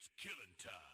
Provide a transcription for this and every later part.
It's killing time.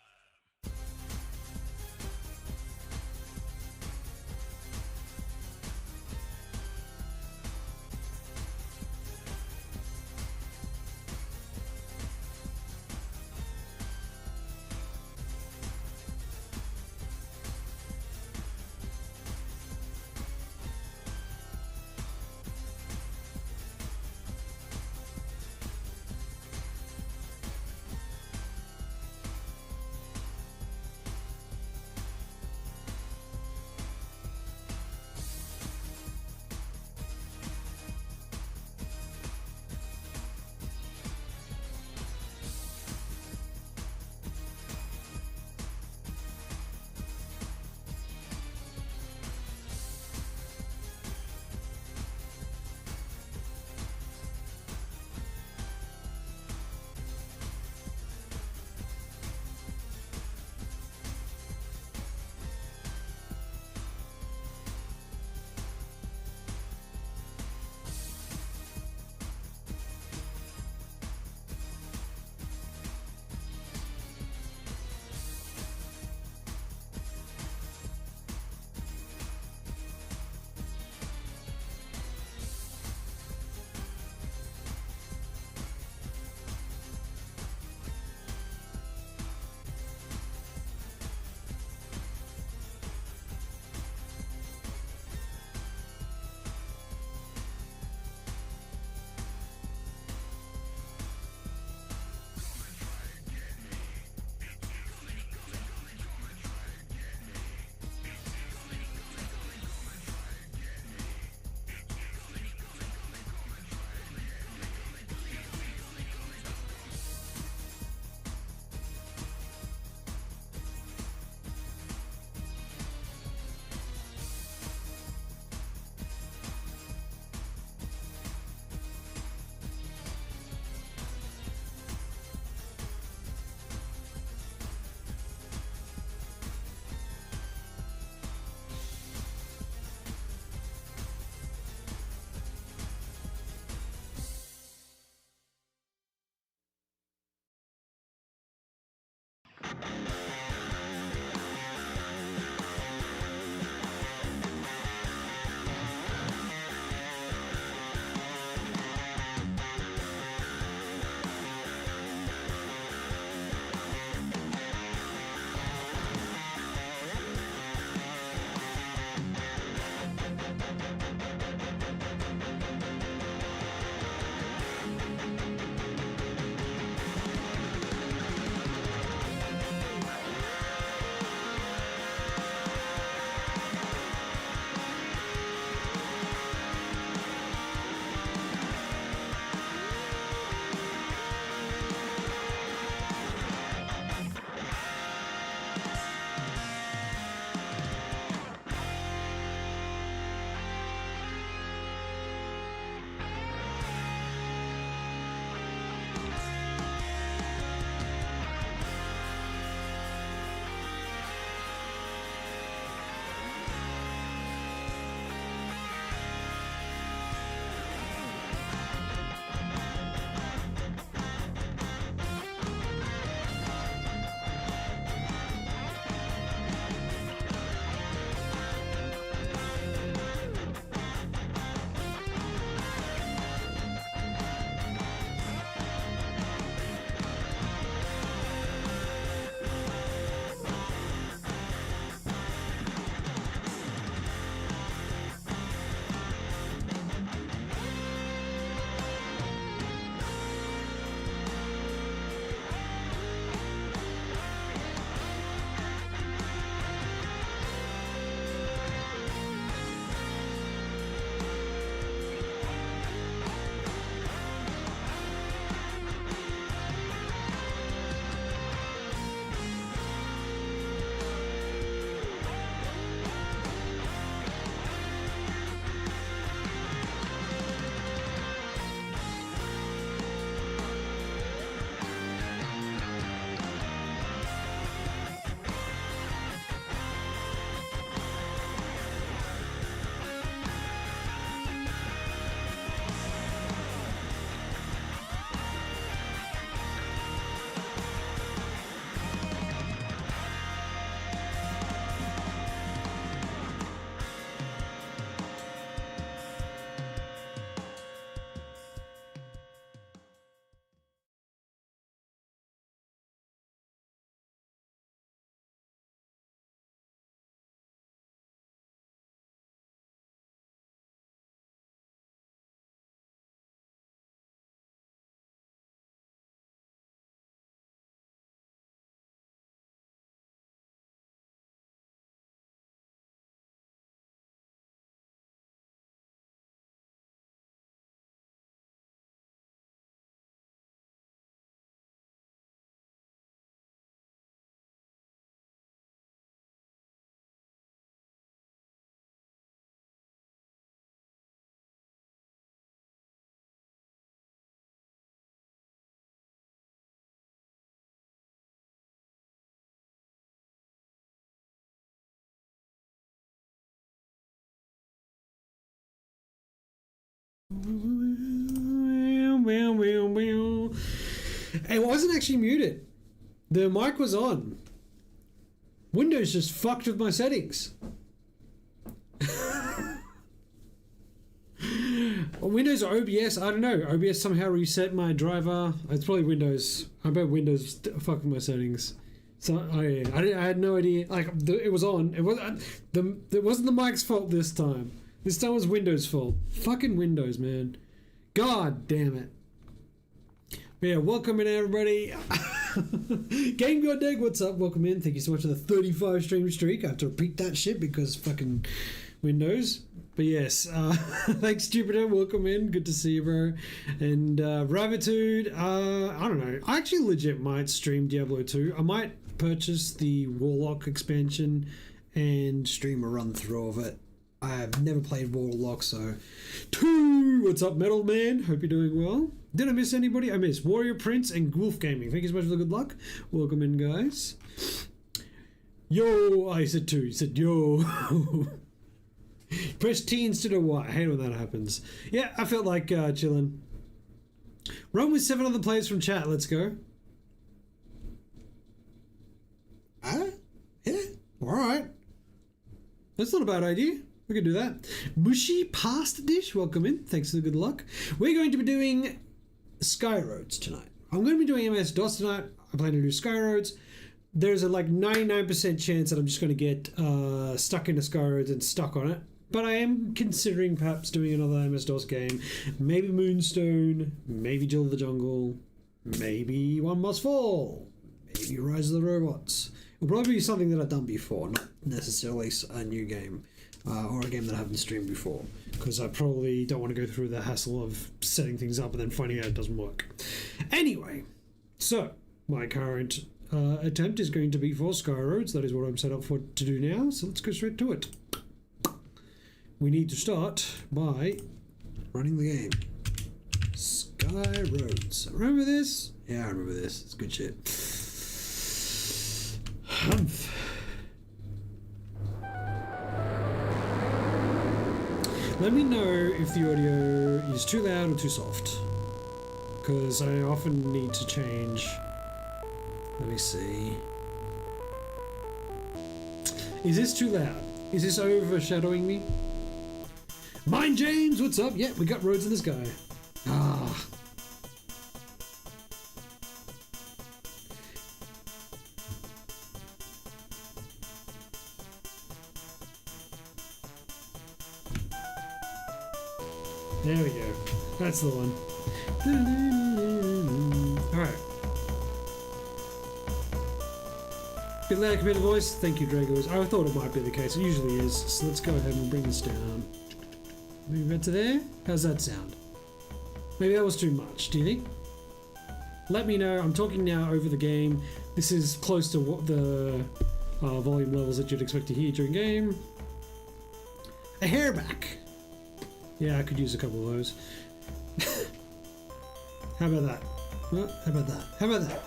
It wasn't actually muted. The mic was on. Windows just fucked with my settings. Windows or OBS, I don't know. OBS somehow reset my driver. It's probably Windows. I bet Windows fucking my settings. So I had no idea. Like it was on. It wasn't the mic's fault this time. This time was Windows' fault. Fucking Windows, man. God damn it. But yeah, welcome in everybody. Game God Dag, what's up? Welcome in. Thank you so much for the 35 stream streak. I have to repeat that shit because fucking Windows. But yes, thanks Jupiter, welcome in, good to see you, bro. And Ravitude, I don't know, I actually legit might stream Diablo 2. I might purchase the Warlock expansion and stream a run through of it. I've never played Warlock, so... What's up, Metal Man? Hope you're doing well. Did I miss anybody? I missed Warrior Prince and Wolf Gaming. Thank you so much for the good luck. Welcome in, guys. Yo, I said 2, you said yo. Press T instead of Y. I hate when that happens. Yeah, I felt like chilling. Run with 7 other players from chat. Let's go. Yeah. Alright. That's not a bad idea. We can do that. Mushy Pasta Dish. Welcome in. Thanks for the good luck. We're going to be doing Skyroads tonight. I'm going to be doing MS-DOS tonight. I plan to do Skyroads. There's a like 99% chance that I'm just going to get stuck into Skyroads and stuck on it. But I am considering perhaps doing another MS-DOS game. Maybe Moonstone, maybe Jill of the Jungle, maybe One Must Fall, maybe Rise of the Robots. It'll probably be something that I've done before, not necessarily a new game or a game that I haven't streamed before, because I probably don't want to go through the hassle of setting things up and then finding out it doesn't work. Anyway, so my current attempt is going to be for Skyroads. That is what I'm set up for to do now, so let's go straight to it. We need to start by running the game. Skyroads. Remember this? Yeah, I remember this. It's good shit. Humph. Let me know if the audio is too loud or too soft, because I often need to change. Let me see. Is this too loud? Is this overshadowing me? Mind James, what's up? Yeah, we got roads in the sky. Ah. There we go. That's the one. Alright. Bit loud compared to voice. Thank you, Dragos. I thought it might be the case. It usually is. So let's go ahead and bring this down. Move it to there. How's that sound? Maybe that was too much, do you think? Let me know. I'm talking now over the game. This is close to what the volume levels that you'd expect to hear during game. A hair back. Yeah, I could use a couple of those. How about that? Well, how about that? How about that?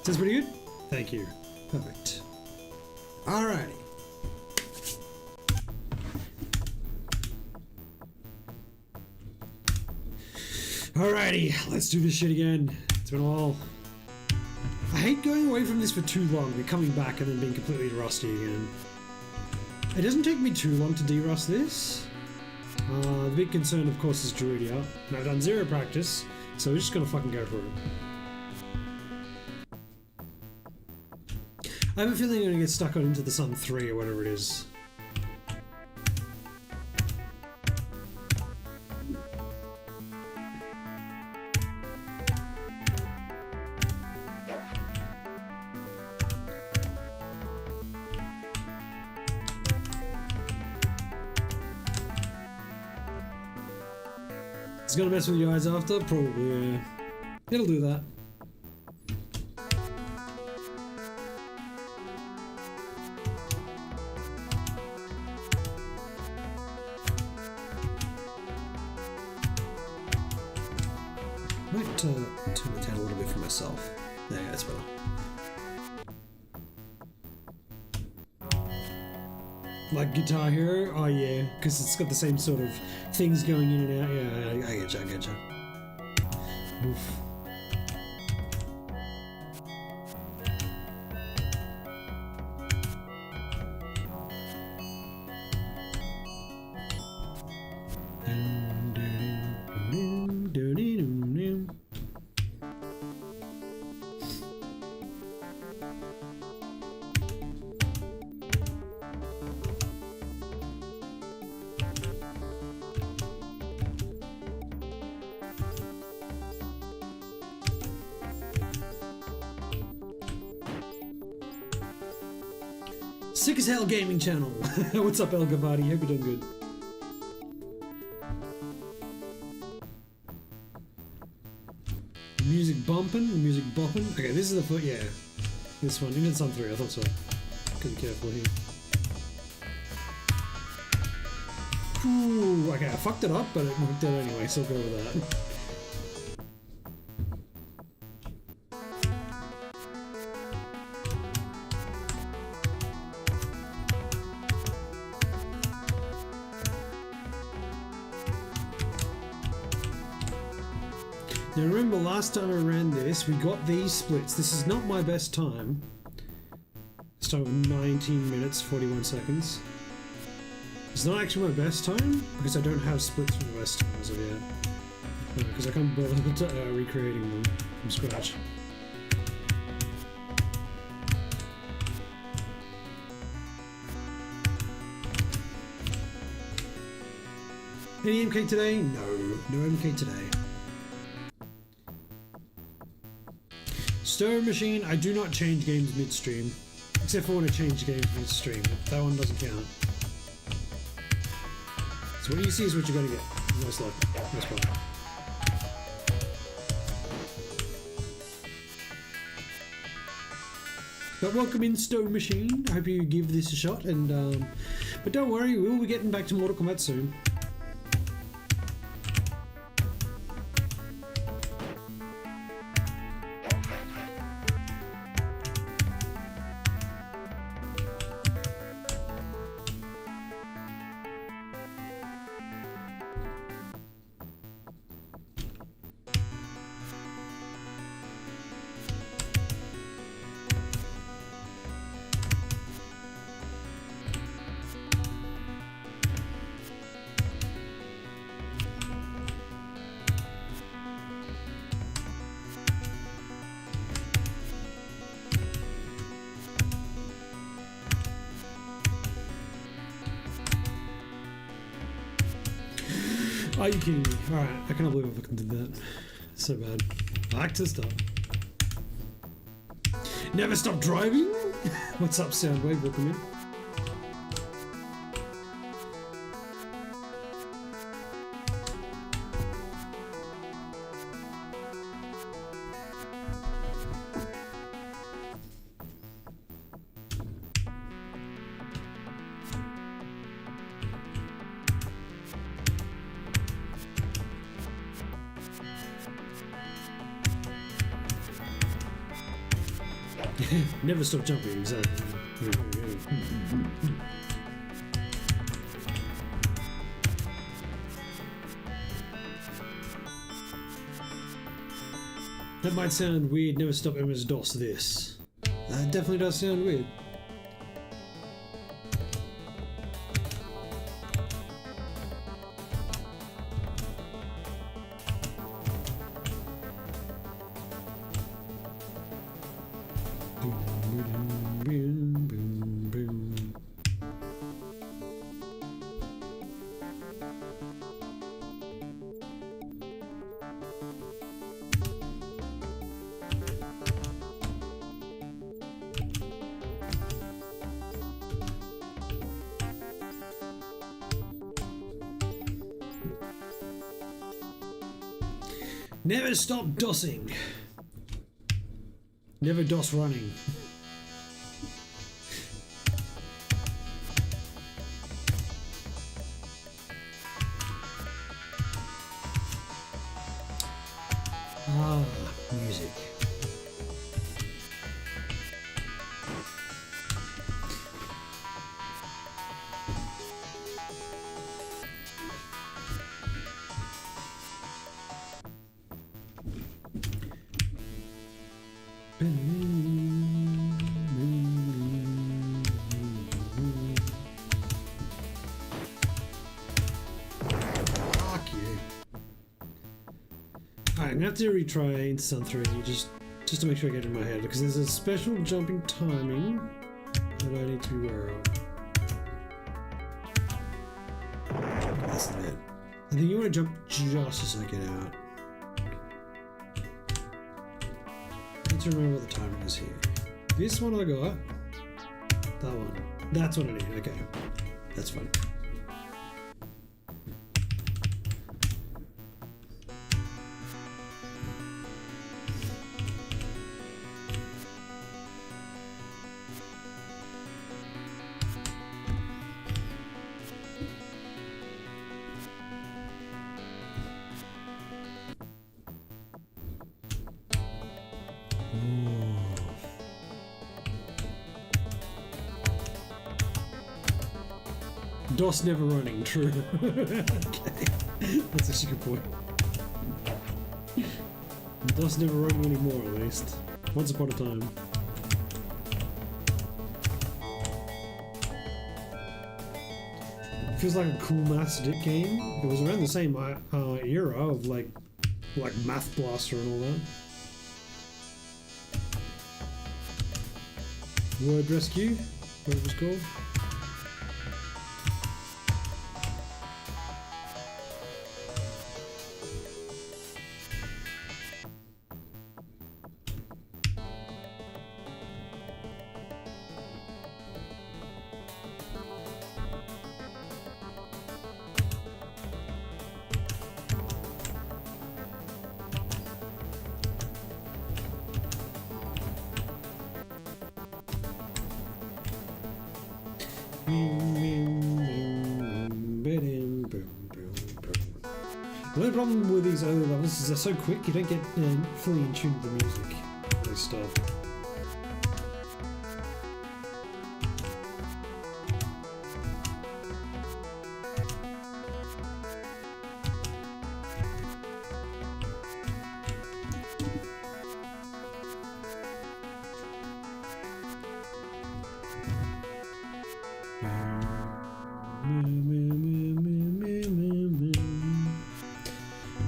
Sounds pretty good? Thank you. Perfect. Alrighty. Alrighty, let's do this shit again. It's been a while. I hate going away from this for too long and coming back and then being completely rusty again. It doesn't take me too long to derust this. The big concern, of course, is Druidia. And I've done 0 practice, so we're just gonna fucking go for it. I have a feeling I'm gonna get stuck on Into the Sun 3 or whatever it is. It's gonna mess with your eyes after? Probably, yeah. It'll do that. Might turn it down a little bit for myself. There, that's better. Like Guitar Hero? Oh yeah, because it's got the same sort of things going in and out. Yeah, I get you, I get you. Oof. Sick as Hell Gaming Channel. What's up, El Gavati? Hope you're doing good. Music bumping, music bopping. Okay, this is the foot. Yeah, this one. Even Sun 3. I thought so. Gotta be careful here. Ooh, okay, I fucked it up, but it worked out anyway, so I'll go with that. Now remember, last time I ran this, we got these splits. This is not my best time. This time of 19 minutes, 41 seconds. It's not actually my best time, because I don't have splits from the best time as of yet. Because I can't bother recreating them from scratch. Any MK today? No, no MK today. Stir Machine, I do not change games midstream. Except for when I change games midstream. That one doesn't count. So what you see is what you're gonna get. Most likely. Most probably. But welcome in, Stone Machine. I hope you give this a shot, and but don't worry, we will be getting back to Mortal Kombat soon. Are you kidding me? Alright, I cannot believe I fucking did that. So bad. I like to stop. Never stop driving? What's up, Soundwave? Welcome in. Never stop jumping, exactly. That might sound weird, never stop MS-DOS this. That definitely does sound weird. Never stop DOSing. Never DOS running. Ah, music. Fuck you. Alright, I'm gonna have to retry Instant 3 just to make sure I get it in my head, because there's a special jumping timing that I need to be aware of. That's it. I think you want to jump just as I get out. I need to remember what the timing is here. This one I got. That one. That's what I need. Okay. That's fine. DOS never running, true. Okay. That's actually a good point. DOS never running anymore, at least. Once upon a time. Feels like a cool math game. It was around the same era of like Math Blaster and all that. Word Rescue, what it was called. The only problem with these early levels is they're so quick you don't get fully in tune with the music and stuff.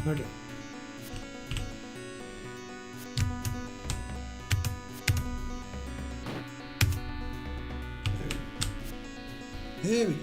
Okay. There we go.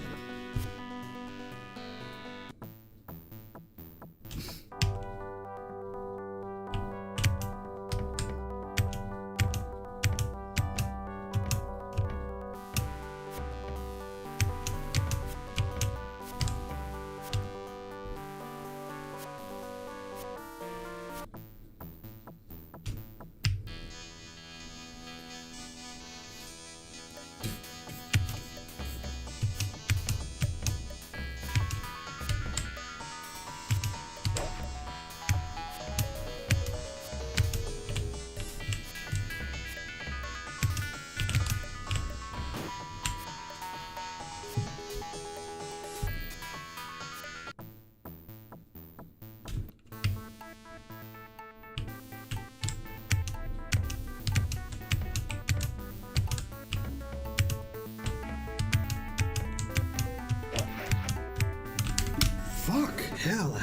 Fuck, hell.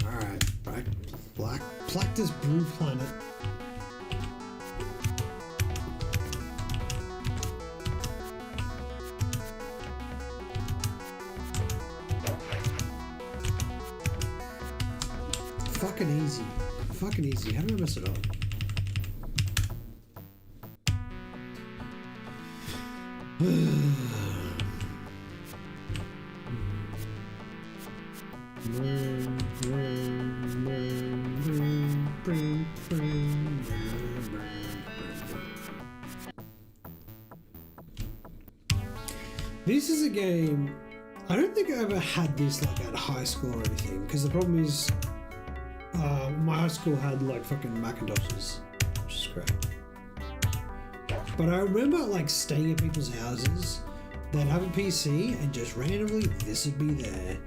Alright, right. Plactus Brew Planet. Fucking easy. How do I mess it up? This is a game, I don't think I ever had this like at high school or anything, because the problem is my high school had like fucking Macintoshes, which is great. But I remember like staying at people's houses, they'd have a PC and just randomly this would be there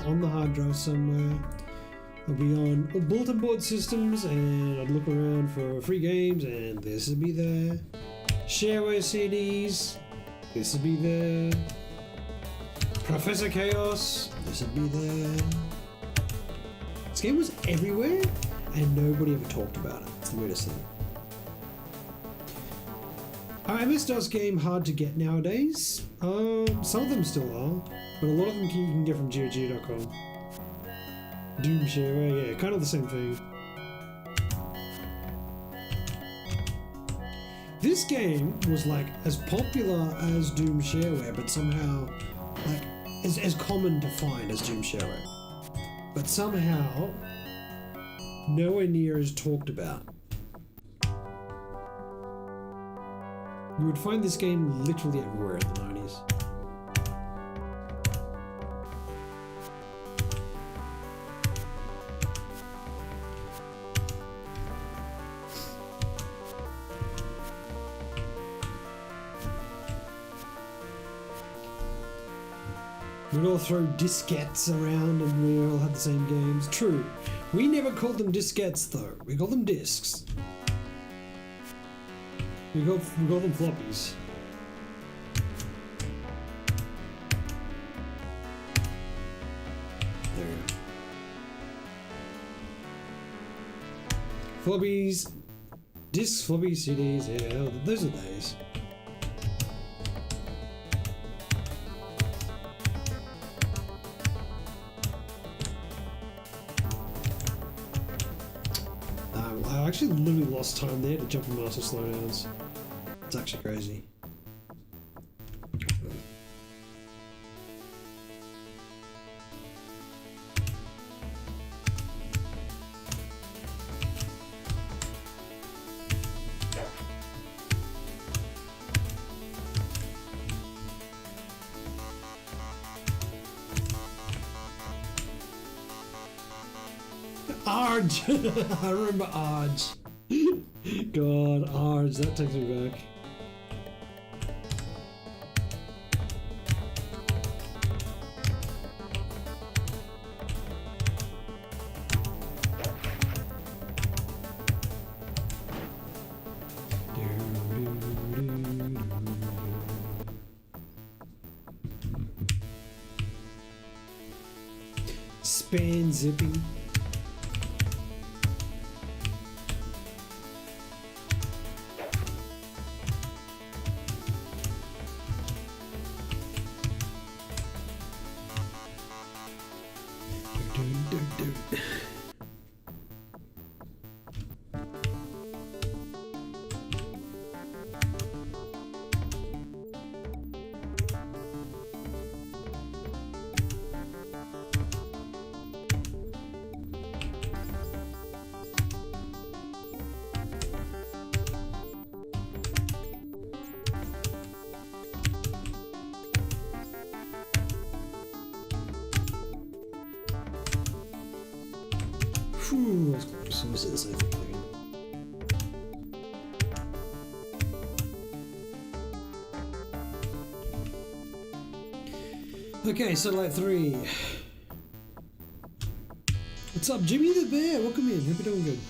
on the hard drive somewhere. I'd be on bulletin board systems and I'd look around for free games and this would be there. Shareware CDs, this would be there. Professor Chaos, this would be there. This game was everywhere and nobody ever talked about it. It's the weirdest thing. Are MS-DOS game hard to get nowadays? Some of them still are, but a lot of them you can get from GOOO.com. Doom Shareware, yeah, kind of the same thing. This game was like as popular as Doom Shareware, but somehow like as common to find as Doom Shareware, but somehow nowhere near as talked about. You would find this game literally everywhere in the 90s. We'd all throw diskettes around and we all had the same games. True. We never called them diskettes though. We called them discs. We called them floppies. There we go. Floppies, discs, floppies, CDs, yeah, those are days. I actually literally lost time there to jump and master slowdowns. It's actually crazy. Arge! I remember Arge. God, Arge, that takes me back. Span zipping. Phew, that's almost the same thing again. Okay, Satellite 3. What's up, Jimmy the Bear? Welcome in. Hope you're doing good.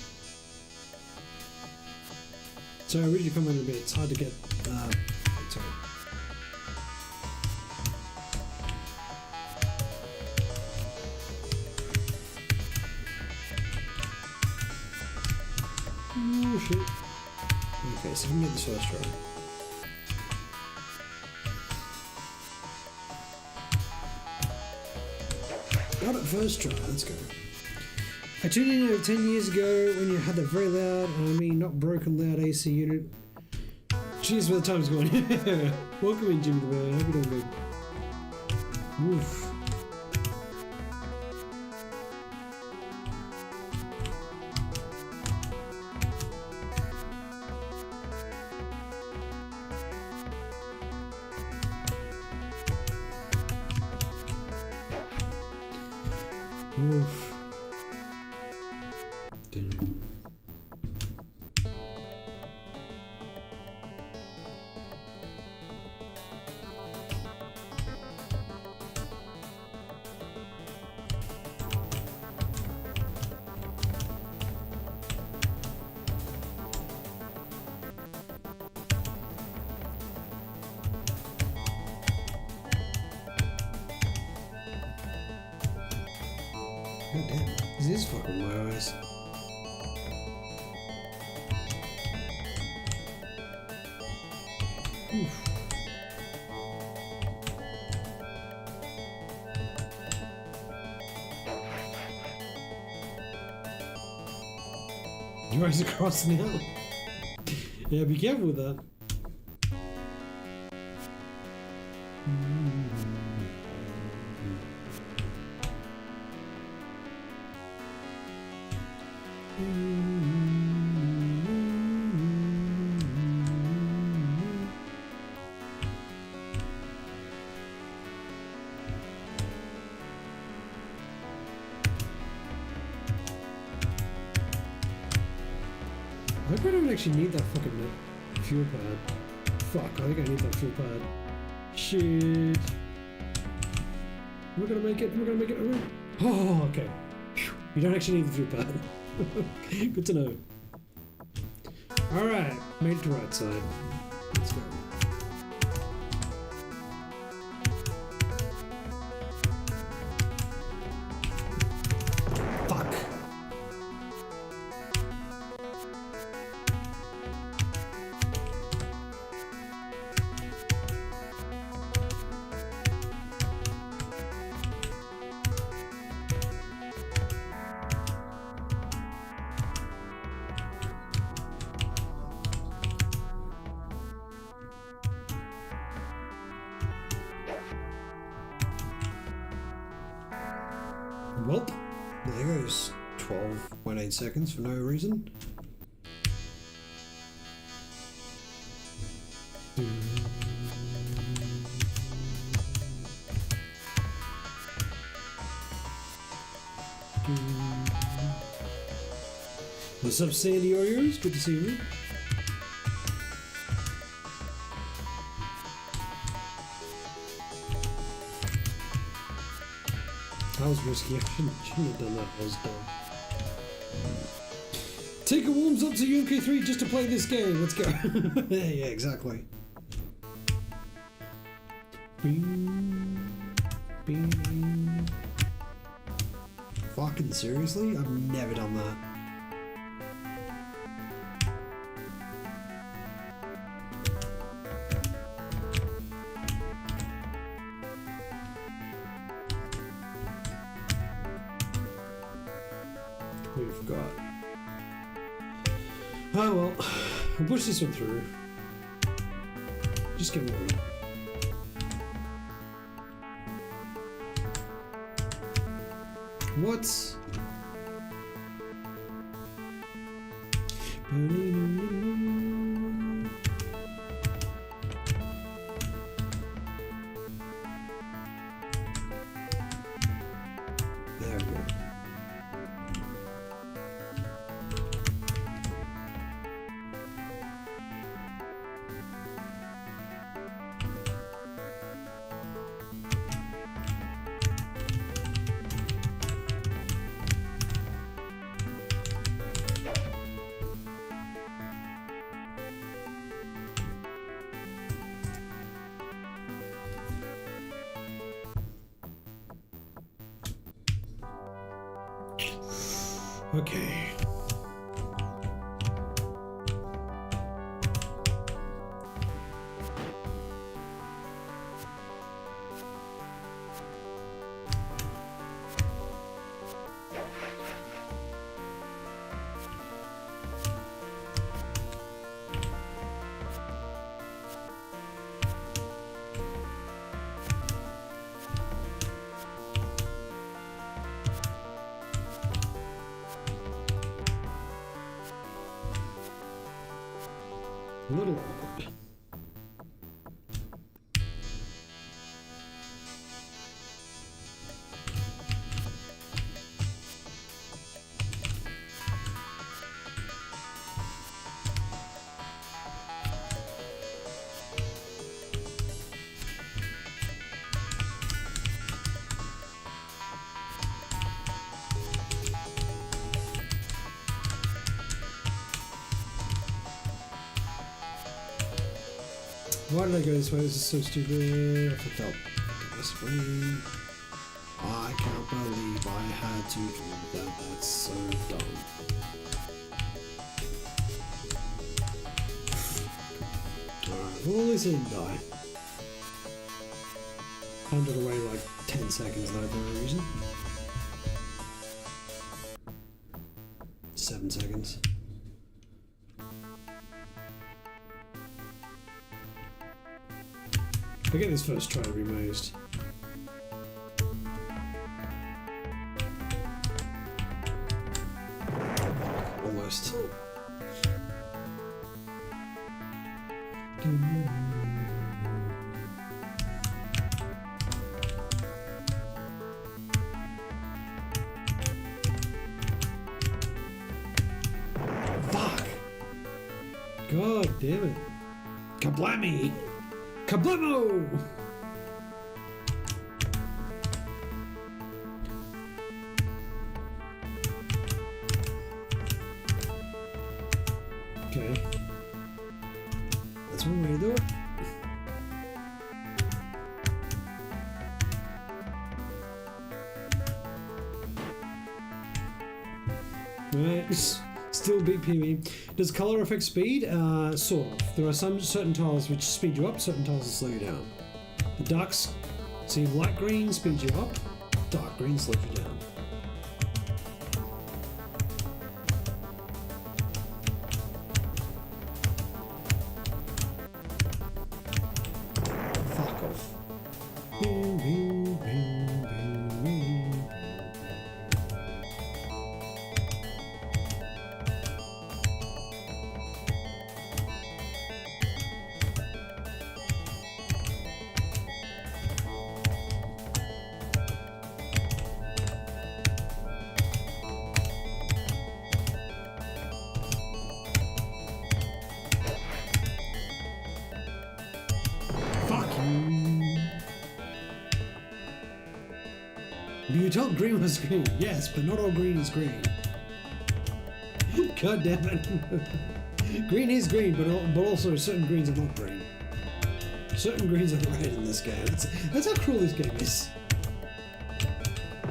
Sorry, I read your comment in a bit. It's hard to get. Sorry. Oh shit. Okay, so we can get this first try. Got it first try, let's go. I tuned in over 10 years ago when you had that very loud, and I mean not broken loud AC unit. Cheers for the time's gone. Welcome in, Jimmy the Bear. Hope you're doing good. Woof. Oof. This is fucking my eyes. Oof. Your eyes across now. Yeah, be careful with that. I hope I don't actually need that fucking fuel pad. Fuck, I think I need that fuel pad. Shit. We're gonna make it, we're gonna make it. Oh, okay. You don't actually need the fuel pad. Good to know. Alright, made it to right side. Let's go. Fuck. Well, there goes 12.8 seconds for no reason. What's up, Sandy Oreos? Good to see you. That was risky. I shouldn't have done that. I was dumb. Take a warms up to UMK3 just to play this game. Let's go. Yeah, exactly. Bing. Bing. Fucking seriously? I've never done that. Completely forgot. Oh well, we'll push this one through. Just get one. What? There we go. Okay. A little awkward. Why did I go this way? This is so stupid. I fucked up. This way. I can't believe I had to do that. That's so dumb. Alright, well at least I didn't die. 100 away like 10 seconds though for no reason. 7 seconds. I get this first try to be amazed. Almost. Fuck! God damn it. Kablammy! Kablamo! Okay. That's one way to do it. Right. Still big PB. Does color affect speed? Sort of. There are some certain tiles which speed you up, certain tiles will slow you down. The darks, see, light green speeds you up, dark green slows you down. Fuck off. Bing, bing, bing, bing, bing. You told green was green, yes, but not all green is green. God damn it. Green is green, but also certain greens are not green. Certain greens are red in this game. That's how cruel this game is.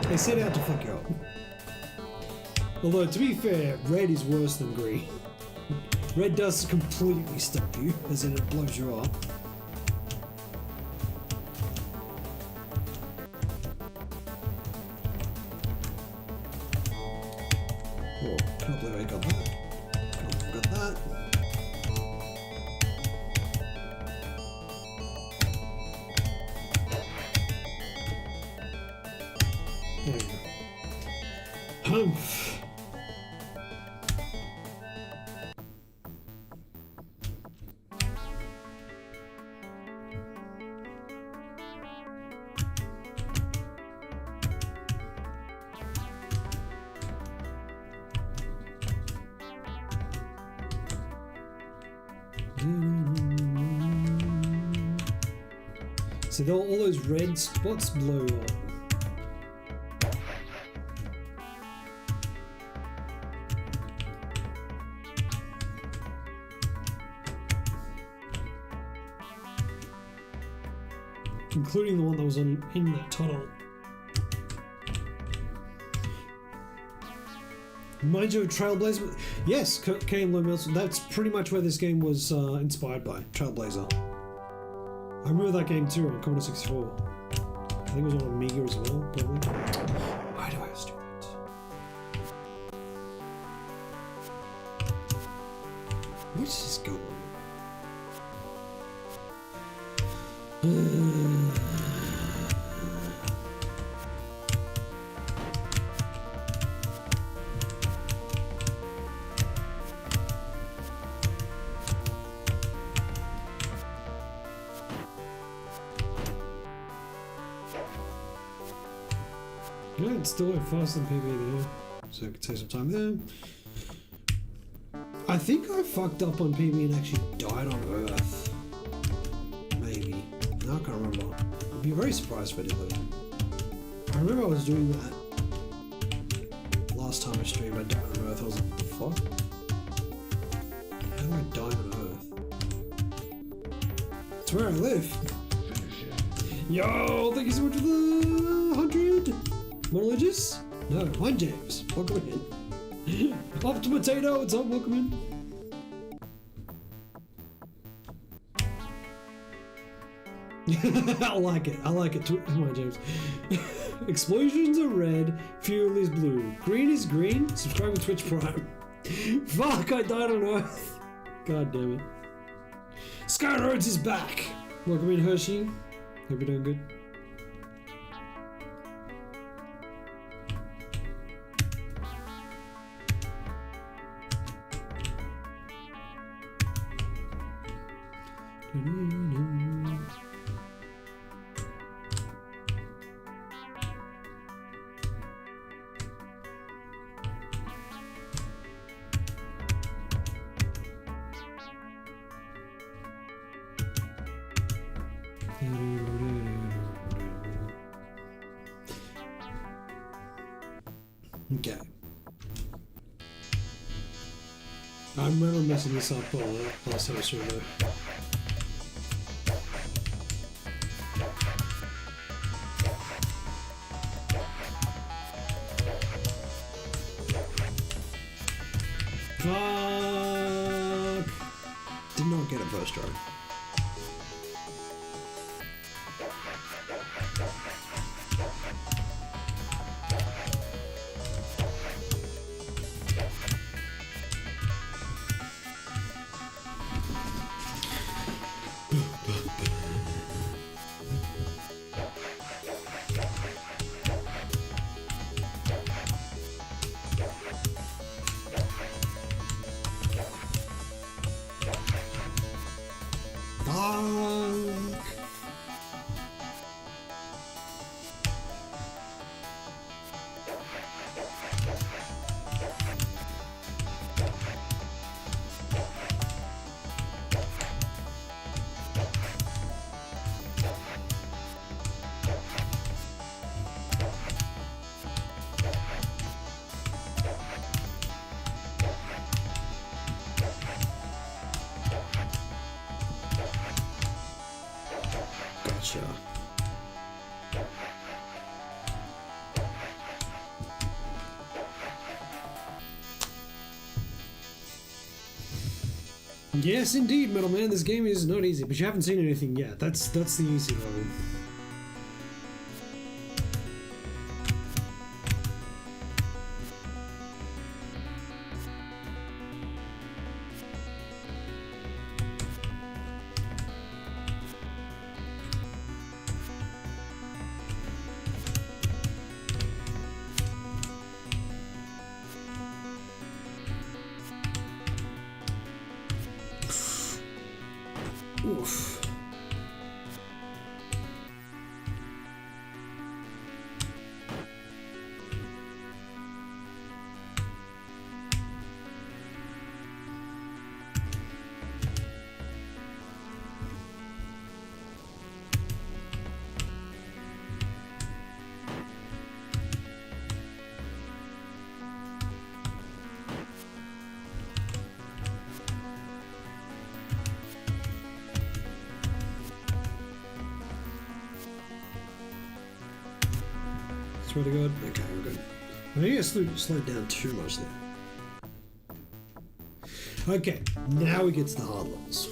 They set out to fuck you up. Although, to be fair, red is worse than green. Red does completely stop you, as in it blows you up. Oh, can't believe I got that. Can't believe I got that. There we go. Humph. So all those red spots blow up. Including the one that was in that tunnel. Reminds you of Trailblazer? Yes, Kane Low Mills. That's pretty much where this game was inspired by, Trailblazer. I remember that game too on Commodore 64. I think it was on Amiga as well, probably. Why do I have to do that? Where's this going? Yeah, it's still went faster than PB there, so I could take some time there. I think I fucked up on PB and actually died on Earth. Maybe. No, I can't remember. I'd be very surprised if I did that. I remember I was doing that last time I streamed. I died on Earth. I was like, what the fuck? How do I die on Earth? It's where I live. Yo, thank you so much for the 100 monologists? No, I'm James. Welcome in. Optimato, what's up? Welcome in. I like it. I like it. Come on, James. Explosions are red, fuel is blue. Green is green. Subscribe to Twitch Prime. Fuck, I died on Earth. God damn it. Skyroads is back. Welcome in, Hershey. Hope you're doing good. Okay. I remember messing this up last time I streamed though. Fuck! Did not get a first try. Gotcha. Yes, indeed, Metal Man. This game is not easy, but you haven't seen anything yet. That's the easy level. Oof. Swear to God. Okay, we're good. I think I slowed down too much there. Okay, now we get to the hard levels.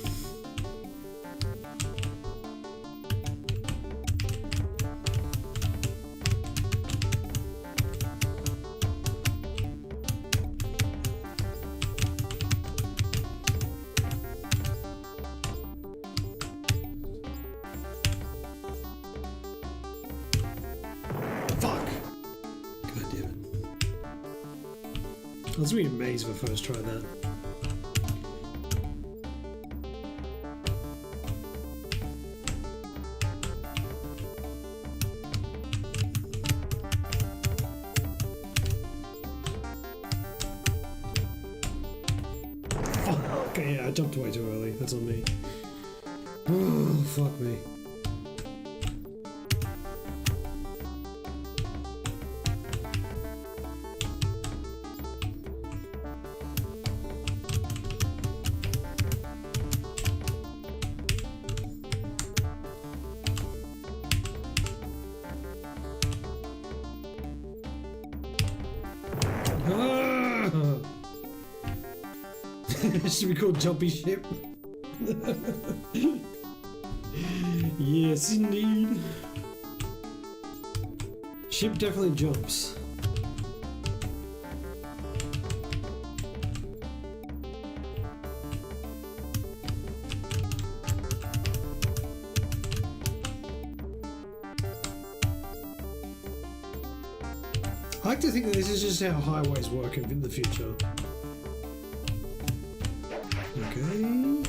I was really amazed when I first tried that. Okay, yeah, I jumped way too early. That's on me. Oh, fuck me. It should be called Jumpy Ship. Yes, indeed. Ship definitely jumps. I like to think that this is just how highways work in the future. Okay.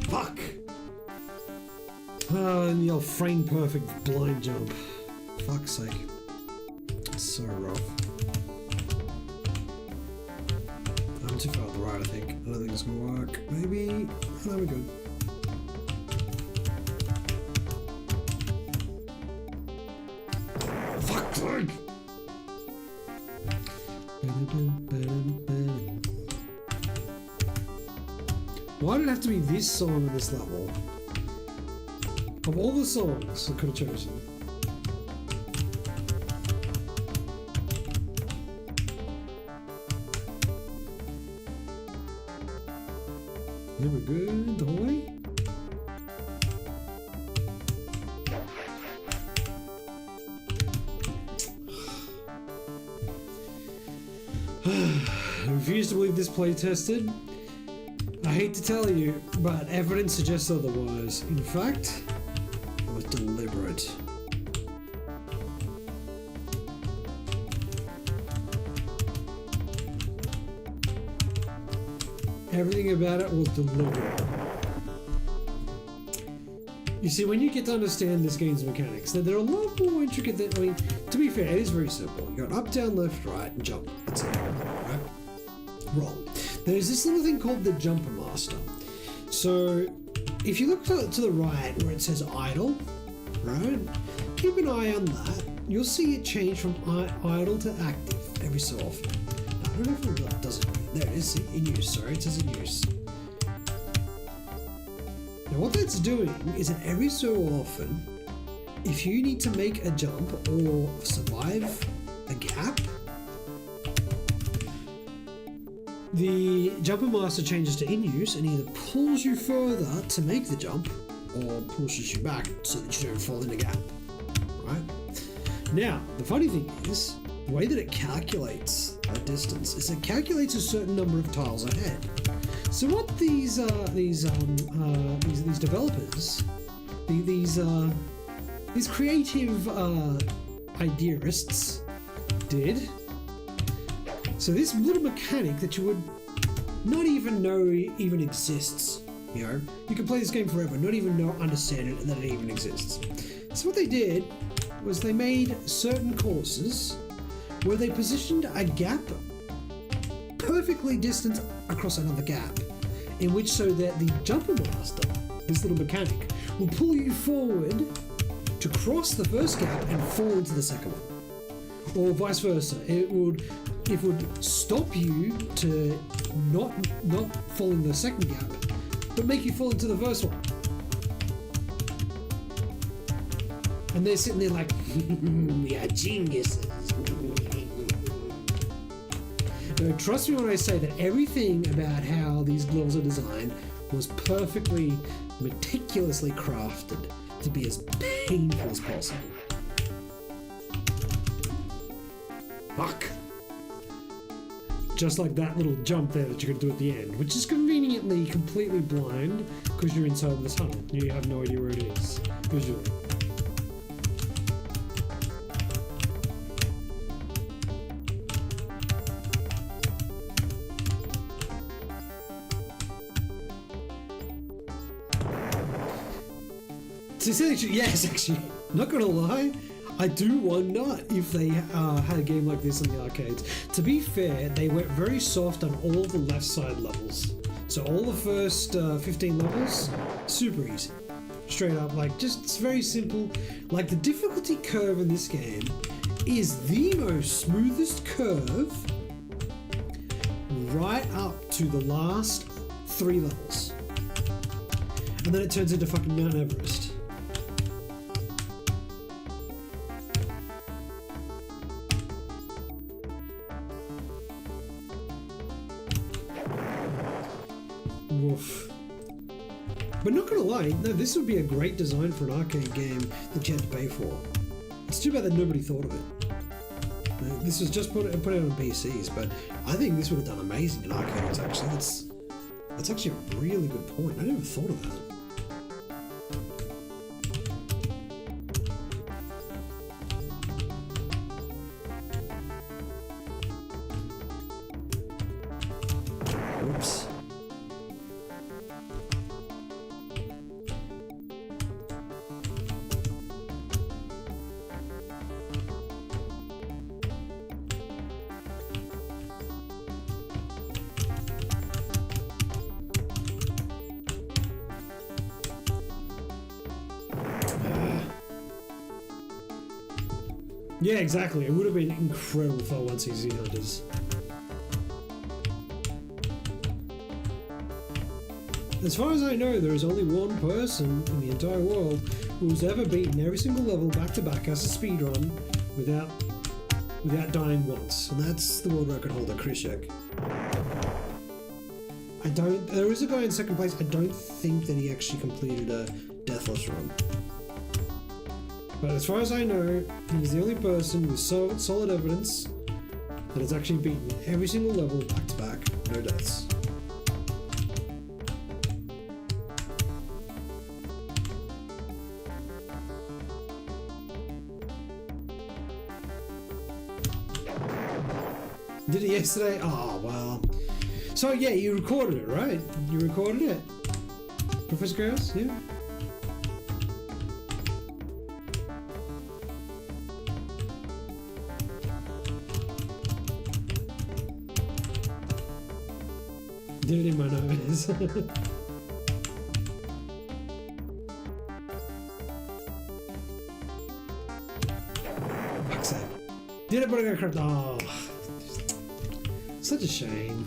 Fuck! And the old frame perfect blind jump. Fuck's sake. It's so rough. I'm too far to the right, I think. I don't think it's gonna work. Maybe. Oh, no, we're good. Fuck's sake! Why did it have to be this song on this level? Of all the songs I could have chosen. There we go, the whole way. I refuse to believe this play tested. I hate to tell you, but evidence suggests otherwise. In fact, it was deliberate. Everything about it was deliberate. You see, when you get to understand this game's mechanics, they're a lot more intricate than, I mean, to be fair, it is very simple. You got up, down, left, right, and jump. That's it, right? Wrong. There's this little thing called the Jumper Master. So, if you look to the right where it says idle, right? Keep an eye on that. You'll see it change from idle to active every so often. Now, I don't know if it does it. There it is, in use. Sorry, it says in use. Now, what that's doing is that every so often, if you need to make a jump or survive a gap, the Jumper Master changes to in use and either pulls you further to make the jump or pushes you back so that you don't fall in a gap, right? Now, the funny thing is, the way that it calculates that distance is it calculates a certain number of tiles ahead. So what these developers, these creative idealists did. So this little mechanic that you would not even know even exists, you know, you can play this game forever, not even understand it and that it even exists. So what they did was they made certain courses where they positioned a gap perfectly distant across another gap, in which so that the Jumper Master, this little mechanic, will pull you forward to cross the first gap and fall into the second one, or vice versa. It would stop you to not fall in the second gap, but make you fall into the first one. And they're sitting there like, we are geniuses. No, trust me when I say that everything about how these levels are designed was perfectly, meticulously crafted to be as painful as possible. Fuck. Just like that little jump there that you're going to do at the end, which is conveniently completely blind because you're inside the tunnel. You have no idea where it is visually. Yes, actually, not gonna lie, I do wonder if they had a game like this in the arcades. To be fair, they went very soft on all the left side levels. So all the first 15 levels, super easy. Straight up, like, just, it's very simple. Like, the difficulty curve in this game is the most smoothest curve right up to the last 3 levels. And then it turns into fucking Mount Everest. Oof. But not gonna lie, no, this would be a great design for an arcade game that you had to pay for. It's too bad that nobody thought of it. This was just put out on PCs, but I think this would have done amazing in arcades. Actually, that's actually a really good point. I never thought of that. Oops. Yeah, exactly. It would have been incredible for 1cc hunters. As far as I know, there is only one person in the entire world who's ever beaten every single level back to back as a speedrun without dying once, and that's the world record holder, Krishek. There is a guy in second place. I don't think that he actually completed a deathless run. But as far as I know, he's the only person with solid evidence that has actually beaten every single level back to back, no deaths. Did it yesterday? Oh, well. So yeah, you recorded it, right? You recorded it? Professor Chaos? Yeah. Did it in my nose. Fuck's sake. Did it, but I got crapped. Oh. Such a shame.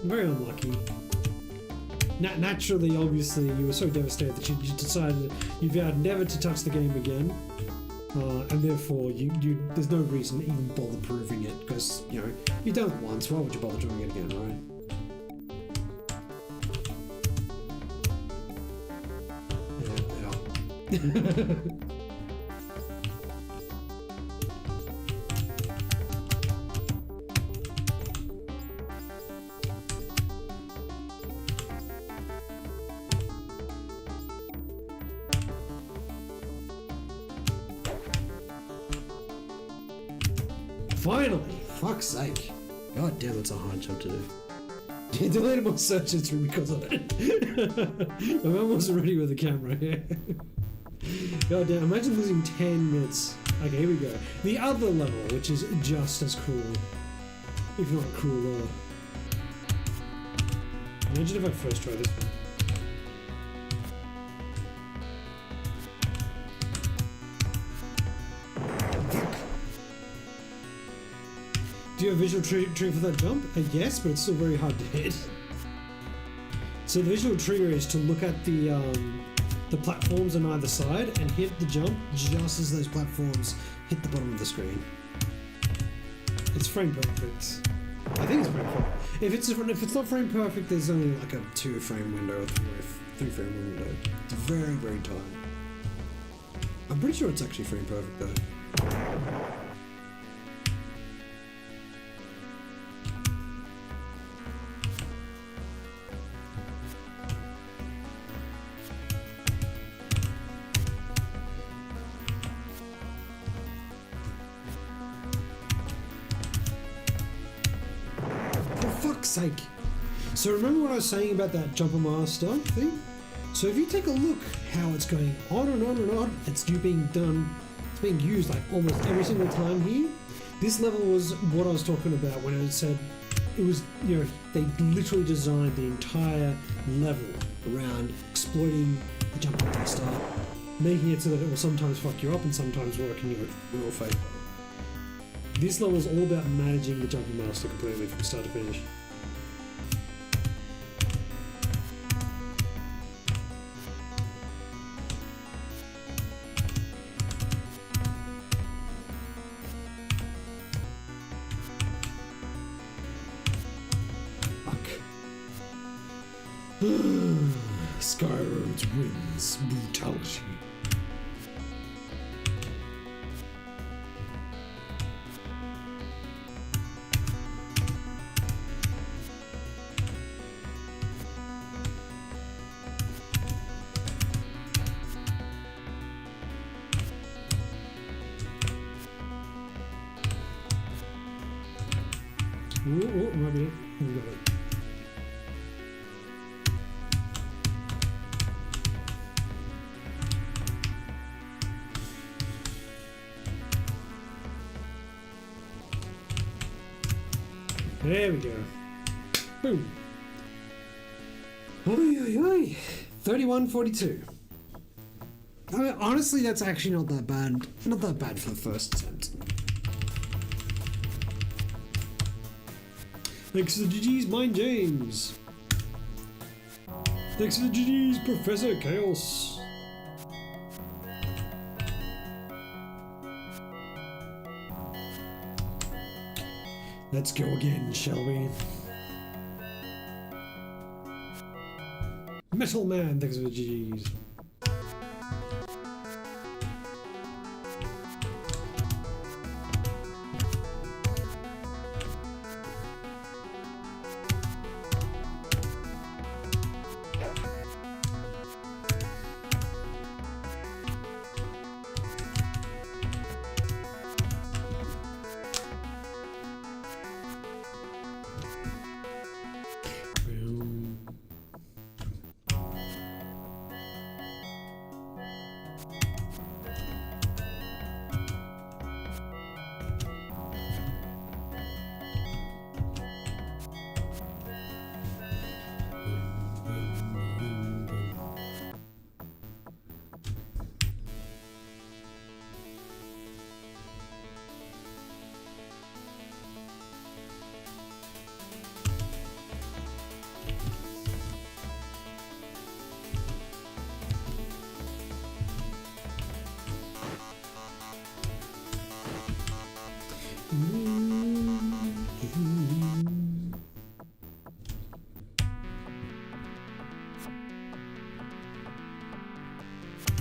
Very unlucky. Naturally, obviously, you were so devastated that you decided you vowed never to touch the game again. And therefore, there's no reason to even bother proving it, because, you know, you've done it once, why would you bother doing it again, right? Finally! Fuck's sake. God damn, it's a hard job to do. You deleted my search history because of it. My mum wasn't ready with the camera here. God damn, imagine losing 10 minutes. Okay, here we go. The other level, which is just as cruel. If not crueler. Imagine if I first try this one. Do you have a visual trigger for that jump? Yes, but it's still very hard to hit. So the visual trigger is to look at the platforms on either side and hit the jump just as those platforms hit the bottom of the screen. It's frame perfect. I think it's frame perfect. If it's not frame perfect, there's only like a 2-frame window or 3-frame window. It's very, very tight. I'm pretty sure it's actually frame perfect though. Sake. So remember what I was saying about that jumper master thing? So if you take a look how it's going on and on and on, it's being used like almost every single time here. This level was what I was talking about when it said it was, you know, they literally designed the entire level around exploiting the jumper master, making it so that it will sometimes fuck you up and sometimes work in your favor. This level is all about managing the jumper master completely from start to finish. Skyroads wins brutality. Oh, might be it. We got it. There we go. Boom. Oi, oi, oi. 31:42. I mean, honestly, that's actually not that bad. Not that bad for the first attempt. Thanks to the GG's Mind James. Thanks to the GG's Professor Chaos. Let's go again, shall we? Metal Man, thanks for the GG's.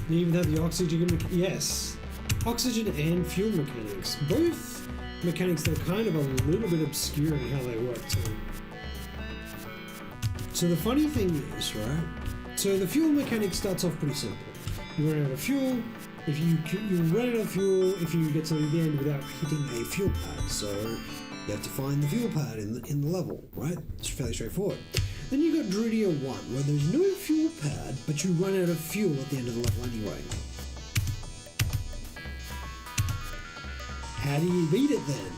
They even have the oxygen, yes, oxygen and fuel mechanics. Both mechanics that are kind of a little bit obscure in how they work too. So the funny thing is, right? So the fuel mechanic starts off pretty simple. You run out of fuel. If you run out of fuel if you get to the end without hitting a fuel pad. So you have to find the fuel pad in the level, right? It's fairly straightforward. Then you got Druidia 1, where there's no fuel pad, but you run out of fuel at the end of the level anyway. How do you beat it then?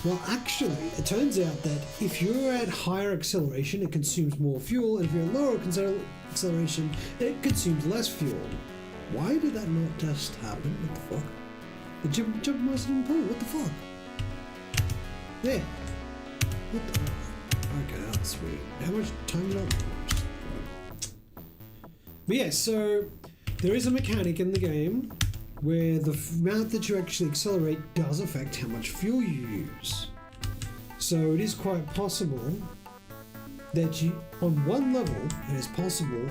Well, actually, it turns out that if you're at higher acceleration, it consumes more fuel, and if you're at lower acceleration, it consumes less fuel. Why did that not just happen? What the fuck? The jump master didn't pull. What the fuck? There. What the? Okay, that's sweet. How much time did I? But yeah, so there is a mechanic in the game where the amount that you actually accelerate does affect how much fuel you use. So it is quite possible that you, on one level, it is possible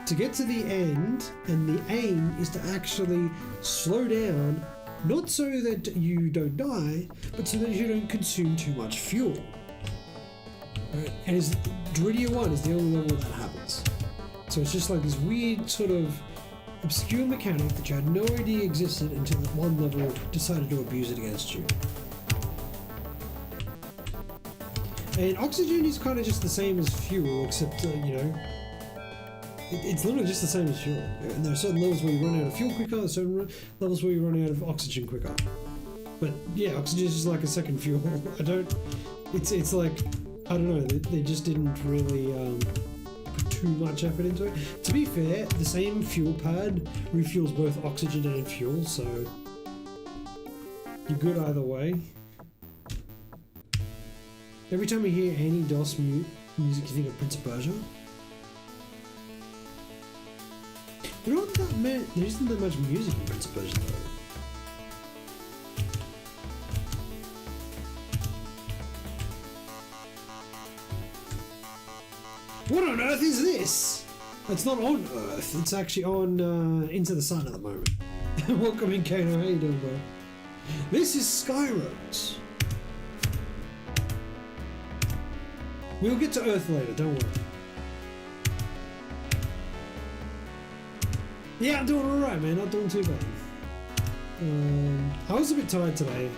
to get to the end, and the aim is to actually slow down, not so that you don't die, but so that you don't consume too much fuel. Right? And Druidia 1 is the only level that happens. So it's just like this weird sort of obscure mechanic that you had no idea existed until one level decided to abuse it against you. And oxygen is kind of just the same as fuel, except, it's literally just the same as fuel. And there are certain levels where you run out of fuel quicker, there are certain levels where you run out of oxygen quicker. But yeah, oxygen is just like a second fuel. It's like, I don't know, they just didn't really put too much effort into it. To be fair, the same fuel pad refuels both oxygen and fuel, so you're good either way. Every time you hear any DOS music, you think of Prince of Persia. There isn't that much music in Prince of Persia though. What on earth is this? It's not on Earth. It's actually on Into the Sun at the moment. Welcome in, Kano. How you doing, bro? This is Skyroads. We'll get to Earth later, don't worry. Yeah, I'm doing alright, man. Not doing too bad. I was a bit tired today.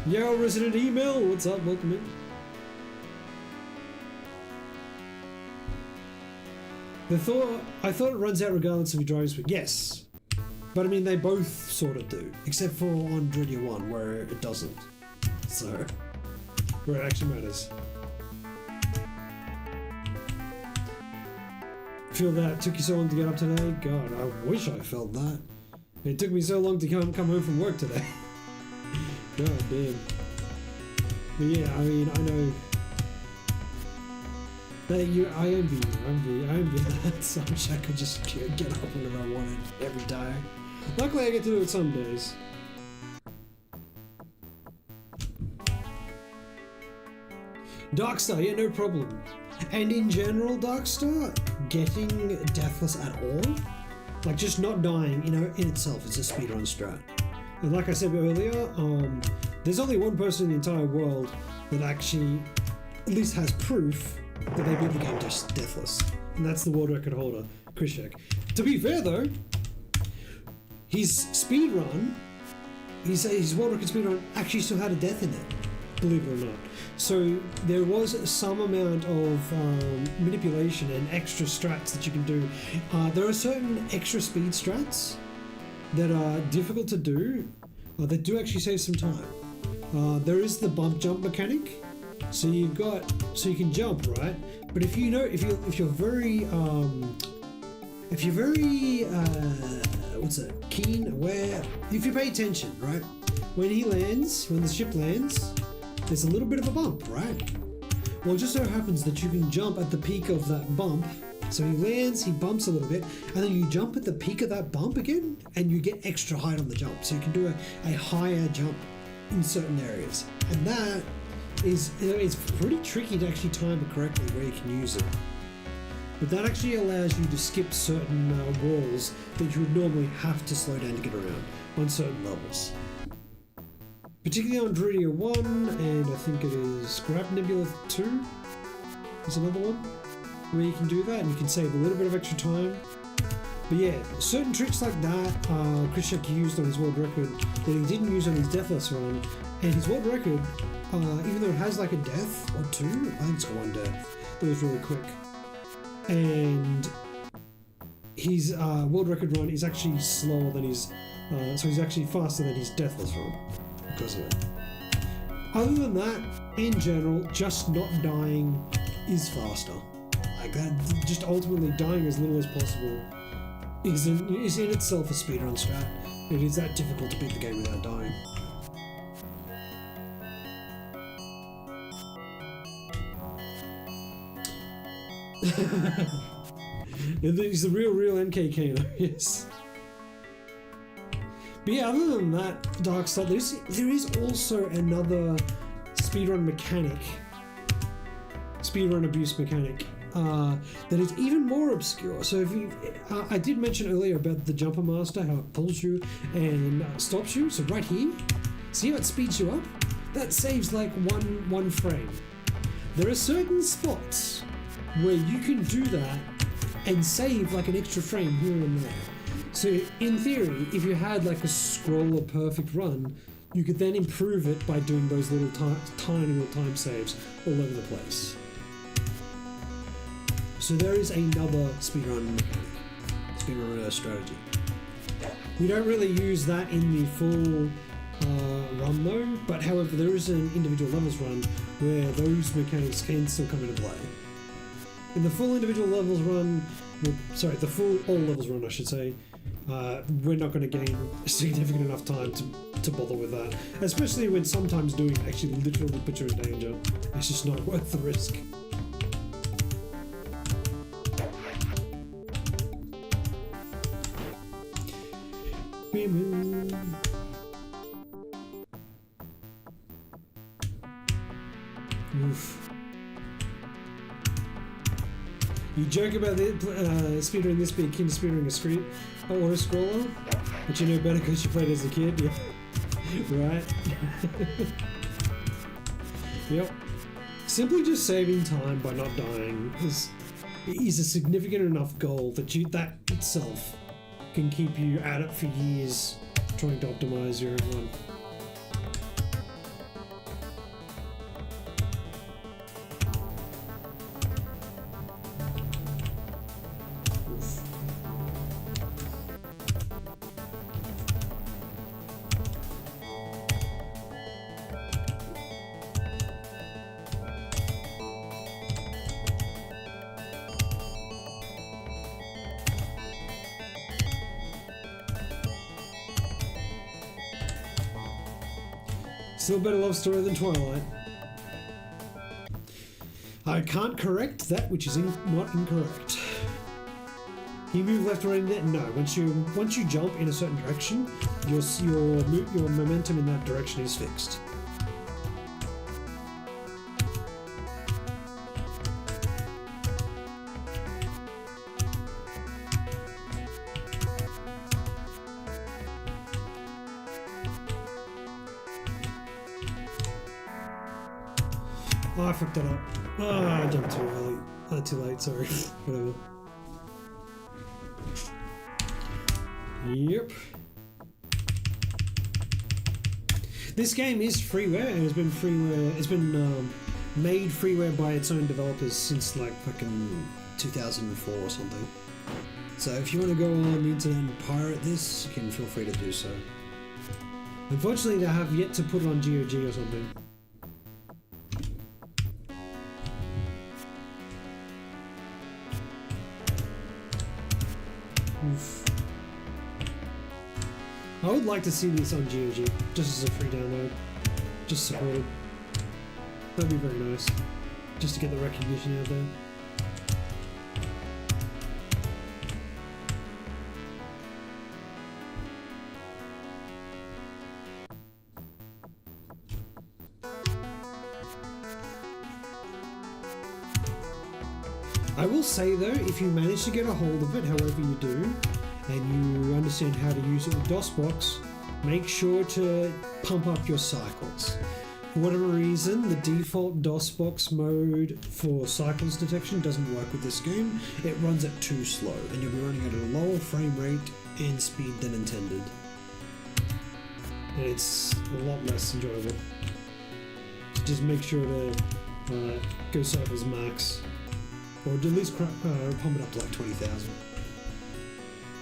Yo, Resident Email, what's up? Welcome in. I thought it runs out regardless of your driving speed. Yes. But I mean, they both sort of do. Except for on Dreadia 1, where it doesn't. So, where it actually matters. Feel that it took you so long to get up today? God, I wish I felt that. It took me so long to come home from work today. God damn. But yeah, I mean, I know that I envy that. So I wish I could just get up whenever I wanted every day. Luckily, I get to do it some days. Darkstar, yeah, no problem. And in general, Darkstar, getting deathless at all, like just not dying, you know, in itself is a speedrun strat. And like I said earlier, there's only one person in the entire world that actually at least has proof that they beat the game just deathless. And that's the world record holder, Krishak. To be fair though, his speedrun, his world record speedrun actually still had a death in it, believe it or not. So there was some amount of manipulation and extra strats that you can do. There are certain extra speed strats that are difficult to do, that do actually save some time. There is the bump jump mechanic, so you can jump, right? But if you're very keen, aware, if you pay attention, right? When the ship lands, there's a little bit of a bump, right? Well, it just so happens that you can jump at the peak of that bump. So he lands, he bumps a little bit, and then you jump at the peak of that bump again, and you get extra height on the jump. So you can do a higher jump in certain areas. And that is, it's pretty tricky to actually time it correctly where you can use it. But that actually allows you to skip certain walls that you would normally have to slow down to get around on certain levels. Particularly on Dreadia 1, and I think it is Scrap Nebula 2 is another one, where you can do that and you can save a little bit of extra time. But yeah, certain tricks like that, Krishak used on his world record that he didn't use on his deathless run, and his world record, even though it has like a death or two, I think it's got one death, that was really quick. And his world record run is actually slower than his, so he's actually faster than his deathless run. Because of it. Other than that, in general, just not dying is faster. Like that, just ultimately dying as little as possible is in itself a speedrun strat. It is that difficult to beat the game without dying. He's the real MKK though, yes. But yeah, other than that, Darkstar, there is also another speedrun mechanic, speedrun abuse mechanic, that is even more obscure. So if you, I did mention earlier about the Jumper Master, how it pulls you and stops you. So right here, see how it speeds you up? That saves like one frame. There are certain spots where you can do that and save like an extra frame here and there. So in theory, if you had like a scroll or perfect run, you could then improve it by doing those little tiny little time saves all over the place. So there is another speedrun mechanic, speedrun strategy. We don't really use that in the full run though, but however there is an individual levels run where those mechanics can still come into play. In the full individual levels run, sorry, the full all levels run I should say, we're not going to gain significant enough time to bother with that, especially when sometimes doing it actually literally puts you in danger. It's just not worth the risk. Oof. You joke about the speedrunning this being akin to speedrunning a auto scroller, but you know better because you played as a kid. Yeah. Right. Yep. Simply just saving time by not dying is a significant enough goal that that itself can keep you at it for years trying to optimize your own run. Still a better love story than Twilight. I can't correct that which is not incorrect. Can you move left or right in there? No. Once you jump in a certain direction, your momentum in that direction is fixed. Oh, I fucked that up. Oh, I jumped too early. Too late, sorry. Whatever. Yep. This game is freeware and has been freeware. It's been made freeware by its own developers since like fucking 2004 or something. So if you want to go on the internet and pirate this, you can feel free to do so. Unfortunately, they have yet to put it on GOG or something. Oof. I would like to see this on GOG, just as a free download. Just support it. That'd be very nice. Just to get the recognition out there. I will say though, if you manage to get a hold of it, however you do, and you understand how to use it with DOSBox, make sure to pump up your cycles. For whatever reason, the default DOSBox mode for cycles detection doesn't work with this game. It runs at too slow, and you'll be running at a lower frame rate and speed than intended. And it's a lot less enjoyable. So just make sure to go cycles max. Or at least pump it up to like 20,000.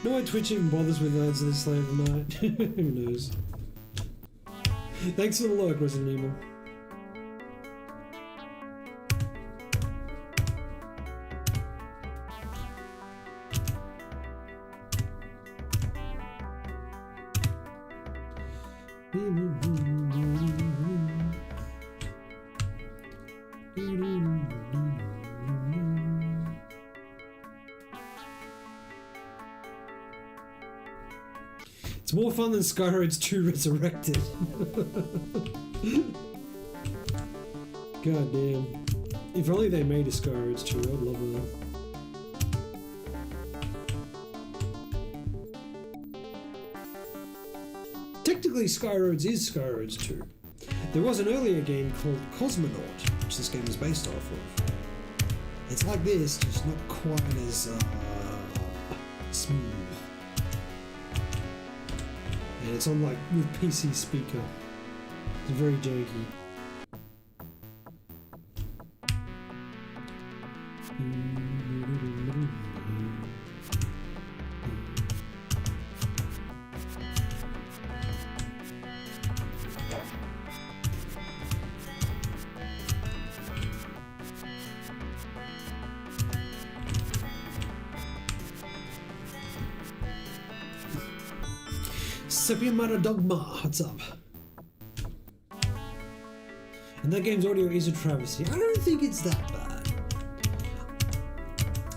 No way Twitch even bothers with ads this late at night. Who knows? Thanks for the lurk, Resident Evil. It's more fun than Skyroads 2 Resurrected. God damn. If only they made a Skyroads 2, I'd love that. Technically, Skyroads is Skyroads 2. There was an earlier game called Cosmonaut, which this game is based off of. It's like this, just not quite as smooth. And it's on like with PC speaker. It's very janky. Sepia Dogma, what's up? And that game's audio is a travesty. I don't think it's that bad.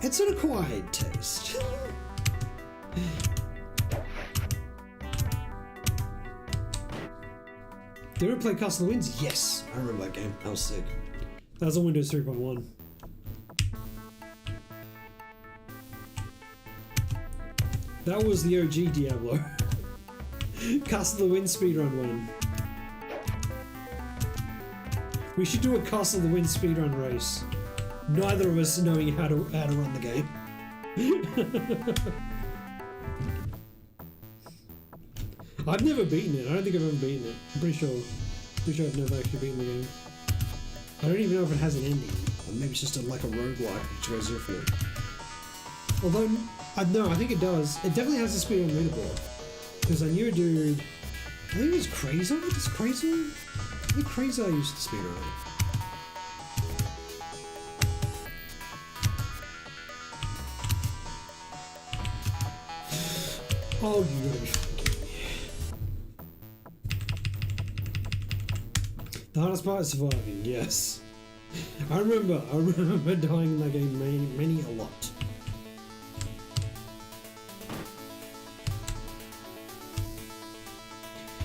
It's an acquired taste. Did you ever play Castle of Winds? Yes, I remember that game. That was sick. That was on Windows 3.1. That was the OG Diablo. Castle of the Wind speedrun one. We should do a Castle of the Wind speedrun race. Neither of us knowing how to run the game. I've never beaten it. I don't think I've ever beaten it. I'm pretty sure I've never actually beaten the game. I don't even know if it has an ending. Or maybe it's just like a roguelike, which goes different. Although, no, I think it does. It definitely has a speedrun leaderboard. Because I knew a dude, I think it was Crazer? Is Crazer? I think Crazer used to speedrun it. Oh, you gotta be fucking kidding me. The hardest part is surviving, yes. I remember dying in that game many a lot.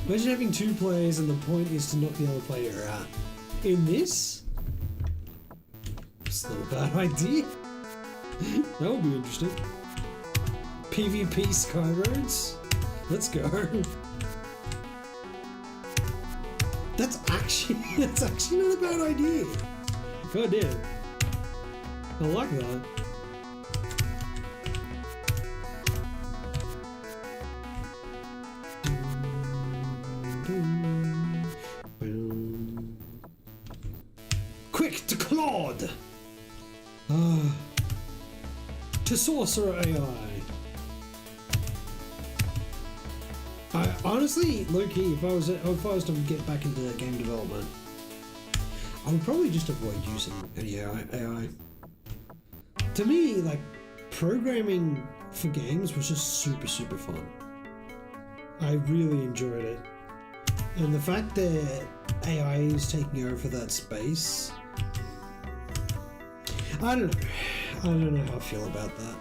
Imagine having 2 players and the point is to knock the other player out. In this? It's not a bad idea. That would be interesting. PvP Skyroads? Let's go. That's actually not a bad idea. God damn. I like that. Quick to Claude! To Sorcerer AI. I honestly, low-key, if I was to get back into game development, I would probably just avoid using any AI. To me, like, programming for games was just super fun. I really enjoyed it. And the fact that AI is taking over that space, I don't know how I feel about that.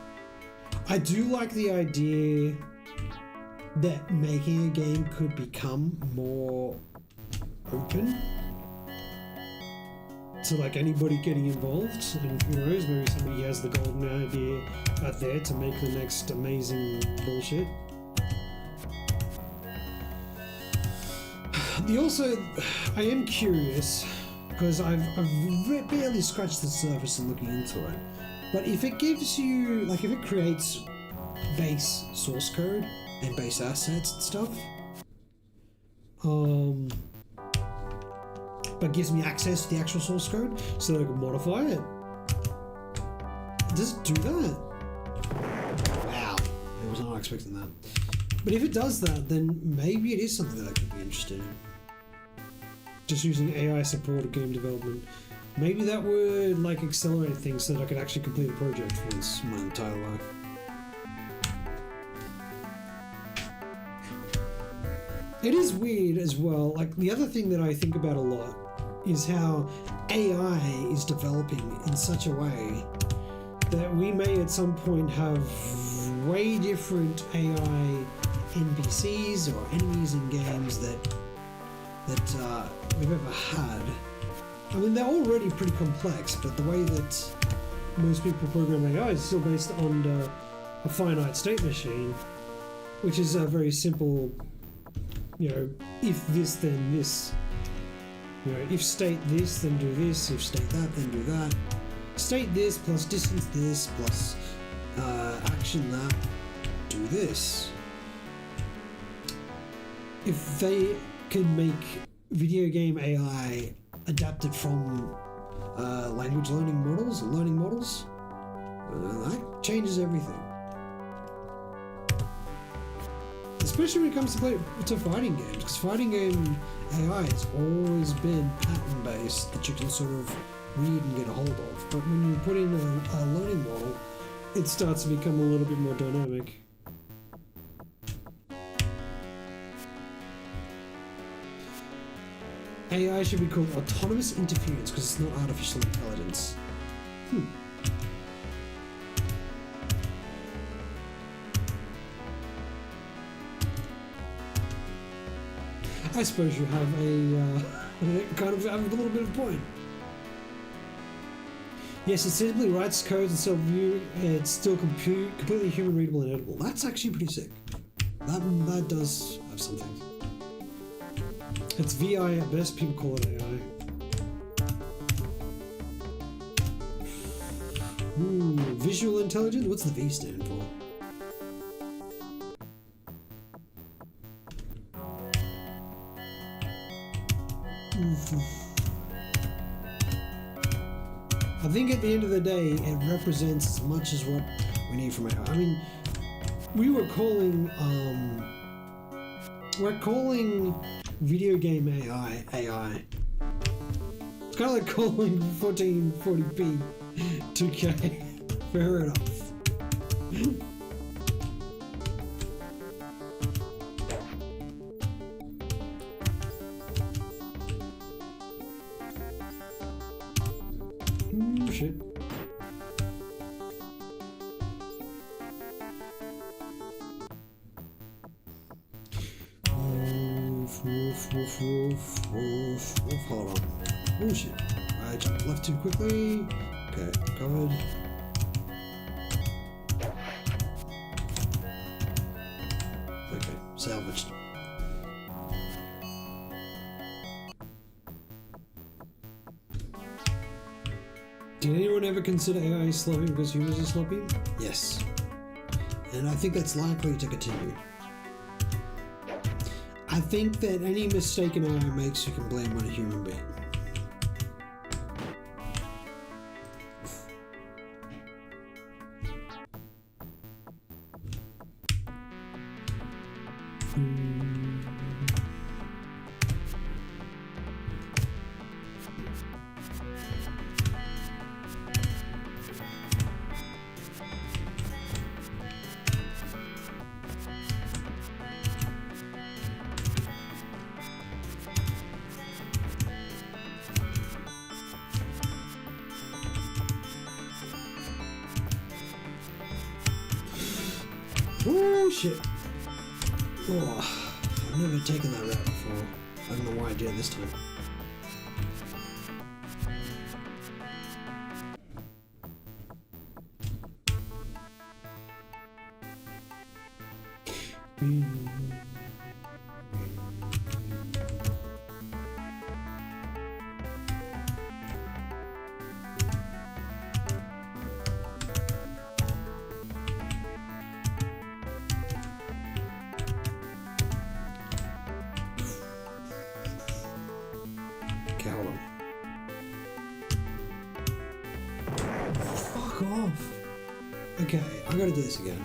I do like the idea that making a game could become more open to like anybody getting involved, and who knows, maybe somebody has the golden idea out there to make the next amazing bullshit. I am curious because I've barely scratched the surface in looking into it, but if it gives you, like, if it creates base source code and base assets and stuff, but gives me access to the actual source code so that I can modify it. Does it do that? Wow, I was not expecting that. But if it does that, then maybe it is something that I could be interested in. Just using AI supported game development. Maybe that would like accelerate things so that I could actually complete a project for once my entire life. It is weird as well, like the other thing that I think about a lot is how AI is developing in such a way that we may at some point have way different AI NPCs or enemies in games that we've ever had. I mean, they're already pretty complex, but the way that most people program AI is still based on a finite state machine, which is a very simple, you know, if this then this. You know, if state this then do this, if state that then do that. State this plus distance this plus action that, do this. If they can make video game AI adapted from language learning models, that changes everything. Especially when it comes to fighting games, because fighting game AI has always been pattern-based that you can sort of read and get a hold of. But when you put in a learning model, it starts to become a little bit more dynamic. AI should be called autonomous interference because it's not artificial intelligence. I suppose you have a kind of have a little bit of a point. Yes, it simply writes codes instead of view. It's still completely human readable and editable. That's actually pretty sick. That does have something. It's VI at best. People call it AI. Ooh, visual intelligence. What's the V stand for? I think at the end of the day, it represents as much as what we need from AI. I mean, we're calling video game AI. It's kind of like calling 1440p 2K. Fair enough. Shit. Hold on. Oh shit. I jumped left too quickly. Okay, covered. Okay, salvaged. Did anyone ever consider AI sloppy because humans are sloppy? Yes. And I think that's likely to continue. I think that any mistake an AI makes, you can blame on a human being. Oh shit. Oh, I've never taken that route before. I don't know why I did it this time. Okay, hold on. Fuck off. Okay, I gotta do this again.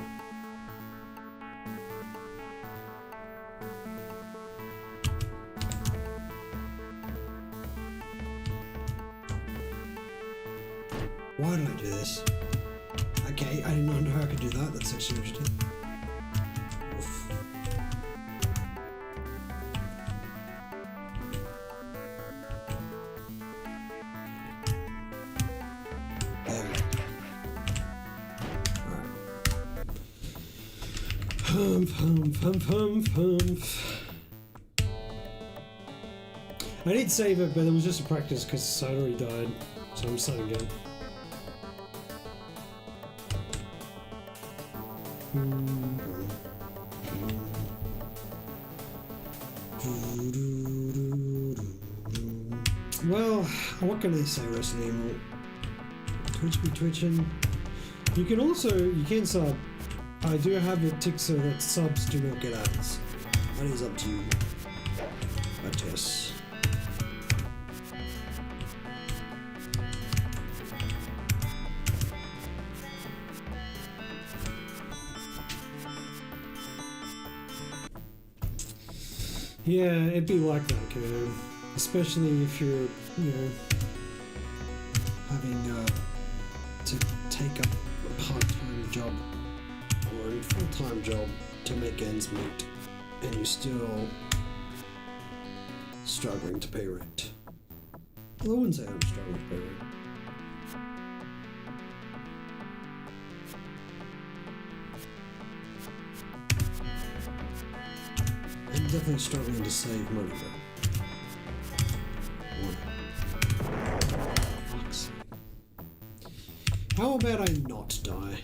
Why did I do this? Okay, I did not know I could do that. That's actually interesting. Oof. I did save it, but it was just a practice because I already died, so I'm starting again. Well, what can I say, Resident Evil? Twitch be twitching. You can sub. I do have it ticked so that subs do not get ads. That is up to you. But yes. Yeah, it'd be like that, Kevin. Especially if you're, having to take up a part-time job or a full-time job to make ends meet, and you're still struggling to pay rent. Well, I wouldn't say I'm struggling to pay rent. I'm definitely struggling to save money though. Fuck's sake. How about I not die?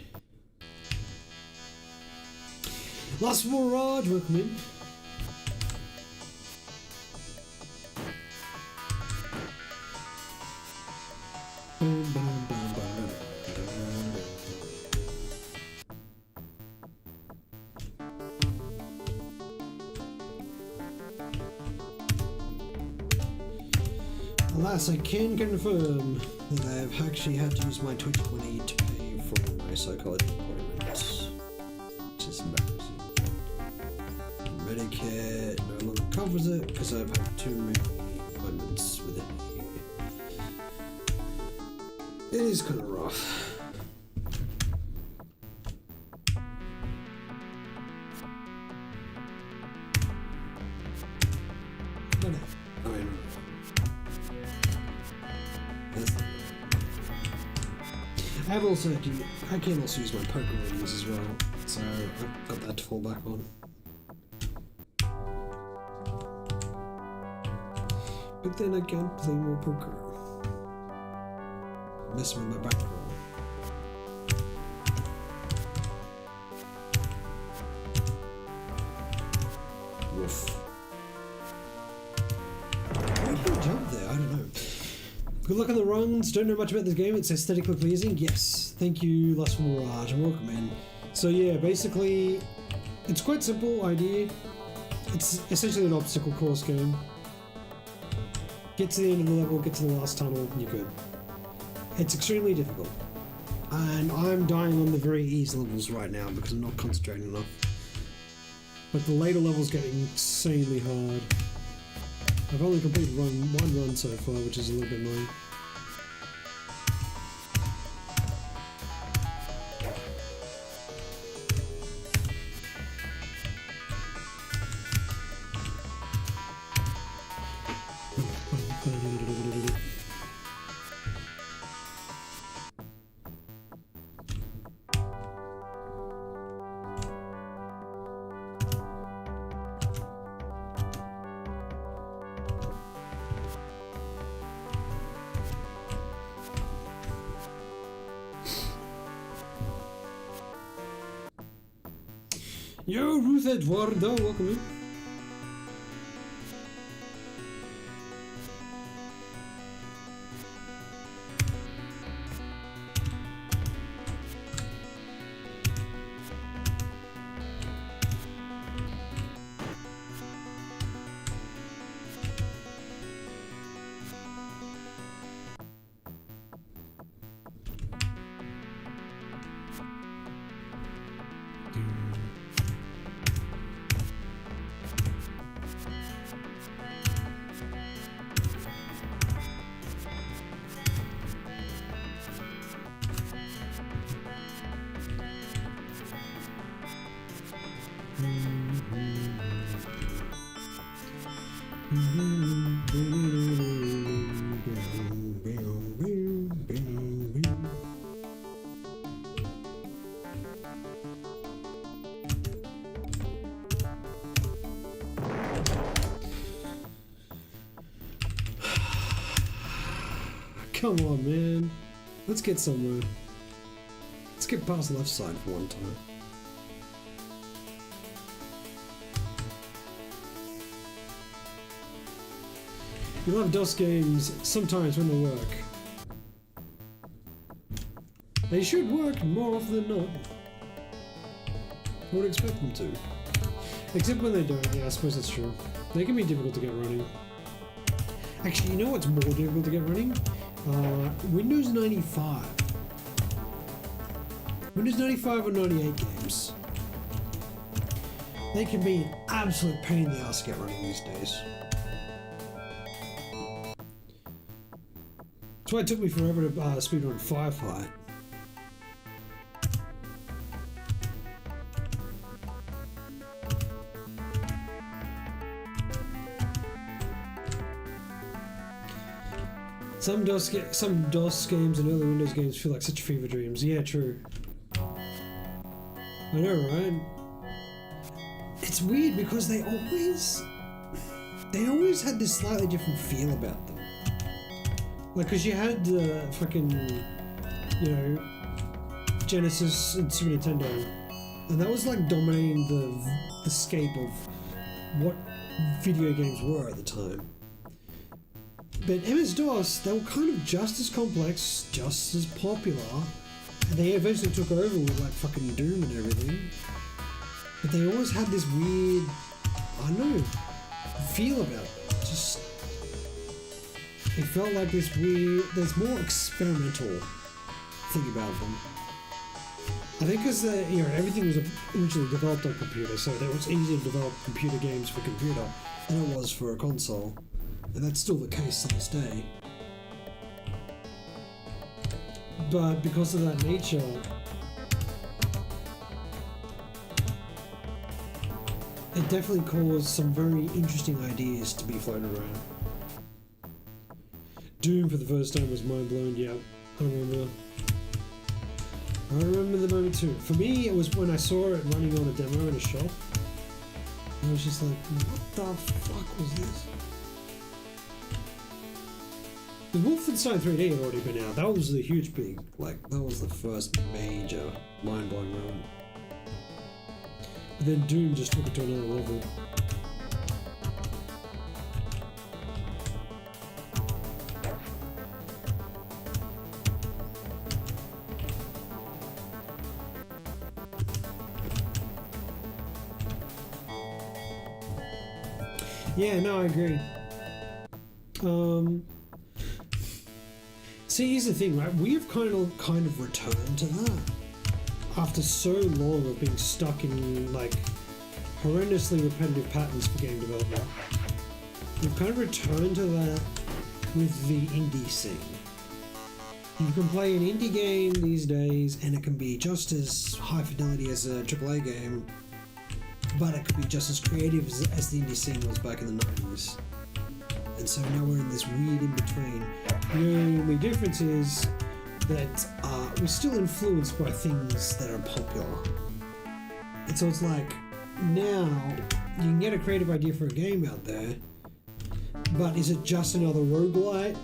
Last Mirage, welcome in. Alas, I can confirm that I have actually had to use my Twitch money to pay for my psychology appointment, which is embarrassing. Medicare no longer covers it because I've had too many appointments with it. It is kind of rough. But I mean, I can also use my poker winnings as well, so I've got that to fall back on. But then I can't play more poker. Messing with my back roll. Woof. Why did I jump there? I don't know. Good luck on the runs. Don't know much about this game. It's aesthetically pleasing. Yes. Thank you, Last Mirage, and welcome in. So yeah, basically, it's quite simple idea. It's essentially an obstacle course game. Get to the end of the level, get to the last tunnel, and you're good. It's extremely difficult. And I'm dying on the very easy levels right now because I'm not concentrating enough. But the later levels get insanely hard. I've only completed one run so far, which is a little bit annoying. Yo, Ruth Eduardo, welcome in. Come on, man. Let's get somewhere. Let's get past the left side for one time. You love DOS games sometimes when they work. They should work more often than not. I would expect them to. Except when they don't, yeah, I suppose that's true. They can be difficult to get running. Actually, you know what's more difficult to get running? Windows 95. Windows 95 or 98 games. They can be an absolute pain in the ass to get running these days. That's why it took me forever to speedrun Firefight. Some DOS games and early Windows games feel like such fever dreams. Yeah, true. I know, right? It's weird because they always had this slightly different feel about them. Like, cause you had the fucking, you know, Genesis and Super Nintendo, and that was like dominating the scape of what video games were at the time. But MS-DOS, they were kind of just as complex, just as popular, and they eventually took over with like fucking Doom and everything. But they always had this weird, I don't know, feel about it. Just, it felt like this weird, there's more experimental thing about them. I think because everything was originally developed on computer, so it was easier to develop computer games for computer than it was for a console, and that's still the case to this day. But because of that nature, it definitely caused some very interesting ideas to be floated around. Doom for the first time was mind blowing. Yeah, I remember the moment too. For me, it was when I saw it running on a demo in a shop. I was just like, what the fuck was this? The Wolfenstein 3D had already been out. That was the huge big, like, that was the first major mind-blowing moment. But then Doom just took it to another level. Yeah, no, I agree. See, here's the thing, right? We have kind of returned to that after so long of being stuck in like horrendously repetitive patterns for game development. We've kind of returned to that with the indie scene. You can play an indie game these days, and it can be just as high fidelity as a AAA game, but it could be just as creative as the indie scene was back in the 90s. And so now we're in this weird in-between. The only difference is that we're still influenced by things that are popular. And so it's like, now you can get a creative idea for a game out there, but is it just another roguelite?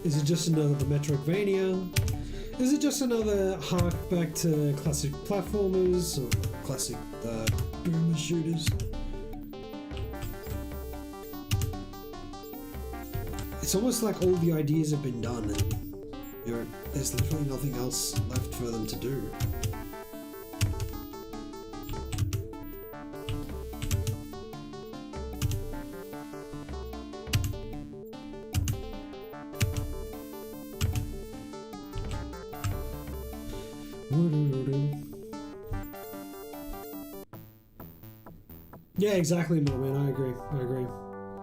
Is it just another Metroidvania? Is it just another hark back to classic platformers or classic boomer shooters? It's almost like all the ideas have been done and there's literally nothing else left for them to do. Yeah, exactly, my man. I agree.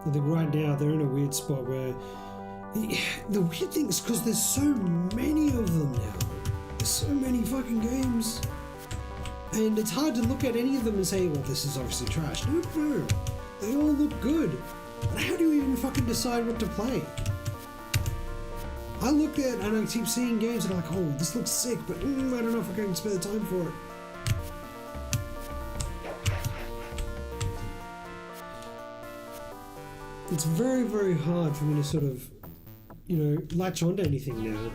I think right now they're in a weird spot where the weird thing is because there's so many of them now. There's so many fucking games, and it's hard to look at any of them and say, well, this is obviously trash. No, they all look good. But how do you even fucking decide what to play? I look at and I keep seeing games and I'm like, oh, this looks sick, but I don't know if I can spend the time for it. It's very, very hard for me to sort of, latch onto anything now.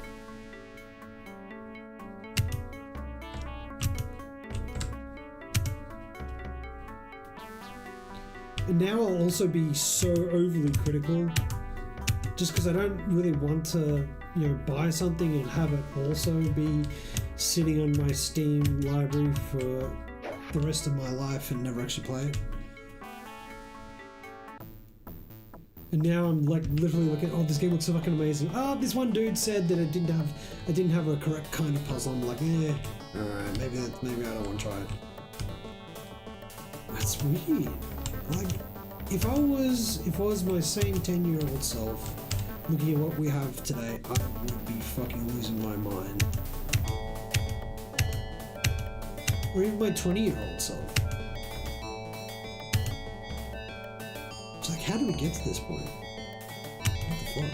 And now I'll also be so overly critical, just because I don't really want to, buy something and have it also be sitting on my Steam library for the rest of my life and never actually play it. And now I'm like literally looking, oh, this game looks so fucking amazing. Oh, this one dude said that it didn't have a correct kind of puzzle. I'm like, alright, maybe I don't want to try it. That's weird. Like, if I was my same 10-year-old self looking at what we have today, I would be fucking losing my mind. Or even my 20-year-old self. It's like, how do we get to this point? What the fuck?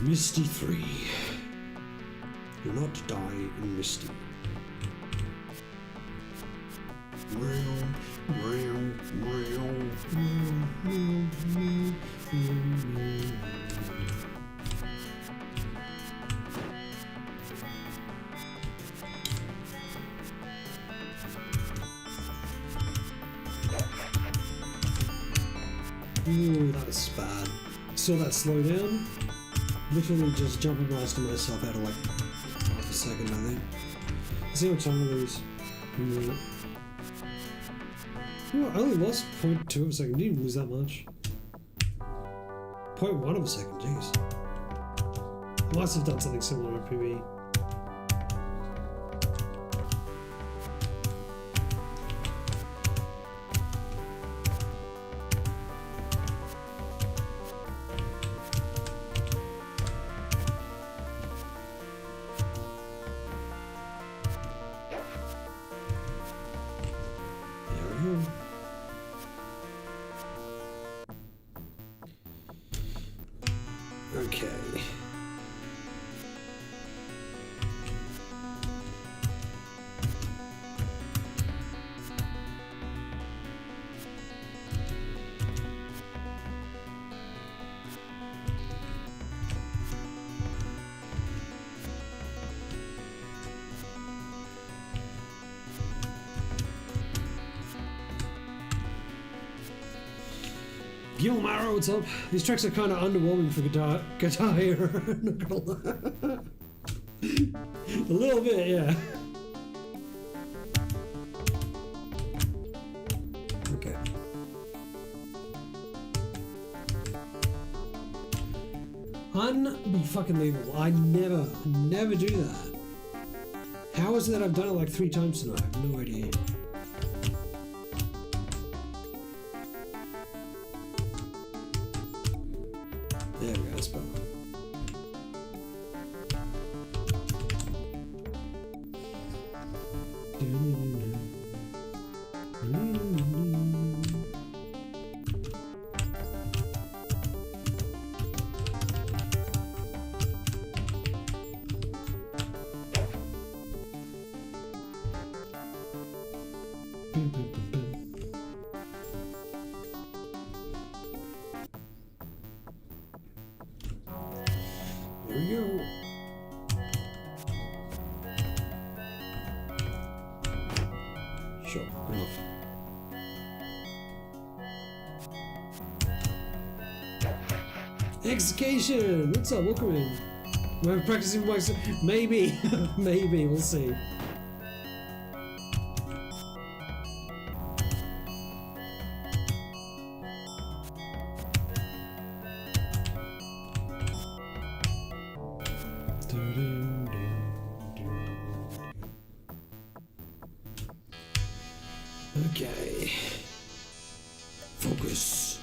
Misty 3. Do not die in Misty. Ooh, that was bad. Saw that slow down. Literally just jumping past myself out of like half a second, I think. Let's see how much time I lose. Oh, I only lost 0.2 of a second. Didn't lose that much. 0.1 of a second, jeez. I must have done something similar on PB. Okay. Yo, Mara, what's up? These tracks are kind of underwhelming for Guitar Hero. Not gonna lie. A little bit, yeah. Okay. Unbe-fucking-believable. I never do that. How is it that I've done it like 3 times tonight? I have no idea. There we go, that's better. There we go. Sure, enough. Execution! What's up? Welcome in. We're practicing my... Maybe. Maybe. We'll see. Okay. Focus.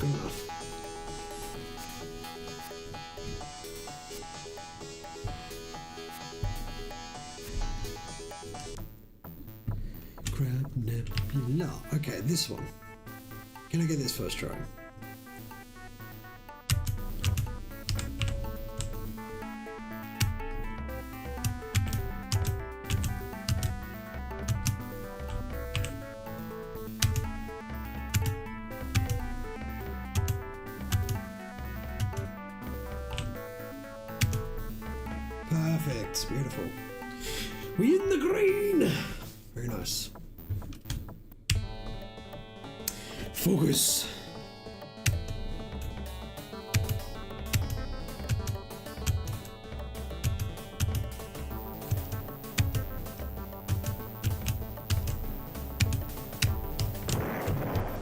Good enough. Crab Nebula. Okay, this one. Can I get this first try? Perfect. Beautiful. We in the green. Very nice. Focus.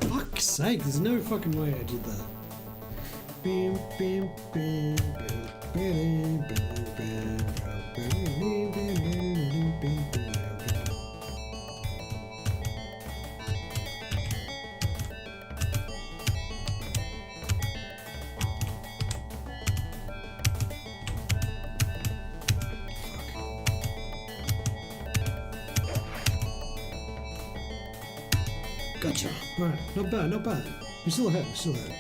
Fuck's sake, there's no fucking way I did that. Bim, bim, bim, bim, bim, bim, bim. Gotcha. Alright, not bad, not bad. We're still ahead, we're still ahead.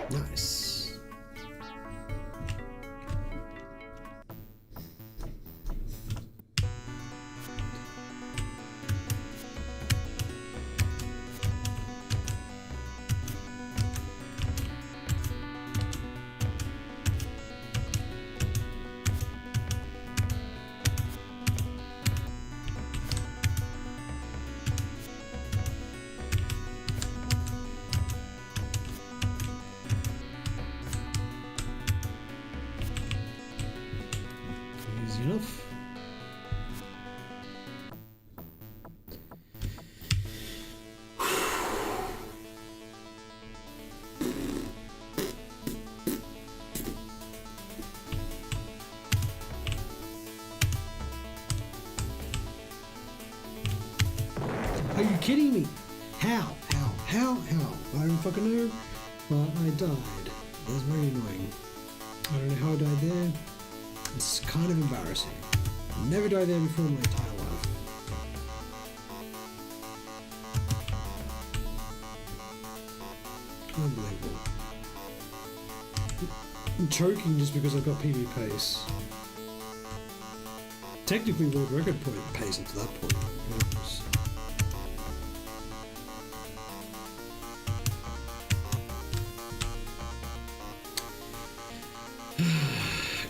Nice. Easy enough. Are you kidding me? How? I don't fucking know. But I died. That was very annoying. I don't know how I died there. It's kind of embarrassing. I've never died there before in my entire life. Unbelievable. I'm choking just because I've got PB pace. Technically world record point pace up to that point.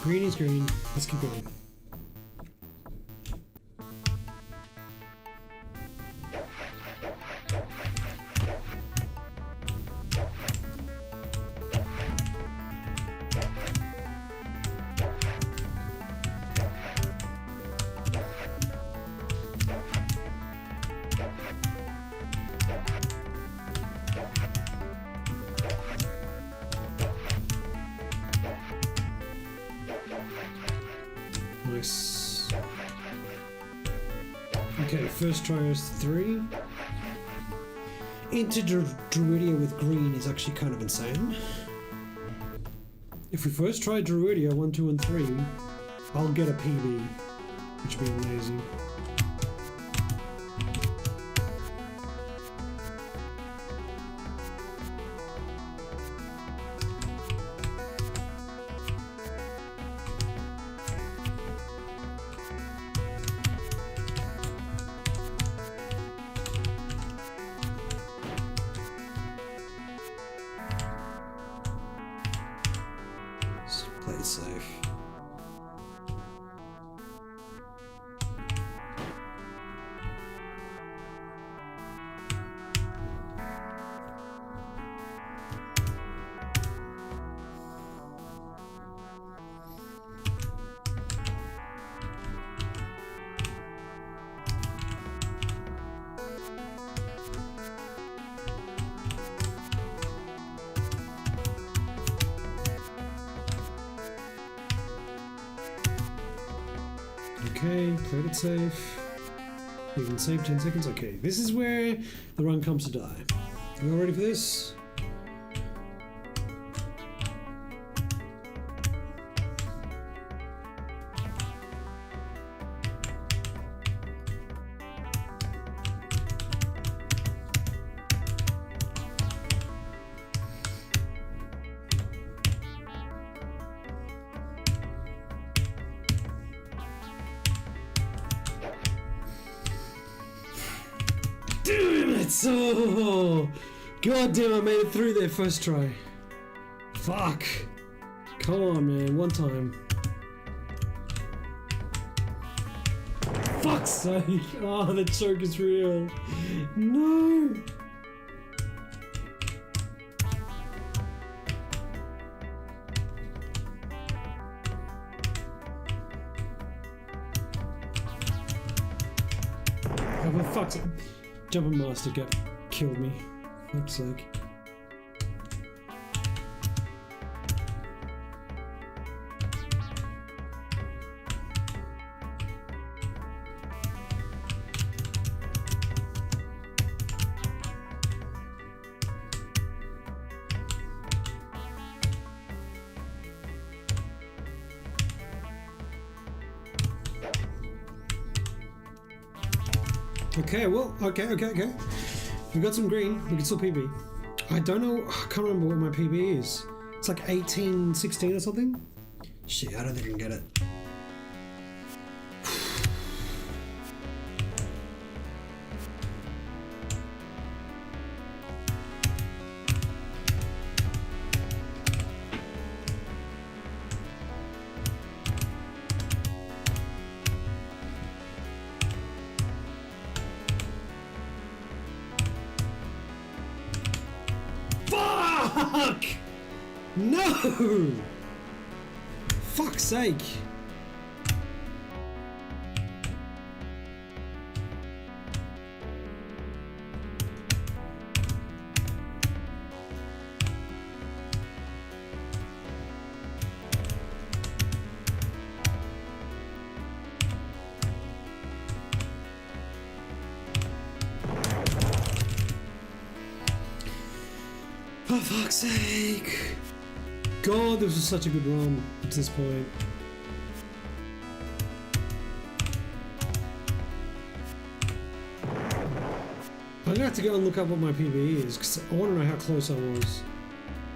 Green is green. Let's keep going. Nice. Okay, first try is 3. Into Druidia with green is actually kind of insane. If we first try Druidia 1, 2, and 3, I'll get a PB, which would be amazing. Play it safe. Okay, played it safe. You can save 10 seconds. Okay, this is where the run comes to die. You all ready for this? Yes! Oh! God damn, I made it through there first try. Fuck. Come on, man. One time. Fuck's sake. Oh, the choke is real. No. Oh, for fuck's sake. Jumping Master killed me. Fuck's sake. Okay, well, okay. We got some green. We can still PB. I don't know. I can't remember what my PB is. It's like 1816 or something. Shit, I don't think I can get it. Fuck! No! Fuck's sake! For fuck's sake! God, this was such a good run at this point. I'm gonna have to go and look up what my PB is because I want to know how close I was.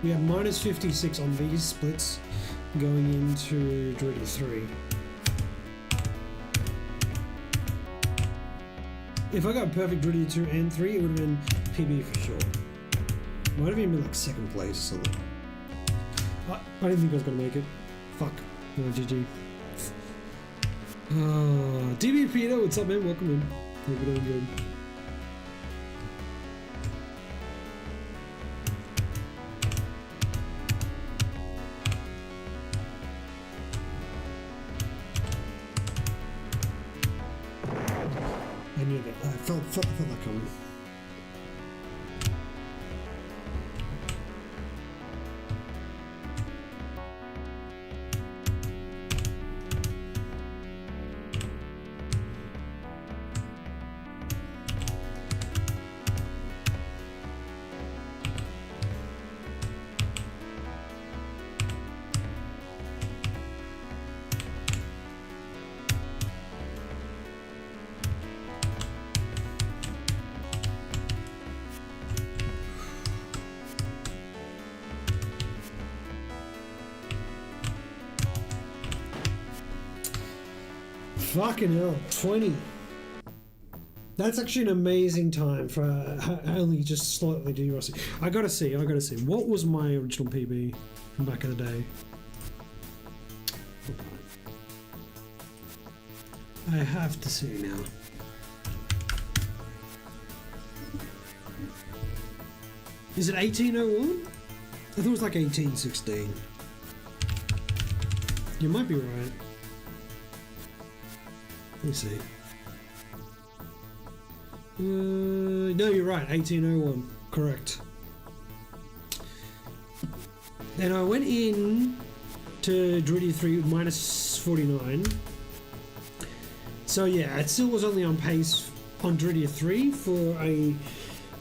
We have minus 56 on these splits going into Druidity 3. If I got perfect Druidity 2 and 3, it would have been PB for sure. Might have even been like second place or something. I didn't think I was gonna make it. Fuck. No, GG. DB Peter, what's up, man? Welcome in. Hope you're doing good. I knew that. I felt that coming. Fucking hell, 20. That's actually an amazing time for only just slightly DRC. I gotta see. What was my original PB from back in the day? I have to see now. Is it 1801? I thought it was like 1816. You might be right. Let me see. No, you're right. 1801. Correct. And I went in to Druidity 3 with minus 49. So yeah, it still was only on pace on Druidity 3 for a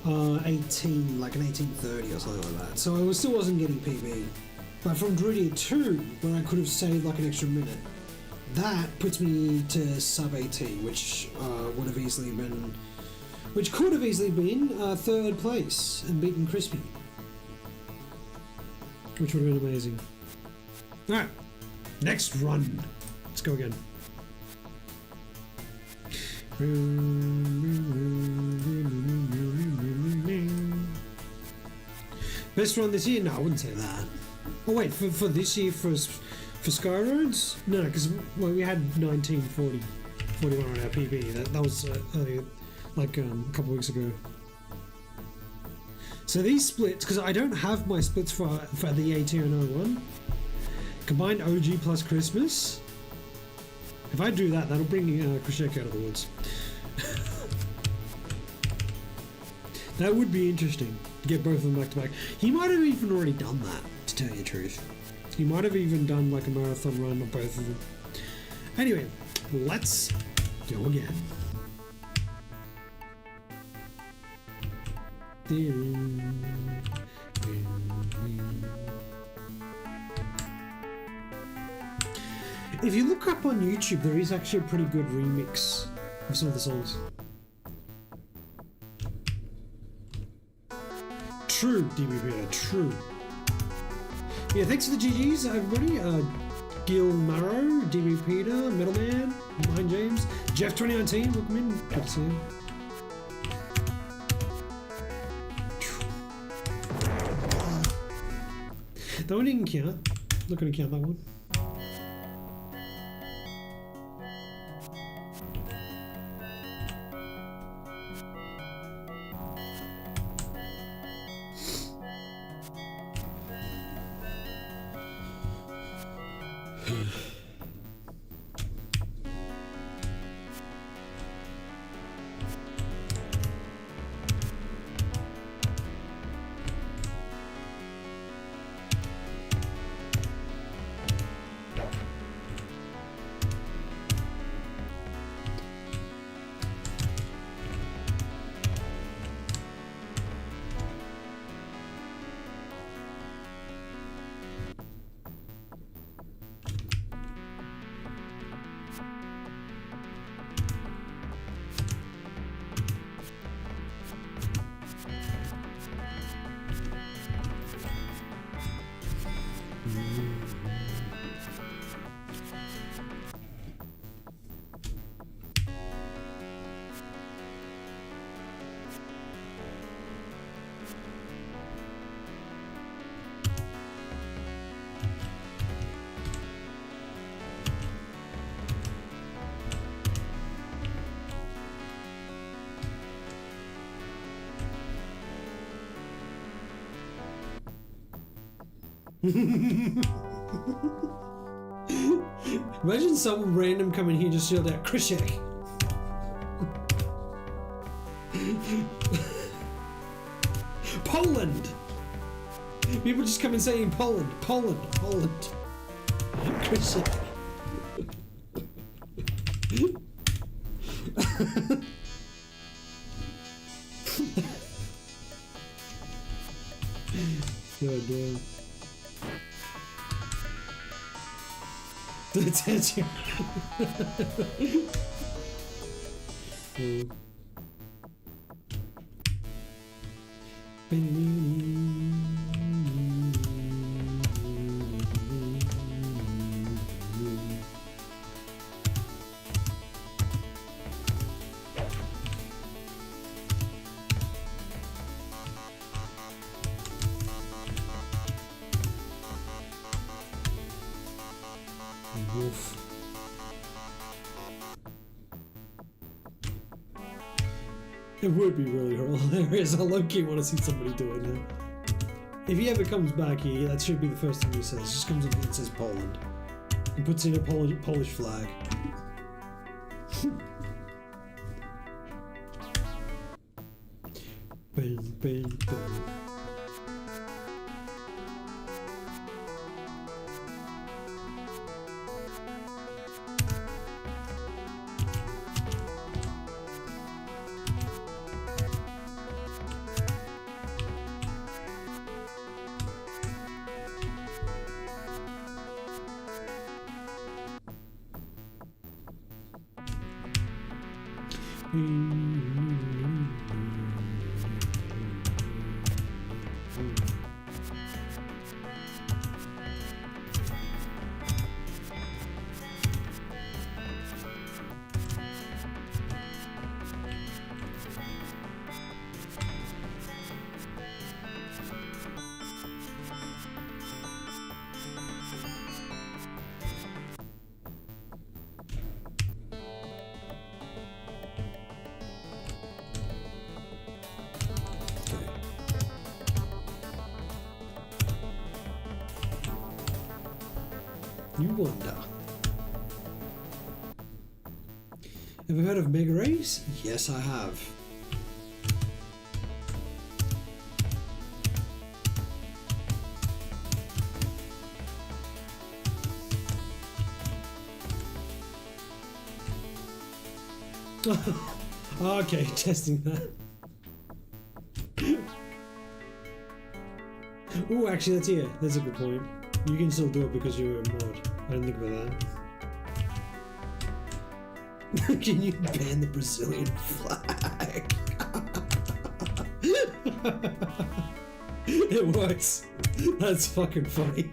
18, like an 1830 or something like that. So I still wasn't getting PB. But from Druidity 2, where I could have saved like an extra minute, that puts me to sub 18, which would have easily been, which could have easily been third place and beaten Crispy, which would have been amazing. All right, next run. Let's go again. Best run this year? No, I wouldn't say that. Oh wait, for this year for Skyroads? No, because well, we had 41 on our PB. That was earlier, like a couple weeks ago. So these splits, because I don't have my splits for the AT01. Combined OG plus Christmas. If I do that, that'll bring Krishek out of the woods. That would be interesting to get both of them back to back. He might have even already done that, to tell you the truth. He might have even done like a marathon run of both of them. Anyway, let's go again. If you look up on YouTube, there is actually a pretty good remix of some of the songs. True, DBP, true. Yeah, thanks for the GGs, everybody. Gil Marrow, DB Peter, Metalman, Mind James, Jeff 2019, welcome in. Good to see you. That one didn't count. Not gonna count that one. Imagine someone random coming here just yelled out Krishek. Poland! People just come and saying Poland, Poland, Poland. Krishek. Oh damn. The attention. Wolf. It would be really hilarious. I low-key want to see somebody do it now. If he ever comes back here, that should be the first thing he says. Just comes in here and says Poland. And puts in a Polish flag. Bam, bam, bam. You wonder. Ever heard of Mega Race? Yes, I have. Okay, testing that. Oh, actually, that's a good point. You can still do it because you're a mod. I didn't think about that. Can you ban the Brazilian flag? It works. That's fucking funny.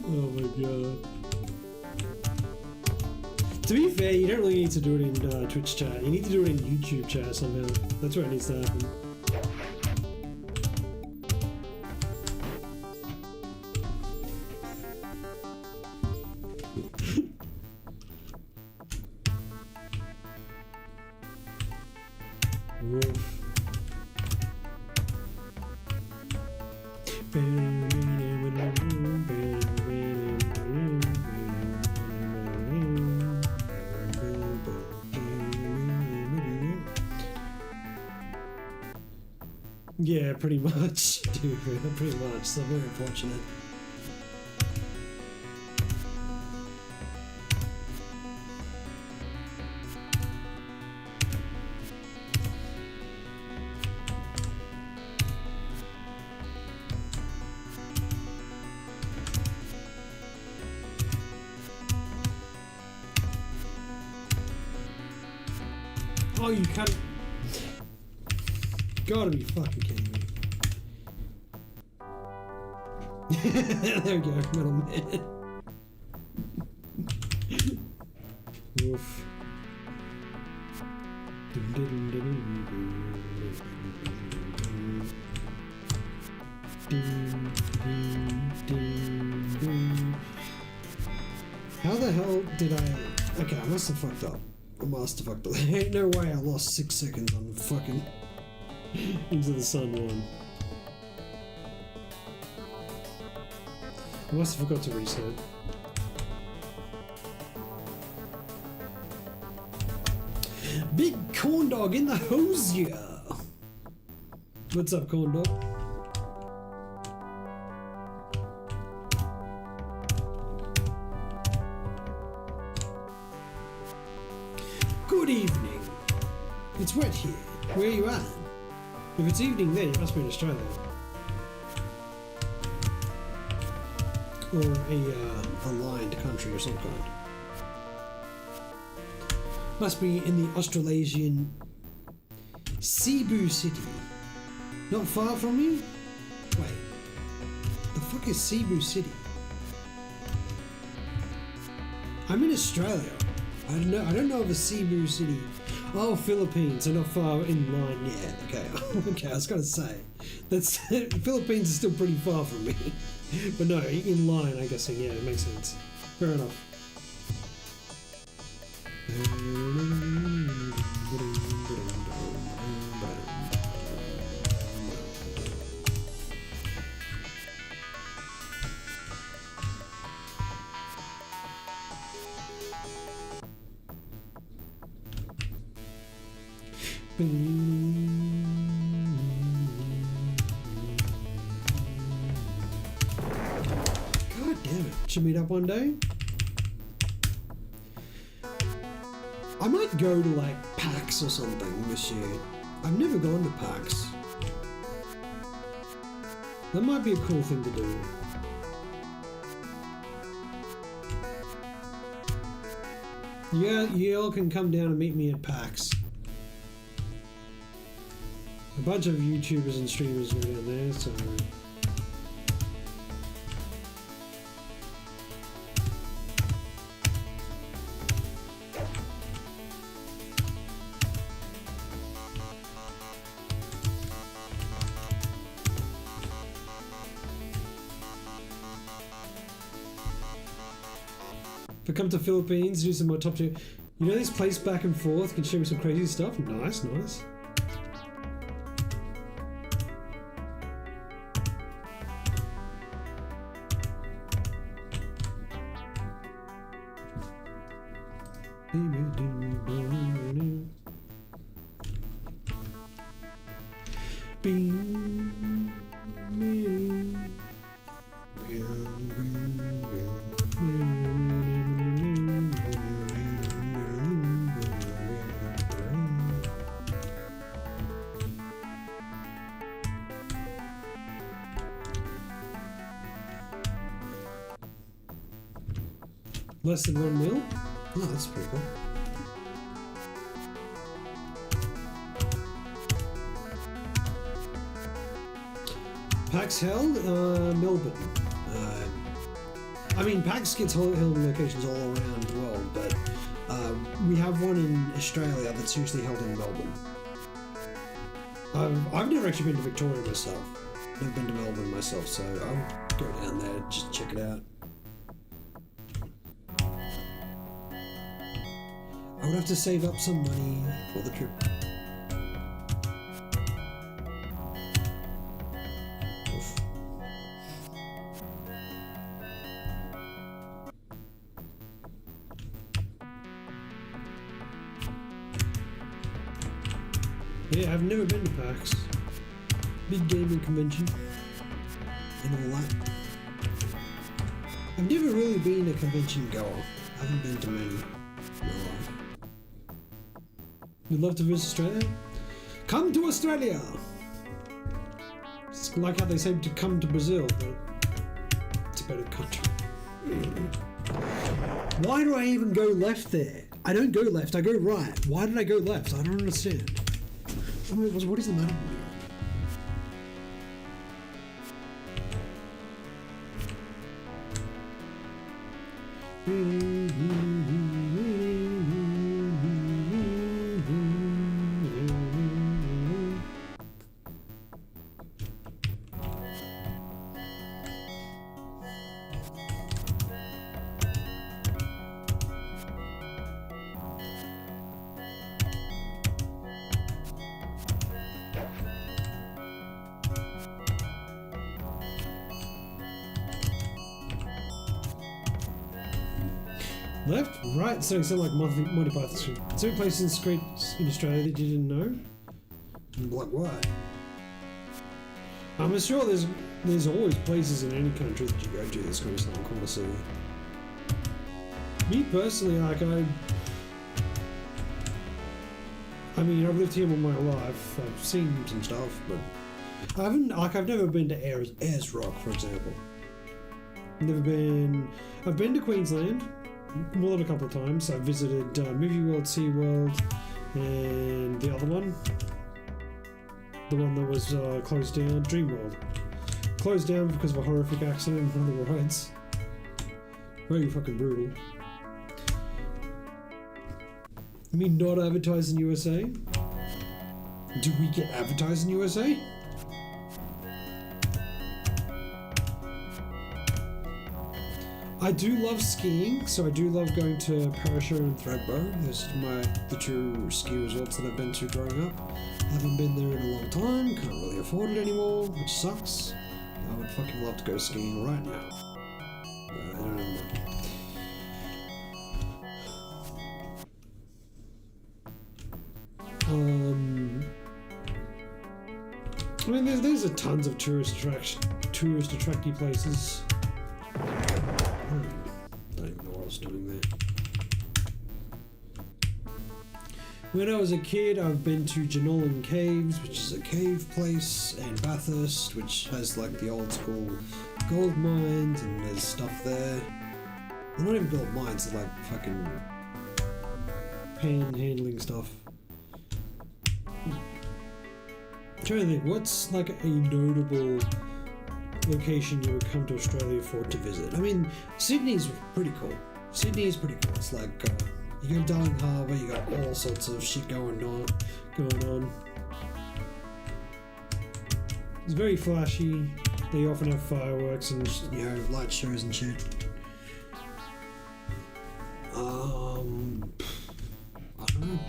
Oh my god. To be fair, you don't really need to do it in Twitch chat. You need to do it in YouTube chat somehow. That's where it needs to happen. Woof. Yeah, pretty much, dude. Pretty much. So very unfortunate. Oh, you can't. Gotta be fucking kidding me. There we go, Metal Man. Oof. How the hell did I... Okay, I must have fucked up. I must have fucked up. There ain't no way I lost 6 seconds on fucking... Into the Sun one. I must have forgot to reset. Big corn dog in the hosier. What's up, corn dog? Good evening. It's wet here. Where are you at? If it's evening there, it must be in Australia. Or a aligned country of some kind. Must be in the Australasian Cebu City. Not far from you? Wait. The fuck is Cebu City? I'm in Australia. I don't know of a Cebu City. Oh, Philippines, so not far in line. Yeah, okay. Okay, I was gonna say that's Philippines is still pretty far from me, but no, in line. I guess. Yeah, it makes sense. Fair enough. God damn it. Should meet up one day? I might go to like PAX or something this year. I've never gone to PAX. That might be a cool thing to do. Yeah, you all can come down and meet me at PAX. A bunch of YouTubers and streamers were down there, so... If I come to Philippines, do some more top tier... You know this place back and forth can show me some crazy stuff? Nice, nice. Less than 1 mil? Oh, that's pretty cool. PAX held, Melbourne. I mean, PAX gets held in locations all around the world, but we have one in Australia that's usually held in Melbourne. I've never actually been to Victoria myself. Never been to Melbourne myself, so I'll go down there, just check it out. I would have to save up some money for the trip. Oof. Yeah, I've never been to PAX. Big gaming convention and all that. I've never really been a convention goer. I haven't been to many in my life. You'd love to visit Australia? Come to Australia! It's like how they say to come to Brazil, but it's a better country. Why do I even go left there? I don't go left, I go right. Why did I go left? I don't understand. I mean, what is the matter with me? Left, right, so it's like Monty Python Street. Is there a place in Australia that you didn't know? Like what? I'm sure there's always places in any country that you go to that's going to be something cool to see. Me personally, like I mean, I've lived here all my life. I've seen some stuff, but I've never been to Ayers Rock, for example. I've been to Queensland more than a couple of times. I visited Movie World, SeaWorld, and the other one, the one that was closed down, Dreamworld. Closed down because of a horrific accident on one of the rides. Very fucking brutal. I mean, not advertised in USA? Do we get advertised in USA? I do love skiing, so I do love going to Parachute and Thredbo. Those are the two ski resorts that I've been to growing up. Haven't been there in a long time, can't really afford it anymore, which sucks. I would fucking love to go skiing right now. But I don't have money. I mean, there's a tons of tourist attracty places. I don't even know what I was doing there. When I was a kid, I've been to Jenolan Caves, which is a cave place, and Bathurst, which has like the old school gold mines, and there's stuff there. They're not even gold mines, they're like fucking panhandling stuff. I'm trying to think, what's like a notable location you would come to Australia for to visit? I mean, Sydney's pretty cool. Sydney is pretty cool. It's like you go to Darling Harbour, you got all sorts of shit going on. It's very flashy. They often have fireworks and light shows and shit. I don't know.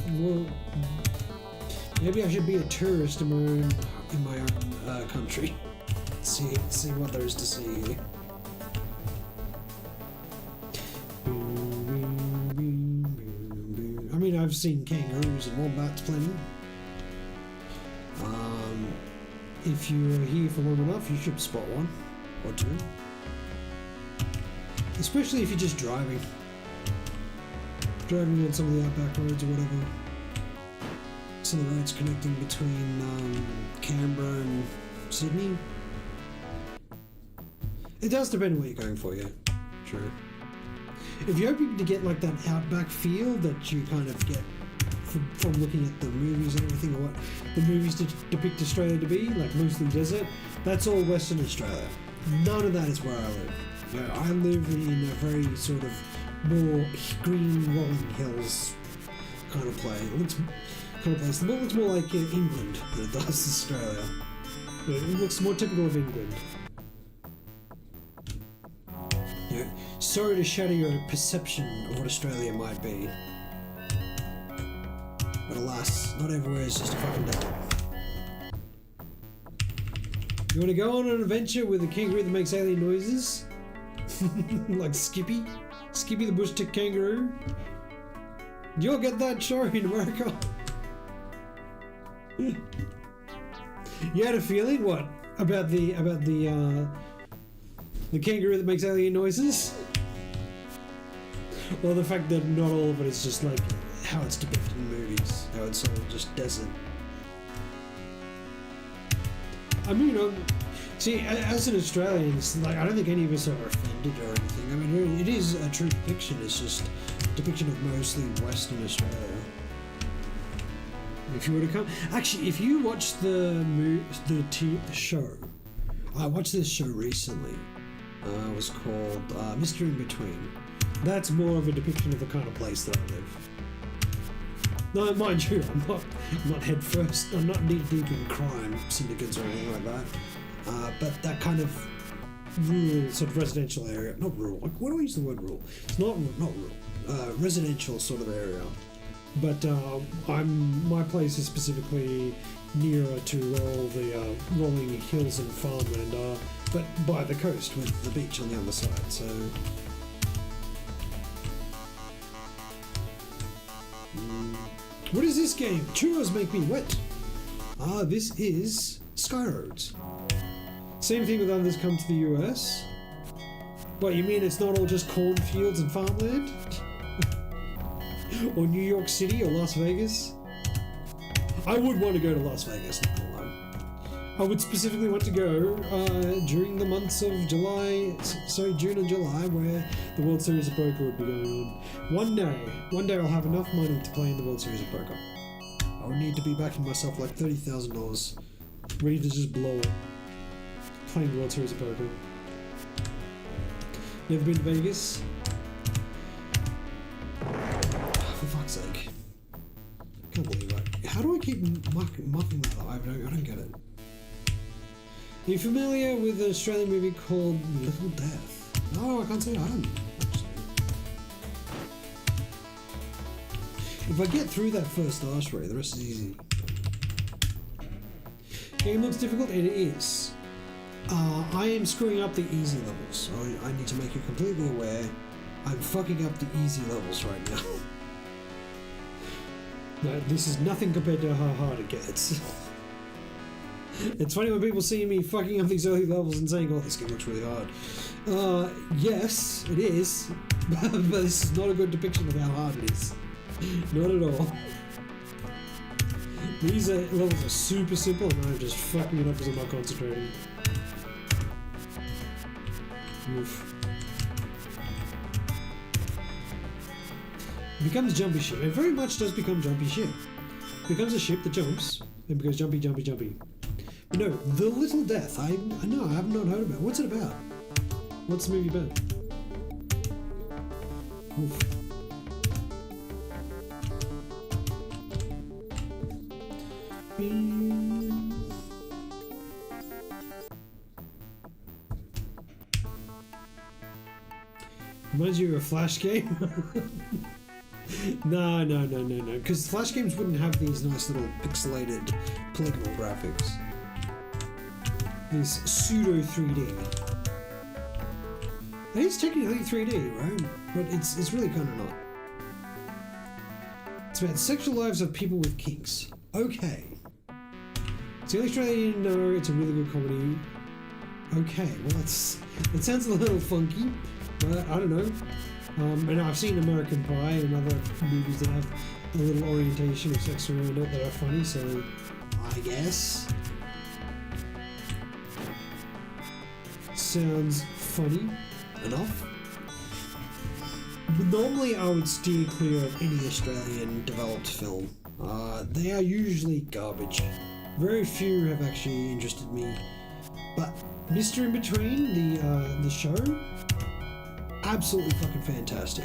Well, maybe I should be a tourist in my own country. See what there is to see here. I've seen kangaroos and wombats plenty. If you're here for long enough, you should spot one or two. Especially if you're just driving. Driving on some of the outback roads or whatever. Some of the roads connecting between Canberra and Sydney. It does depend on what you're going for, yeah. True. If you're hoping to get like that outback feel that you kind of get from looking at the movies and everything, or what the movies depict Australia to be, like mostly desert, that's all Western Australia. None of that is where I live. You know, I live in a very sort of more green rolling hills kind of place. It looks more like England than it does Australia. Yeah, it looks more typical of England. You know, sorry to shatter your perception of what Australia might be. But alas, not everywhere is just a fucking desert. You want to go on an adventure with a kangaroo that makes alien noises? Like Skippy? Skippy the bush tick kangaroo? You'll get that show in America. You had a feeling? What? About the kangaroo that makes alien noises? Well, the fact that not all of it is just like how it's depicted in movies, how it's all just desert. I mean, see, as an Australian, it's like I don't think any of us are offended or anything. I mean, it is a true depiction. It's just a depiction of mostly Western Australia. If you were to come, actually, if you watch the show, I watched this show recently. It was called Mystery in Between. That's more of a depiction of the kind of place that I live. No, mind you, I'm not head first. I'm not knee deep in crime syndicates or anything like that. But that kind of rural, sort of residential area. Not rural. Like, why do I use the word rural? It's not rural. Residential sort of area. But my place is specifically nearer to where all the rolling hills and farmland are, but by the coast with the beach on the other side. So. What is this game? Churros make me wet. This is Skyroads. Same thing with others come to the US. What, you mean it's not all just cornfields and farmland? Or New York City or Las Vegas? I would want to go to Las Vegas, not gonna lie. I would specifically want to go during the months of June and July, where the World Series of Poker would be going on. One day I'll have enough money to play in the World Series of Poker. I would need to be backing myself like $30,000, ready to just blow it, playing the World Series of Poker. Never been to Vegas? For fuck's sake. Can't believe it. How do I keep mucking that up? I don't get it. Are you familiar with an Australian movie called Little Death? No, I can't say I am, actually. If I get through that first archery, the rest is easy. Game looks difficult? It is. I am screwing up the easy levels, so I need to make you completely aware. I'm fucking up the easy levels right now. No, this is nothing compared to how hard it gets. It's funny when people see me fucking up these early levels and saying, oh, this game looks really hard. Yes, it is, but this is not a good depiction of how hard it is. Not at all. These levels are super simple and I'm just fucking it up because I'm not concentrating. Oof. It becomes jumpy ship. It very much does become jumpy ship. It becomes a ship that jumps and becomes jumpy, jumpy, jumpy. But no, The Little Death. I know, I have not heard about it. What's it about? What's the movie about? Oof. Reminds you of a Flash game? No, because Flash games wouldn't have these nice little pixelated polygonal graphics. These pseudo 3D. It is technically 3D, right? But it's really kind of not. It's about the sexual lives of people with kinks. Okay. It's the only Australian you know. It's a really good comedy. Okay, well, it sounds a little funky, but I don't know. And I've seen American Pie and other movies that have a little orientation of sex around it that are funny, so I guess. Sounds funny enough. But normally I would steer clear of any Australian developed film. They are usually garbage. Very few have actually interested me. But Mr. In Between, the show, absolutely fucking fantastic.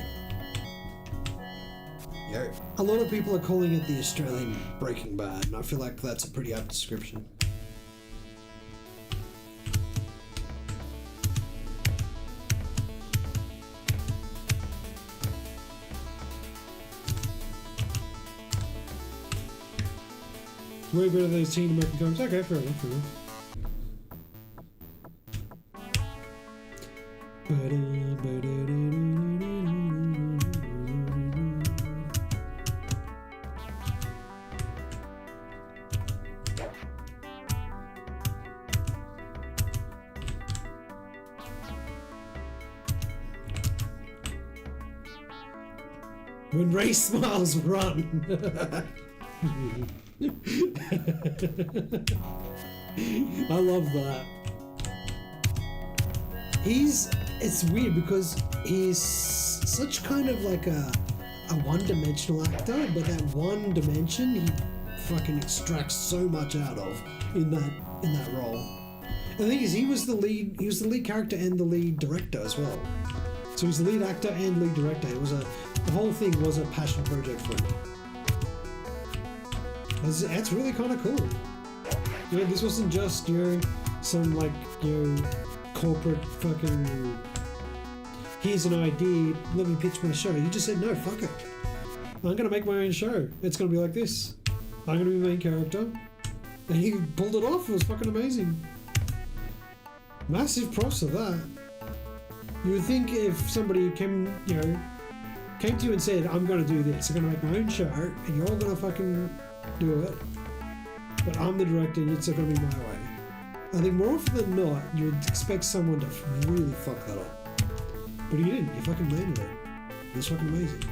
Yeah. A lot of people are calling it the Australian Breaking Bad, and I feel like that's a pretty apt description. Way better than those teen American comics. Okay, fair enough, fair enough. When Ray smiles, run! I love that. It's weird because he's such kind of like a one-dimensional actor, but that one dimension he fucking extracts so much out of in that role. And the thing is, he was the lead character and the lead director as well. So he's the lead actor and lead director. The whole thing was a passion project for him. That's really kind of cool. You know, this wasn't just, some like, corporate fucking, here's an idea, let me pitch my show. You just said, no, fuck it. I'm gonna make my own show. It's gonna be like this. I'm gonna be the main character. And he pulled it off. It was fucking amazing. Massive props to that. You would think if somebody came to you and said, I'm gonna do this, I'm gonna make my own show, and you're all gonna fucking do it, but I'm the director and it's gonna be my way. I think more often than not, you would expect someone to really fuck that up. But you didn't. You fucking landed it. It was fucking amazing.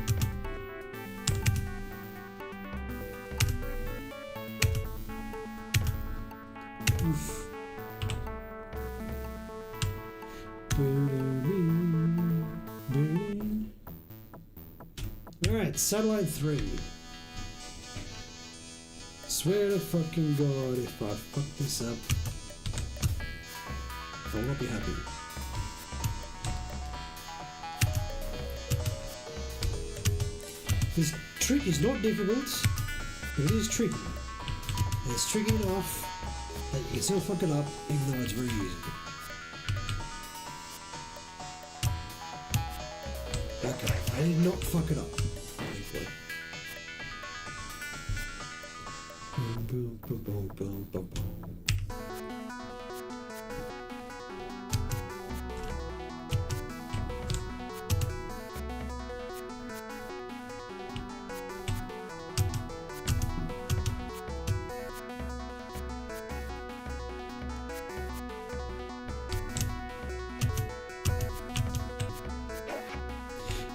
Oof. Alright, Satellite 3. Swear to fucking God, if I fuck this up, I will not be happy. This trick is not difficult, but it is tricky. And it's tricky enough that you can still fuck it up, even though it's very easy. Okay, I did not fuck it up. Thankfully. Boom, boom, boom, boom, boom, boom, boom.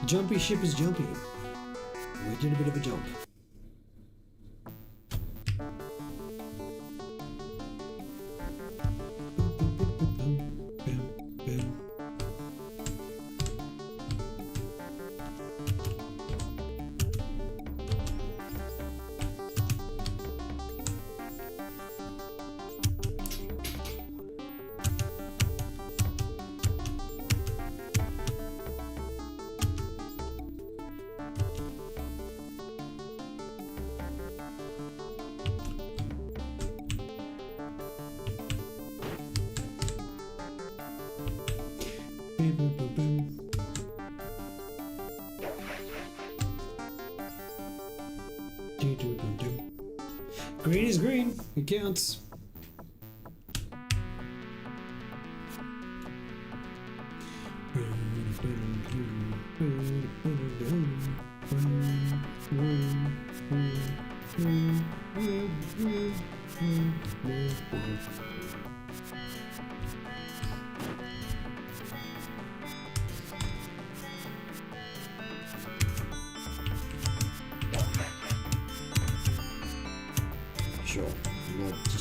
Jumpy ship is jumpy. We did a bit of a jump. Green is green. It counts.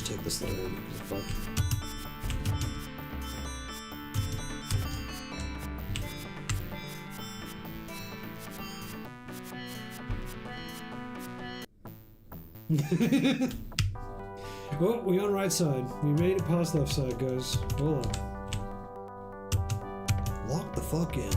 just take this later. Fuck. Oh, we on right side. We made it past left side, guys. Hold on. Lock the fuck in.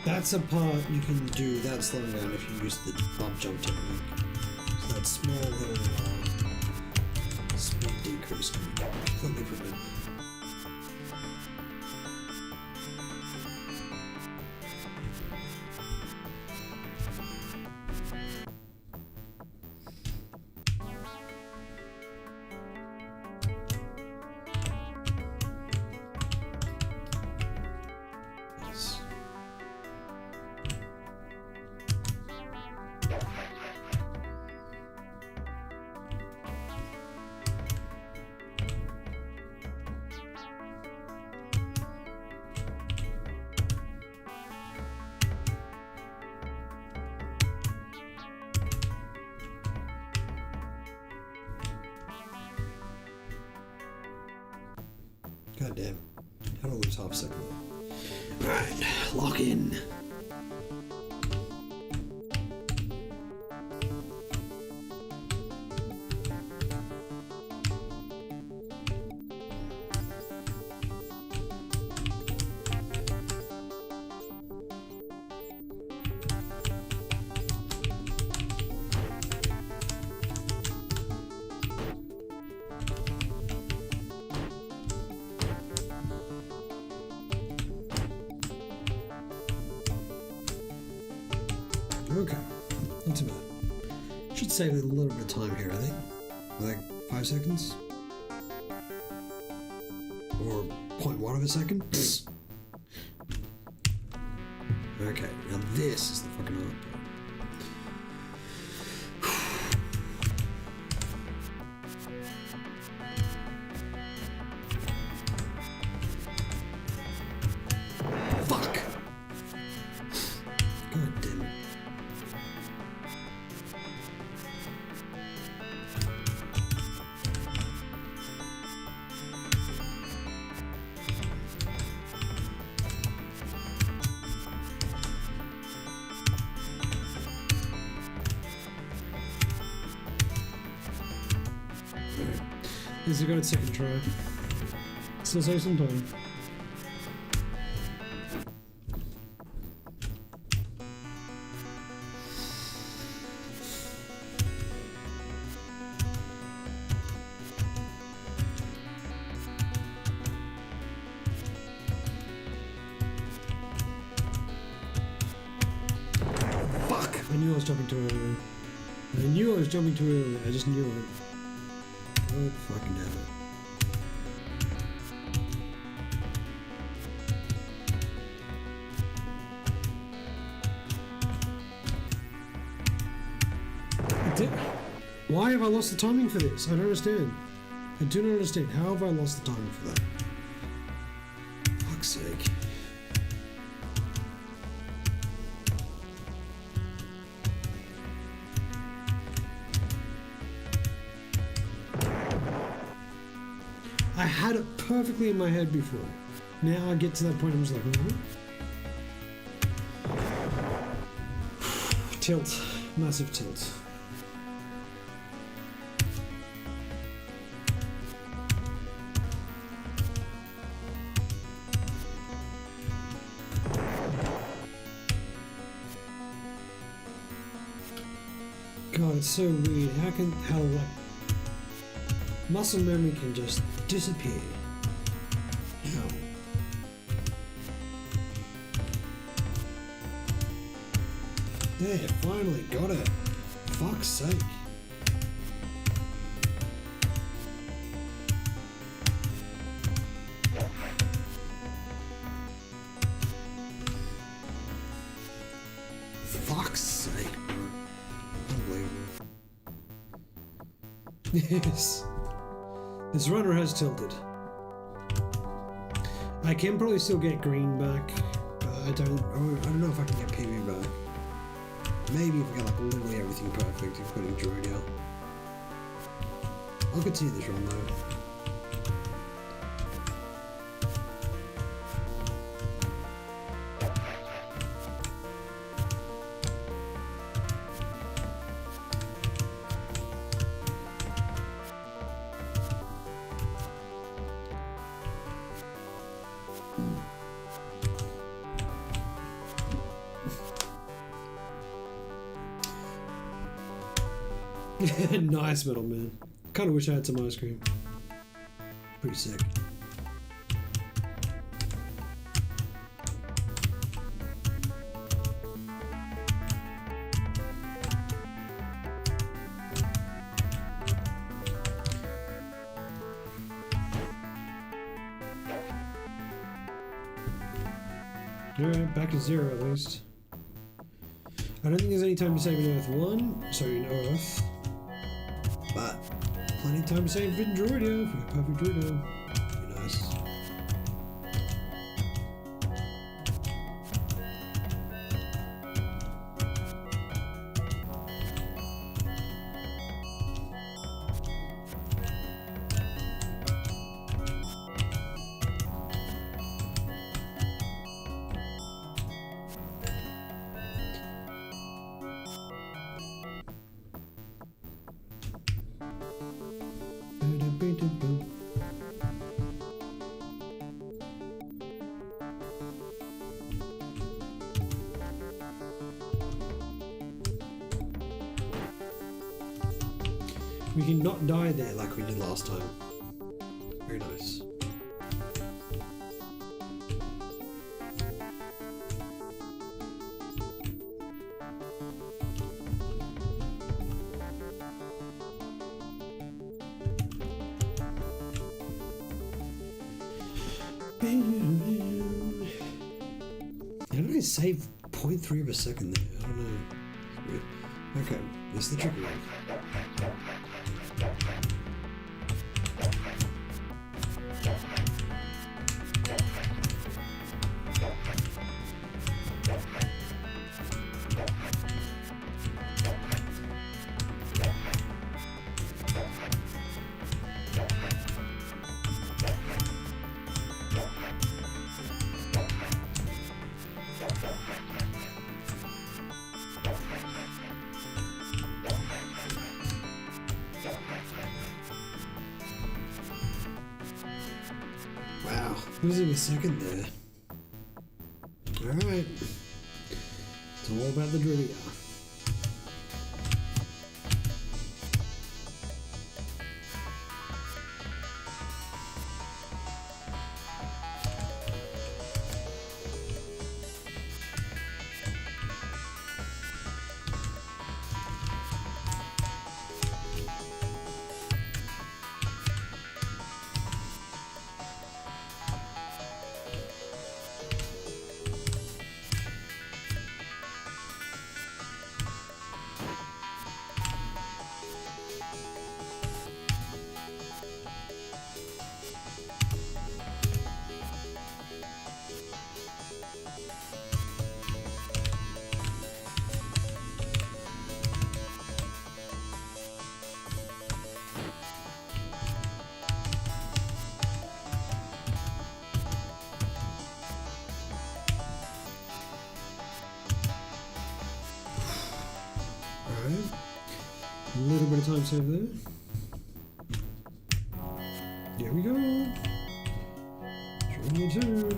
That's a part you can do without slowing down if you use the bump jump technique. So that small little speed decrease can be completely prevent. God damn. How to lose half a second. Alright, lock in. Okay, not too bad. Should save a little bit of time here, I think. Like 5 seconds? Or 0.1 of a second? Okay, now this is the fucking hard part. Fuck! God damn it. This has got its second try. Still save some time. Fuck! I knew I was jumping too early. I knew I was jumping too early. I just knew it. God fucking damn it. Why have I lost the timing for this? I don't understand. I do not understand. How have I lost the timing for that? Fuck's sake. had it perfectly in my head before. Now I get to that point, I'm just like, tilt, massive tilt. God, it's so weird. How like muscle memory can just disappear. How? There, finally got it. Fuck's sake. Fuck's sake, bro. Unbelievable. Yes. This runner has tilted. I can probably still get green back, but I don't know if I can get PV back. Maybe if I get like literally everything perfect, including Druid out. I'll continue this run though. Nice metal man. Kind of wish I had some ice cream. Pretty sick. Alright, back to 0 at least. I don't think there's any time to save in Earth 1, sorry, in Earth. But plenty of time to save in Druidia for a perfect Druidia. Be nice. We can not die there like we did last time. Very nice. How did I save 0.3 of a second there? I don't know. It's weird. Okay, this is the tricky one. Wow, losing a second there. Alright. It's all about the Druidia. Alright. A little bit of time save there. Here we go. 22.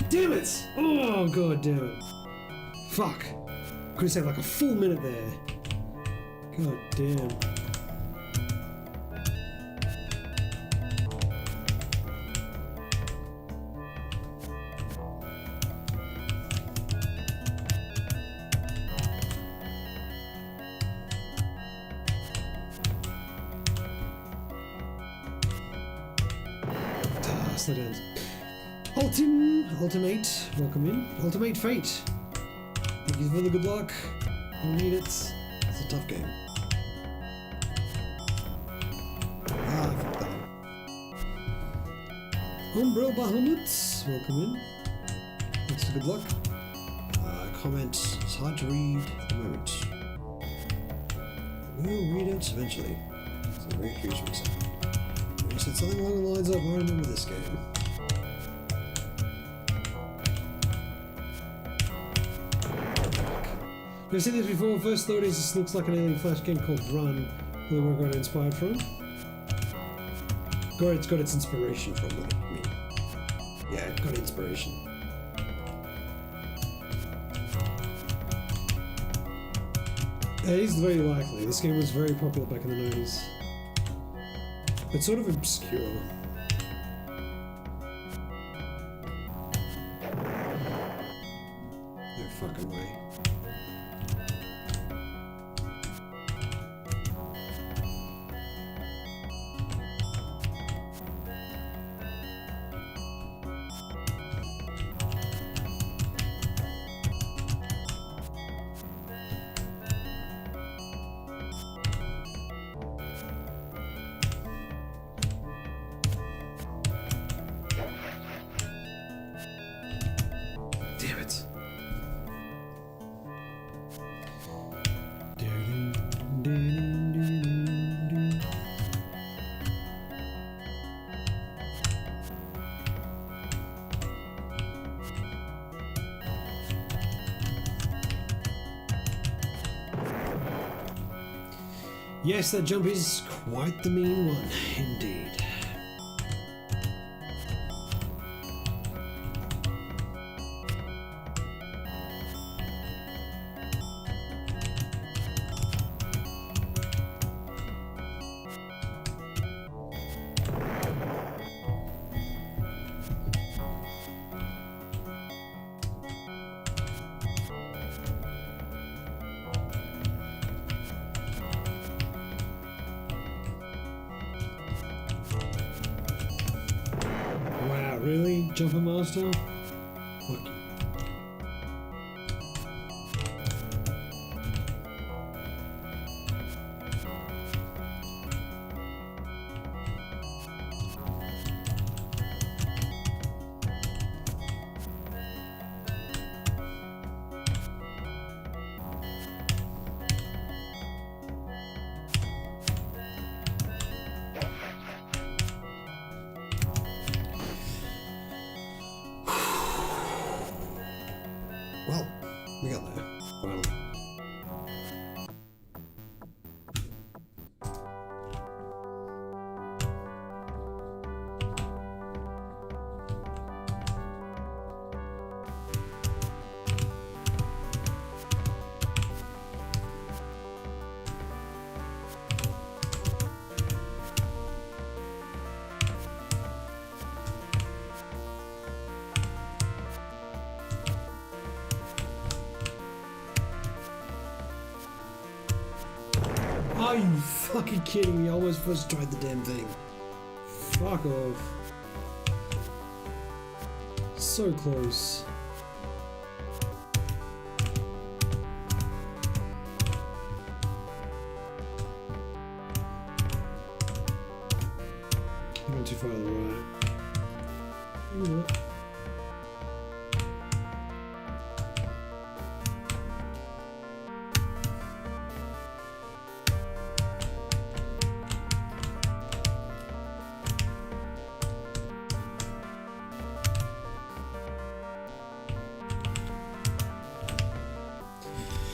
Damn it! Oh god damn it. Fuck. Could have saved like a full minute there. God damn. Slow down. Ultimate, welcome in. Ultimate Fate. Thank you for the good luck. I need it. It's a tough game. Ah, I fucked that one. Umbrella Bahamut, welcome in. Thanks for good luck. Comment, it's hard to read at the moment. We'll read it eventually. So I'm very curious what you said. You said something along the lines of, I remember this game. I've seen this before. First thought is this looks like an alien flash game called Run, where we got it inspired from. It's got its inspiration from it. I mean, yeah, it got inspiration. It is very likely. This game was very popular back in the 90s. But sort of obscure. No fucking way. Damn it. Yes, that jump is quite the mean one, indeed. Really? Jumper Master? Fuck you. Well, we got there, finally. Are you fucking kidding me? I almost first tried the damn thing. Fuck off. So close. I went too far to the right. You know.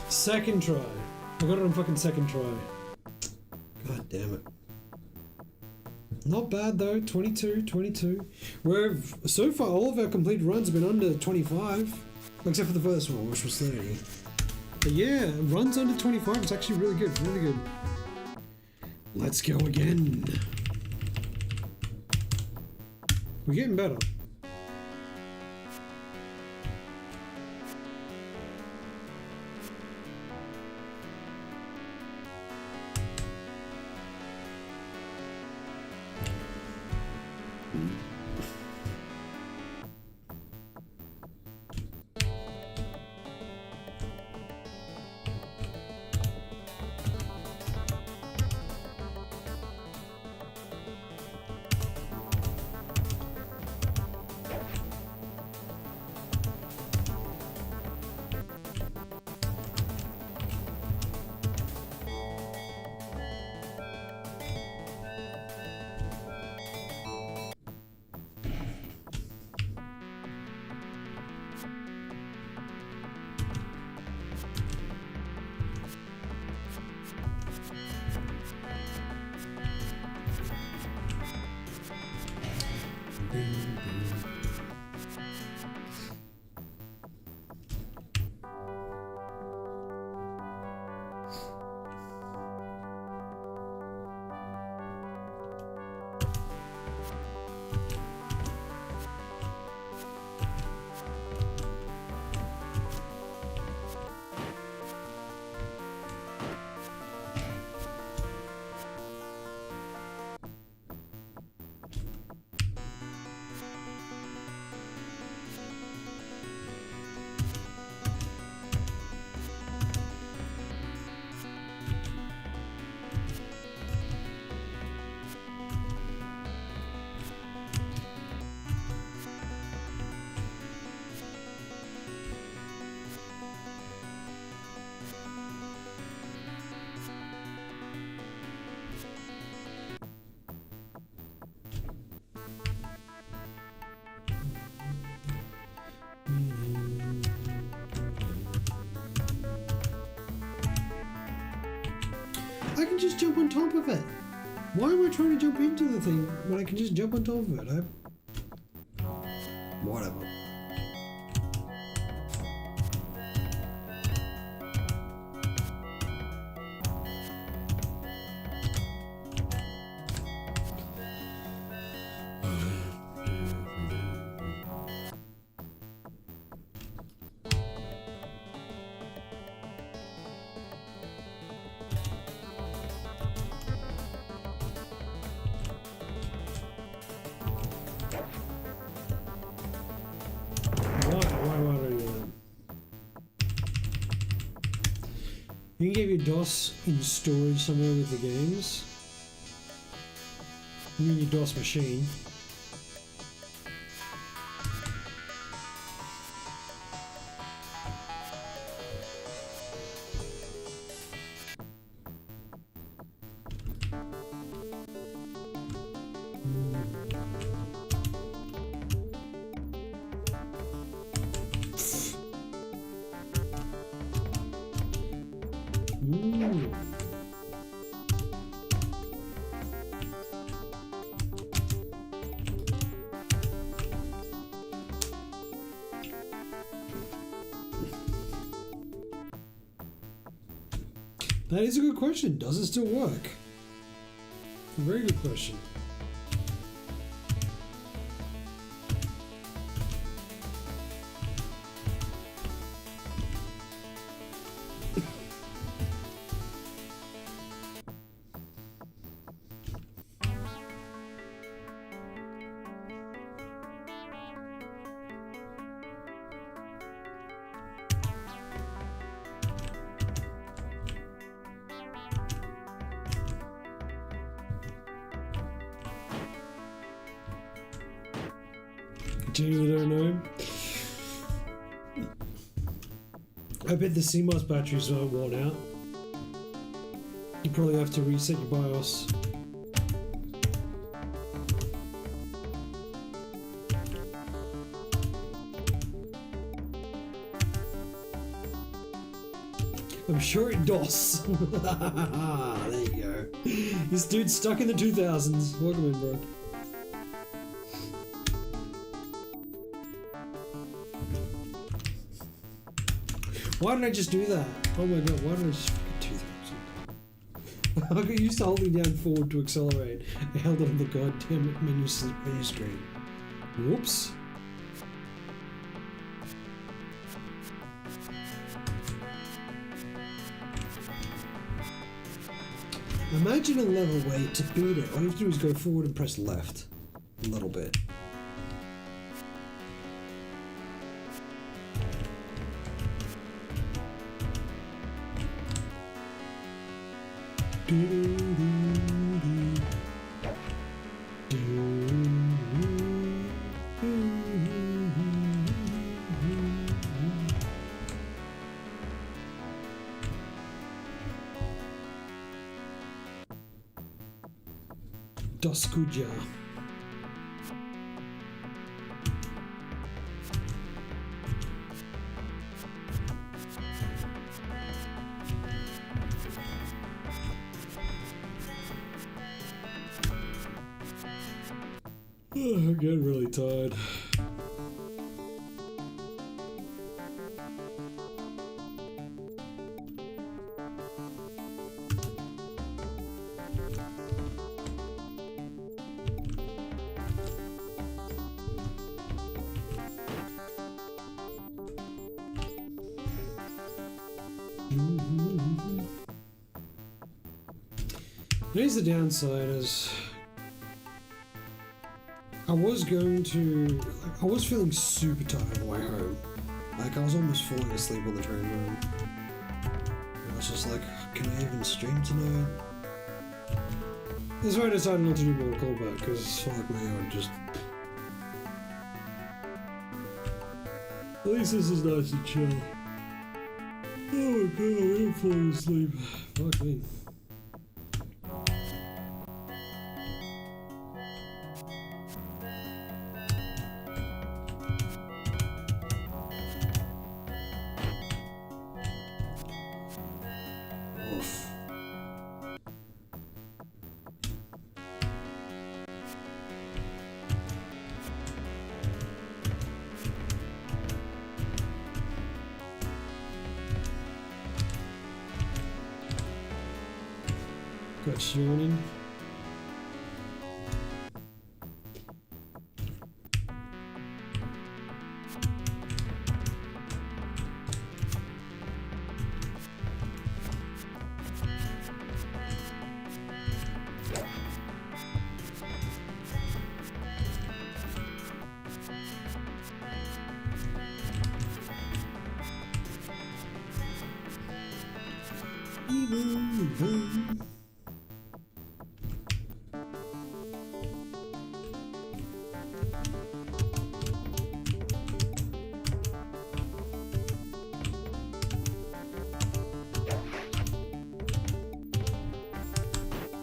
Second try. I got it on fucking second try. God damn it. Not bad though, 22. We've, so far all of our completed runs have been under 25. Except for the first one, which was 30. But yeah, runs under 25 is actually really good, really good. Let's go again. We're getting better. I can just jump on top of it. Why am I trying to jump into the thing when I can just jump on top of it? Whatever. You can get your DOS in storage somewhere with the games. You mean your DOS machine. That is a good question. Does it still work? A very good question. Genuinely don't know. I bet the CMOS batteries are worn out. You probably have to reset your BIOS. I'm sure it DOS. There you go. This dude's stuck in the 2000s. Welcome in, bro. Why did I just do that? Oh my god, why did I just fucking do that? I got used to holding down forward to accelerate. I held it on the goddamn menu screen. Whoops. Imagine a level way to beat it. All you have to do is go forward and press left a little bit. Doskuja. I'm getting really tired. Here's the downside is I was feeling super tired on the way home. Like I was almost falling asleep on the train home. I was just like, can I even stream tonight? That's why I decided not to do more callback, because fuck me, I would just... At least this is nice and chill. Oh my god, I'm falling asleep. Fuck me. Got yawning.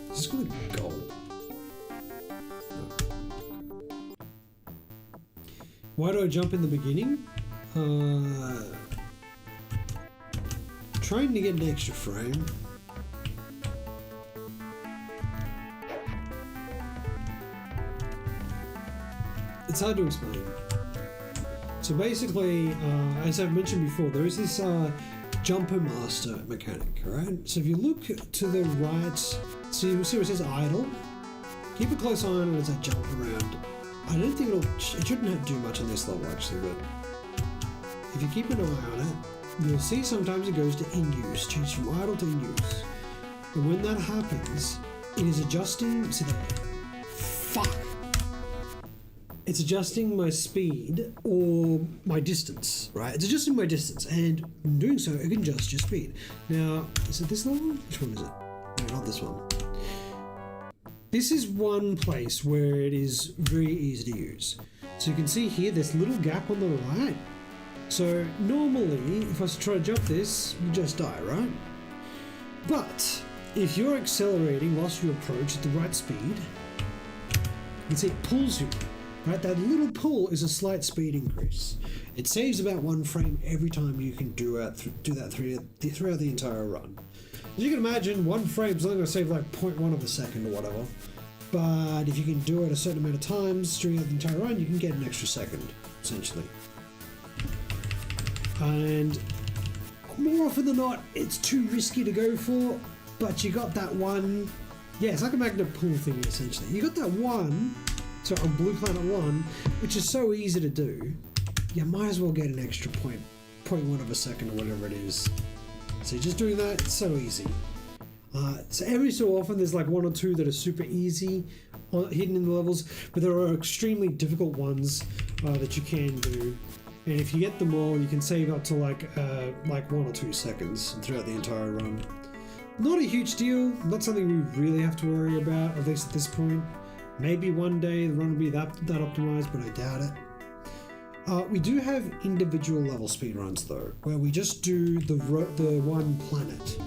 Just gonna go. Why do I jump in the beginning? Trying to get an extra frame. It's hard to explain. So basically, as I've mentioned before, there is this jumper master mechanic, right? So if you look to the right, so you see where it says idle, keep a close eye on it as I jump around. I don't think it shouldn't do much on this level actually, but if you keep an eye on it, you'll see sometimes it goes to in use, change from idle to in use. And when that happens, it is adjusting, see there, fuck! It's adjusting my speed or my distance, right? It's adjusting my distance, and in doing so, it can adjust your speed. Now, is it this level? Which one is it? No, not this one. this is one place where it is very easy to use. So you can see here, this little gap on the right. So normally, if I was to try to jump this, you just die, right? But if you're accelerating whilst you approach at the right speed, you can see it pulls you, right? That little pull is a slight speed increase. It saves about 1 frame every time you can do that throughout the entire run. As you can imagine, 1 frame is only going to save like 0.1 of a second or whatever. But if you can do it a certain amount of times during the entire run, you can get an extra second, essentially. And more often than not, it's too risky to go for, but you got that one. Yeah, it's like a magnet pull thing, essentially. You got that one, so on Blue Planet 1, which is so easy to do, you might as well get an extra 0.1 of a second or whatever it is. So just doing that, it's so easy. So every so often there's like 1 or 2 that are super easy hidden in the levels, but there are extremely difficult ones that you can do. And if you get them all, you can save up to like 1 or 2 seconds throughout the entire run. Not a huge deal, not something we really have to worry about, at least at this point. Maybe one day the run will be that optimized, but I doubt it. We do have individual level speedruns though, where we just do the one planet.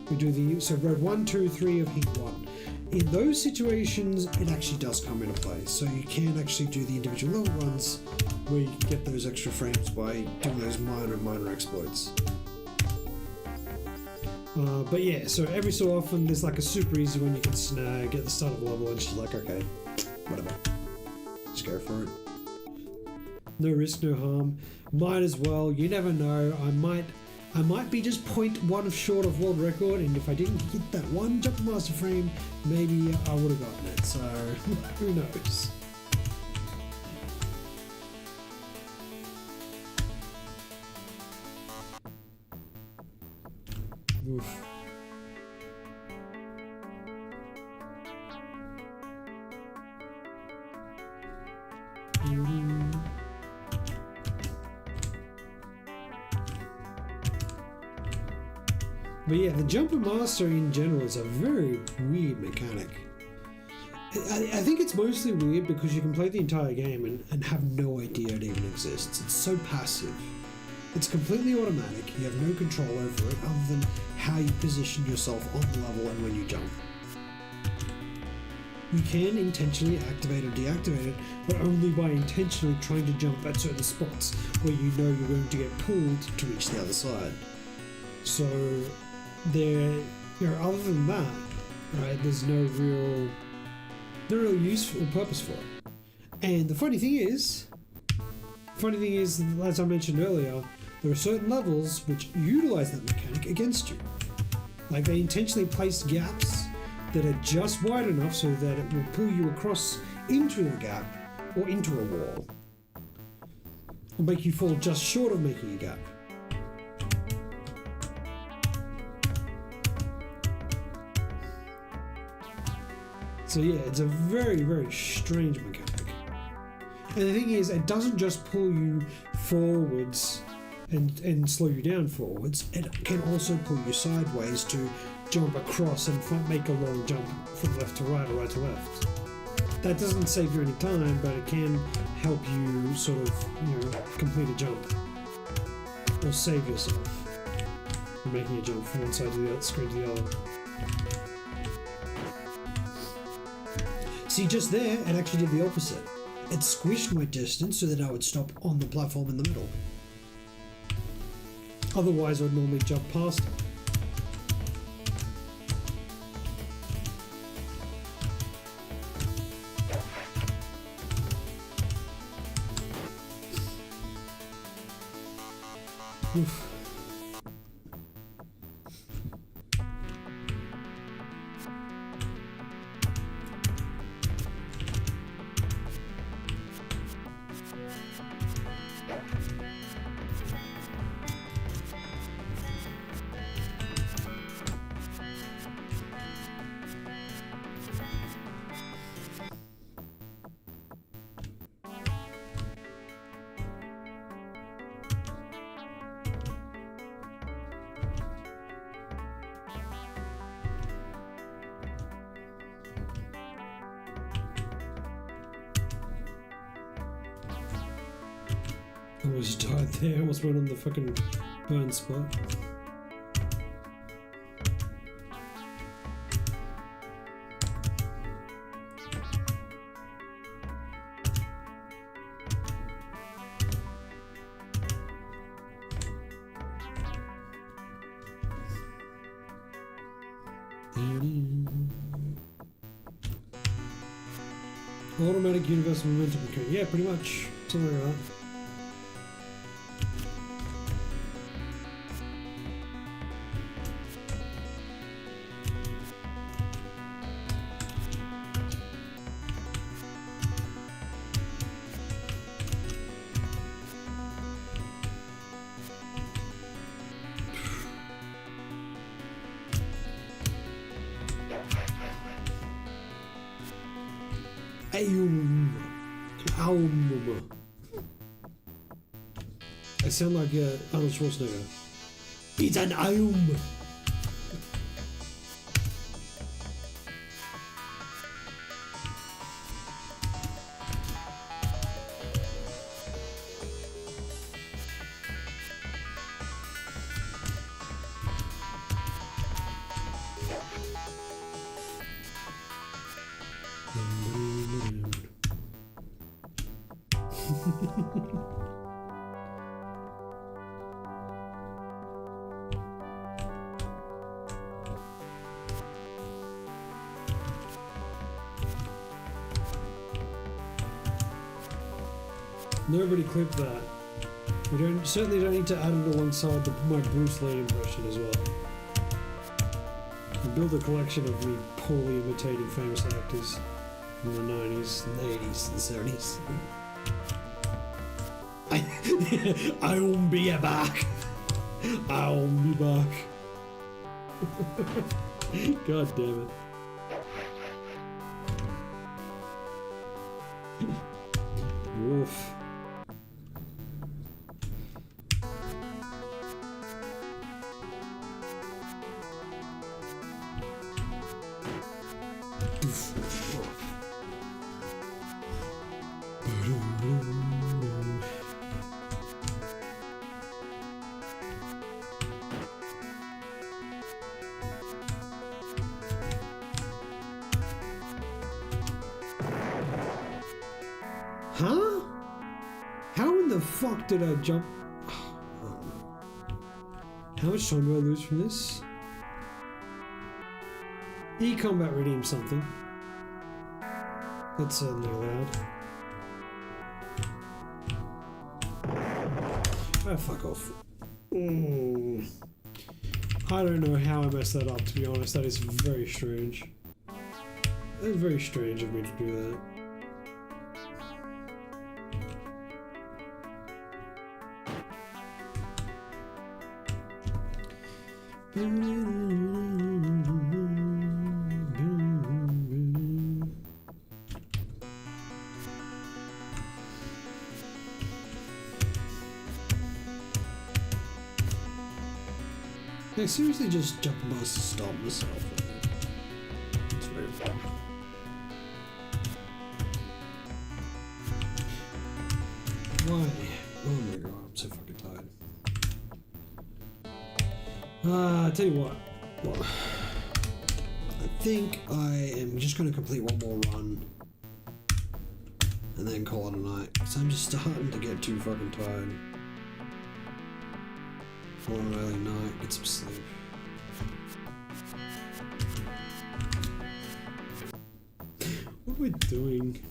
We do so road 1, 2, 3 of heat 1. In those situations, it actually does come into play. So you can actually do the individual level runs where you can get those extra frames by doing those minor exploits. But yeah, so every so often there's like a super easy one you can snag at the start of a level and just like, okay, whatever. Just go for it. No risk, no harm. Might as well, you never know. I might be just 0.1 short of world record, and if I didn't hit that one jump master frame, maybe I would have gotten it, so who knows. Oof. But yeah, the Jumper Master in general is a very weird mechanic. I think it's mostly weird because you can play the entire game and have no idea it even exists. It's so passive. It's completely automatic. You have no control over it other than how you position yourself on the level and when you jump. You can intentionally activate or deactivate it, but only by intentionally trying to jump at certain spots where you know you're going to get pulled to reach the other side. So other than that, right, there's no real use or purpose for it. And the funny thing is, as I mentioned earlier, there are certain levels which utilize that mechanic against you. Like they intentionally placed gaps that are just wide enough so that it will pull you across into a gap or into a wall, or make you fall just short of making a gap. So yeah, it's a very, very strange mechanic. And the thing is, it doesn't just pull you forwards and slow you down forwards, it can also pull you sideways to jump across and make a long jump from left to right or right to left. That doesn't save you any time, but it can help you sort of, complete a jump. Or save yourself from making a jump from one side to the other, screen to the other. See, just there, it actually did the opposite. It squished my distance so that I would stop on the platform in the middle. Otherwise, I'd normally jump past it. Oof. Almost died there, almost went on the fucking burn spot. Automatic universal momentum. Yeah, pretty much. Something like that. I sound like Arnold Schwarzenegger. It's an Aum. Nobody clipped that. We certainly don't need to add it alongside my Bruce Lee impression as well. And build a collection of me poorly imitating famous actors from the 90s, and the 80s, and the 70s. I'll be back. I'll be back. God damn it. Woof. Huh? How in the fuck did I jump? How much time do I lose from this? E-combat redeemed something. That's certainly allowed. Oh, fuck off. I don't know how I messed that up, to be honest. That is very strange. That is very strange of me to do that. I seriously just jump and bust to stop myself. It's very fun. Why? Oh my god, I'm so fucking tired. Tell you what. Well, I think I am just going to complete one more run and then call it a night, because I'm just starting to get too fucking tired. For an early night, get some sleep. What am I doing?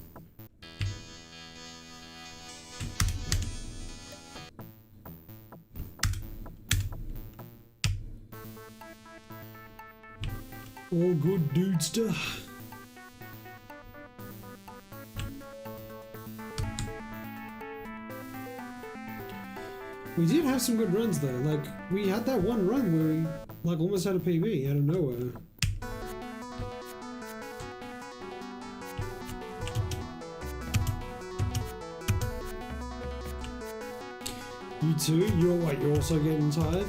All good dude stuff. We did have some good runs though. Like, we had that one run where we like almost had a PB out of nowhere. You too? You're what? You're also getting tired?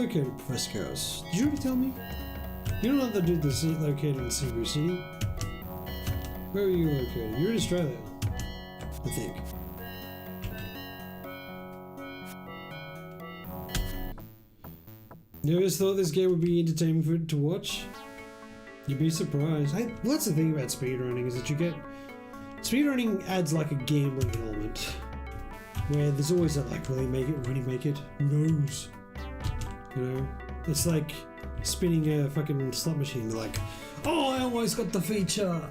located, Professor Chaos? Did you ever tell me? You're not the dude that's located in Cebu City. Where are you located? You're in Australia, I think. You ever thought this game would be entertaining to watch? You'd be surprised. Hey, well, that's the thing about speedrunning, is that you get... Speedrunning adds like a gambling element. Where there's always that like, will he make it, won't he make it? Who knows? You know? It's like spinning a fucking slot machine, like, oh, I almost got the feature!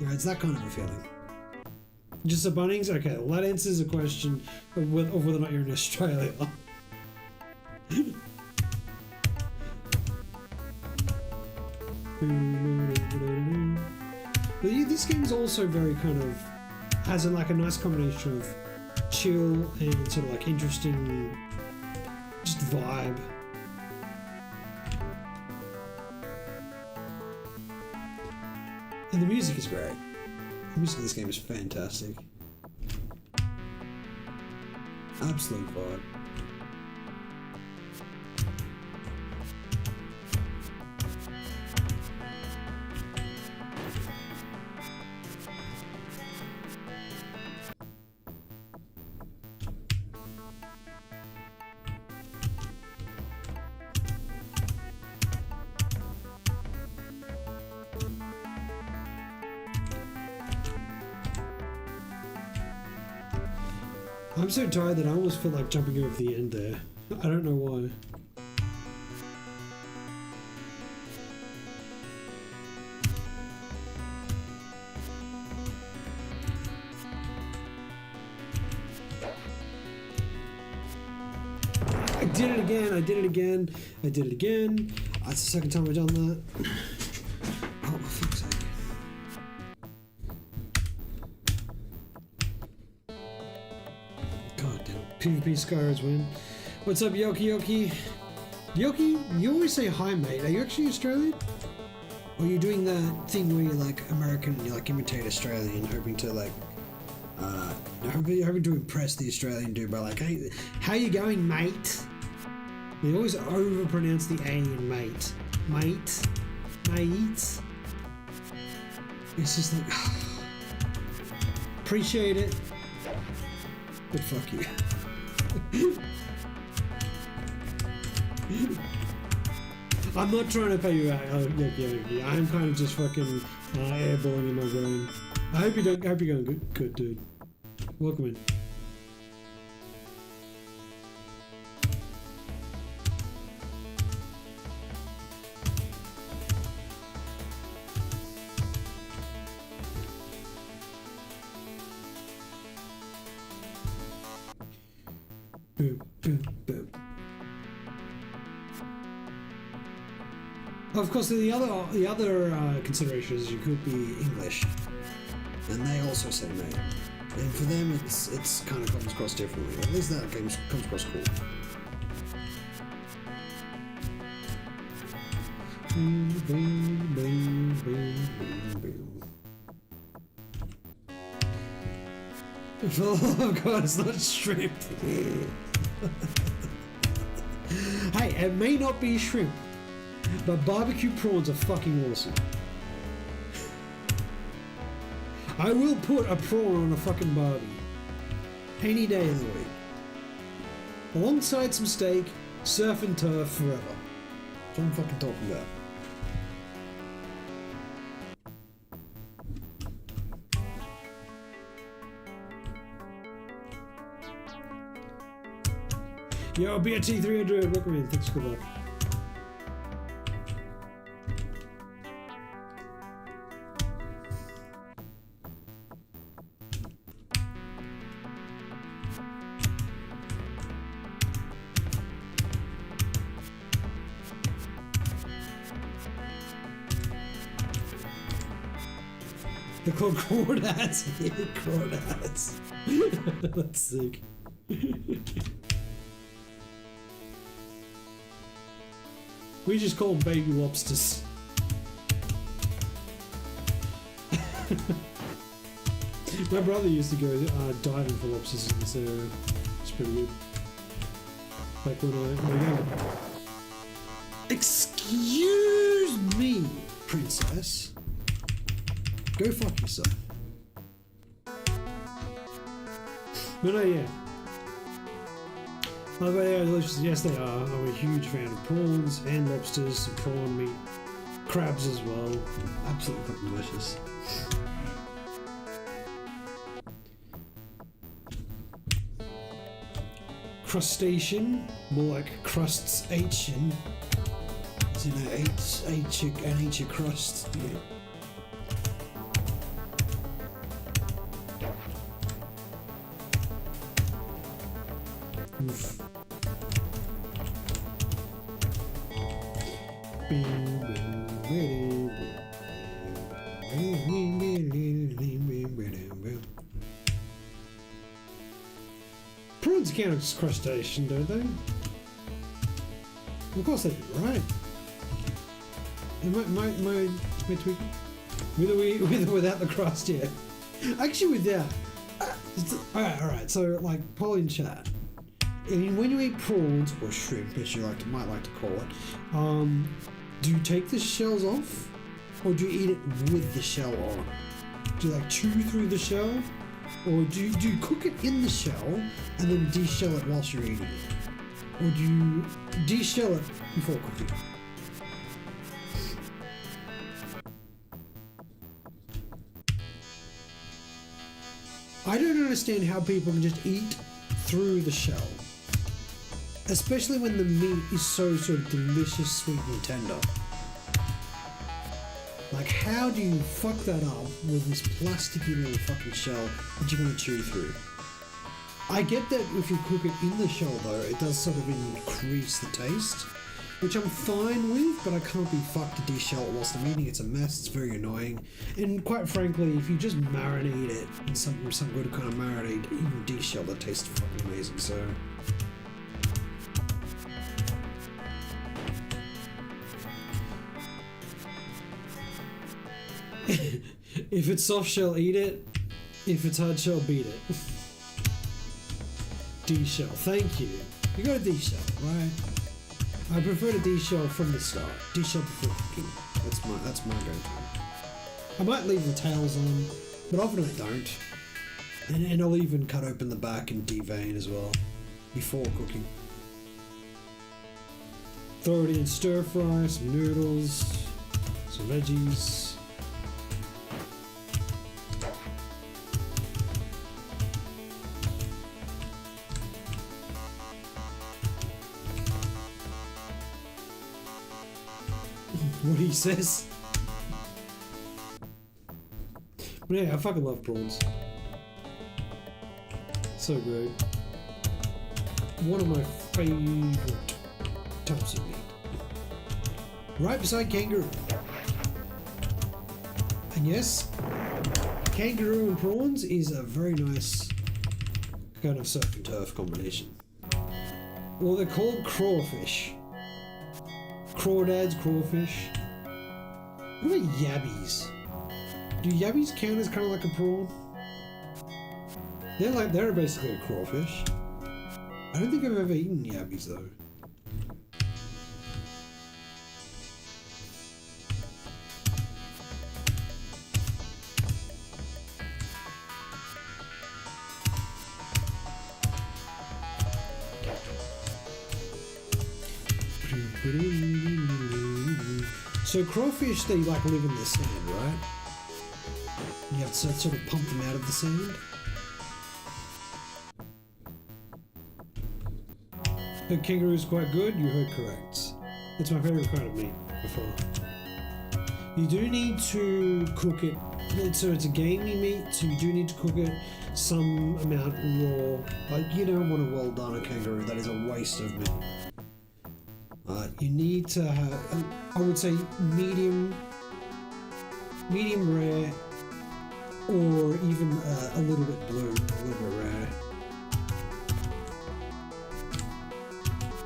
You know, it's that kind of a feeling. Just a Bunnings? Okay, well that answers the question of whether or not you're in Australia. But yeah, this game is also very kind of has like a nice combination of chill and sort of like interesting just vibe. And the music is great. The music of this game is fantastic. Absolute vibe. I'm so tired that I almost feel like jumping over the end there. I don't know why. I did it again, I did it again, I did it again. That's the second time I've done that. Oh, for fuck's sake. PvP Skyros win. What's up, Yoki Yoki? Yoki, you always say hi, mate. Are you actually Australian? Or are you doing that thing where you're like American, you like imitate Australian, hoping to like, hoping to impress the Australian dude by like, hey, how you going, mate? They always overpronounce the A in mate. Mate. Mate. It's just like, appreciate it, but fuck you. I'm not trying to pay you out. Yeah. I'm kind of just fucking airballing in my brain. I hope you're going good, dude. Welcome in. Boom, boom, boom. Of course, the other consideration is you could be English, and they also say mate. And for them, it's kind of comes across differently. At least that game comes across cool. Boom, boom, boom, boom, boom, boom. Oh god, it's not shrimp. Hey, it may not be shrimp, but barbecue prawns are fucking awesome. I will put a prawn on a fucking barbie any day of the week. Alongside some steak, surf and turf forever. That's what I'm fucking talking about. Yo, BRT300, welcome in. Thanks, good luck. They're called crawdads. Yeah, crawdads. That's sick. We just call them baby lobsters. My brother used to go diving for lobsters in this area. It's pretty good. like when I was younger. Excuse me, princess. Go fuck yourself. But no, yeah. Oh, but yeah, delicious. Yes, they are. I'm a huge fan of prawns and lobsters, and prawn meat, crabs as well. Absolutely fucking delicious. Crustacean, more like crusts-ation. You know, eat your crust. Yeah. Oof. Prawns count as crustacean, don't they? Of course they do, right? Am I tweaking? With or without the crust, yeah. Actually, without. Alright. So, like, poll in chat. And when you eat prawns, or shrimp, as you might like to call it, do you take the shells off? Or do you eat it with the shell on? Do you, like, chew through the shell? Or do you cook it in the shell and then de-shell it whilst you're eating it? Or do you de-shell it before cooking? I don't understand how people can just eat through the shell. Especially when the meat is so sort of delicious, sweet and tender. Like, how do you fuck that up with this plasticky little fucking shell that you're going to chew through? I get that if you cook it in the shell though, it does sort of increase the taste, which I'm fine with, but I can't be fucked to de-shell it whilst I'm eating. It's a mess, it's very annoying. And quite frankly, if you just marinate it in some good kind of marinade, even de-shell, that tastes fucking amazing, so... If it's soft shell, eat it. If it's hard shell, beat it. De-shell, thank you. You got a de-shell, right? I prefer to de-shell from the start. De-shell before cooking. That's my go-to. I might leave the tails on, but often I don't. And I'll even cut open the back and devein as well before cooking. Throw it in stir fry, some noodles, some veggies. What he says. But yeah, I fucking love prawns. So great. One of my favorite types of meat. Right beside kangaroo. And yes, kangaroo and prawns is a very nice kind of surf and turf combination. Well, they're called crawfish. Crawdads, crawfish. What about yabbies? Do yabbies count as kind of like a prawn? They're basically a crawfish. I don't think I've ever eaten yabbies though. So crawfish, they like live in the sand, right? You have to sort of pump them out of the sand. The kangaroo is quite good, you heard correct. It's my favourite kind of meat before. You do need to cook it, so it's a gamey meat, so you do need to cook it some amount raw. Like, you don't want a well done kangaroo, that is a waste of meat. You need to have, I would say, medium rare, or even a little bit blue, a little bit rare.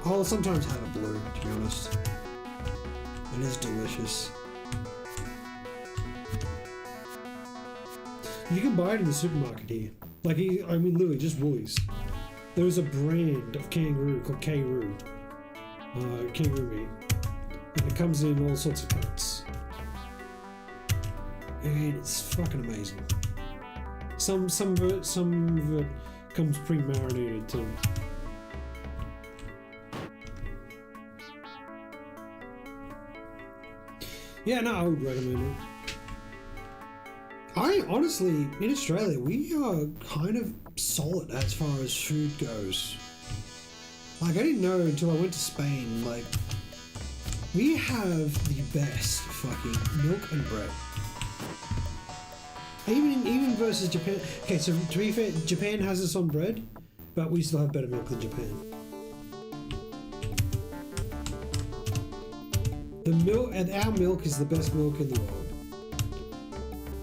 I'll sometimes have a blue, to be honest. It is delicious. You can buy it in the supermarket here. Like, I mean, literally just Woolies. there's a brand of kangaroo called kangaroo meat, and it comes in all sorts of cuts, and it's fucking amazing. Some of it comes pre-marinated too. Yeah, no, I would recommend it. I honestly, in Australia, we are kind of solid as far as food goes. Like, I didn't know until I went to Spain, like, we have the best fucking milk and bread. Even versus Japan. Okay, so to be fair, Japan has us on bread, but we still have better milk than Japan. The milk, and our milk is the best milk in the world.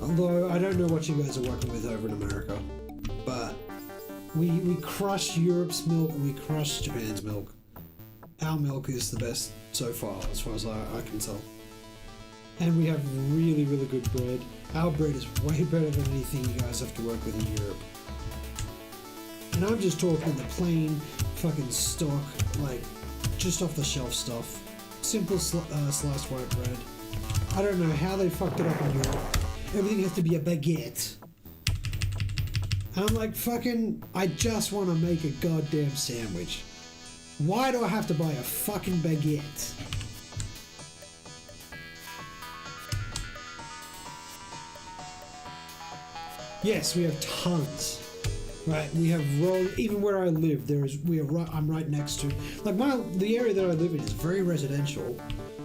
Although I don't know what you guys are working with over in America, but we crush Europe's milk and we crush Japan's milk. Our milk is the best so far, as I can tell. And we have really, really good bread. Our bread is way better than anything you guys have to work with in Europe. And I'm just talking the plain fucking stock, like, just off the shelf stuff. Simple sliced white bread. I don't know how they fucked it up in Europe. Everything has to be a baguette. And I'm like, fucking, I just want to make a goddamn sandwich. Why do I have to buy a fucking baguette? Yes, we have tons. Right, we have even where I live, I'm right next to, like, the area that I live in is very residential,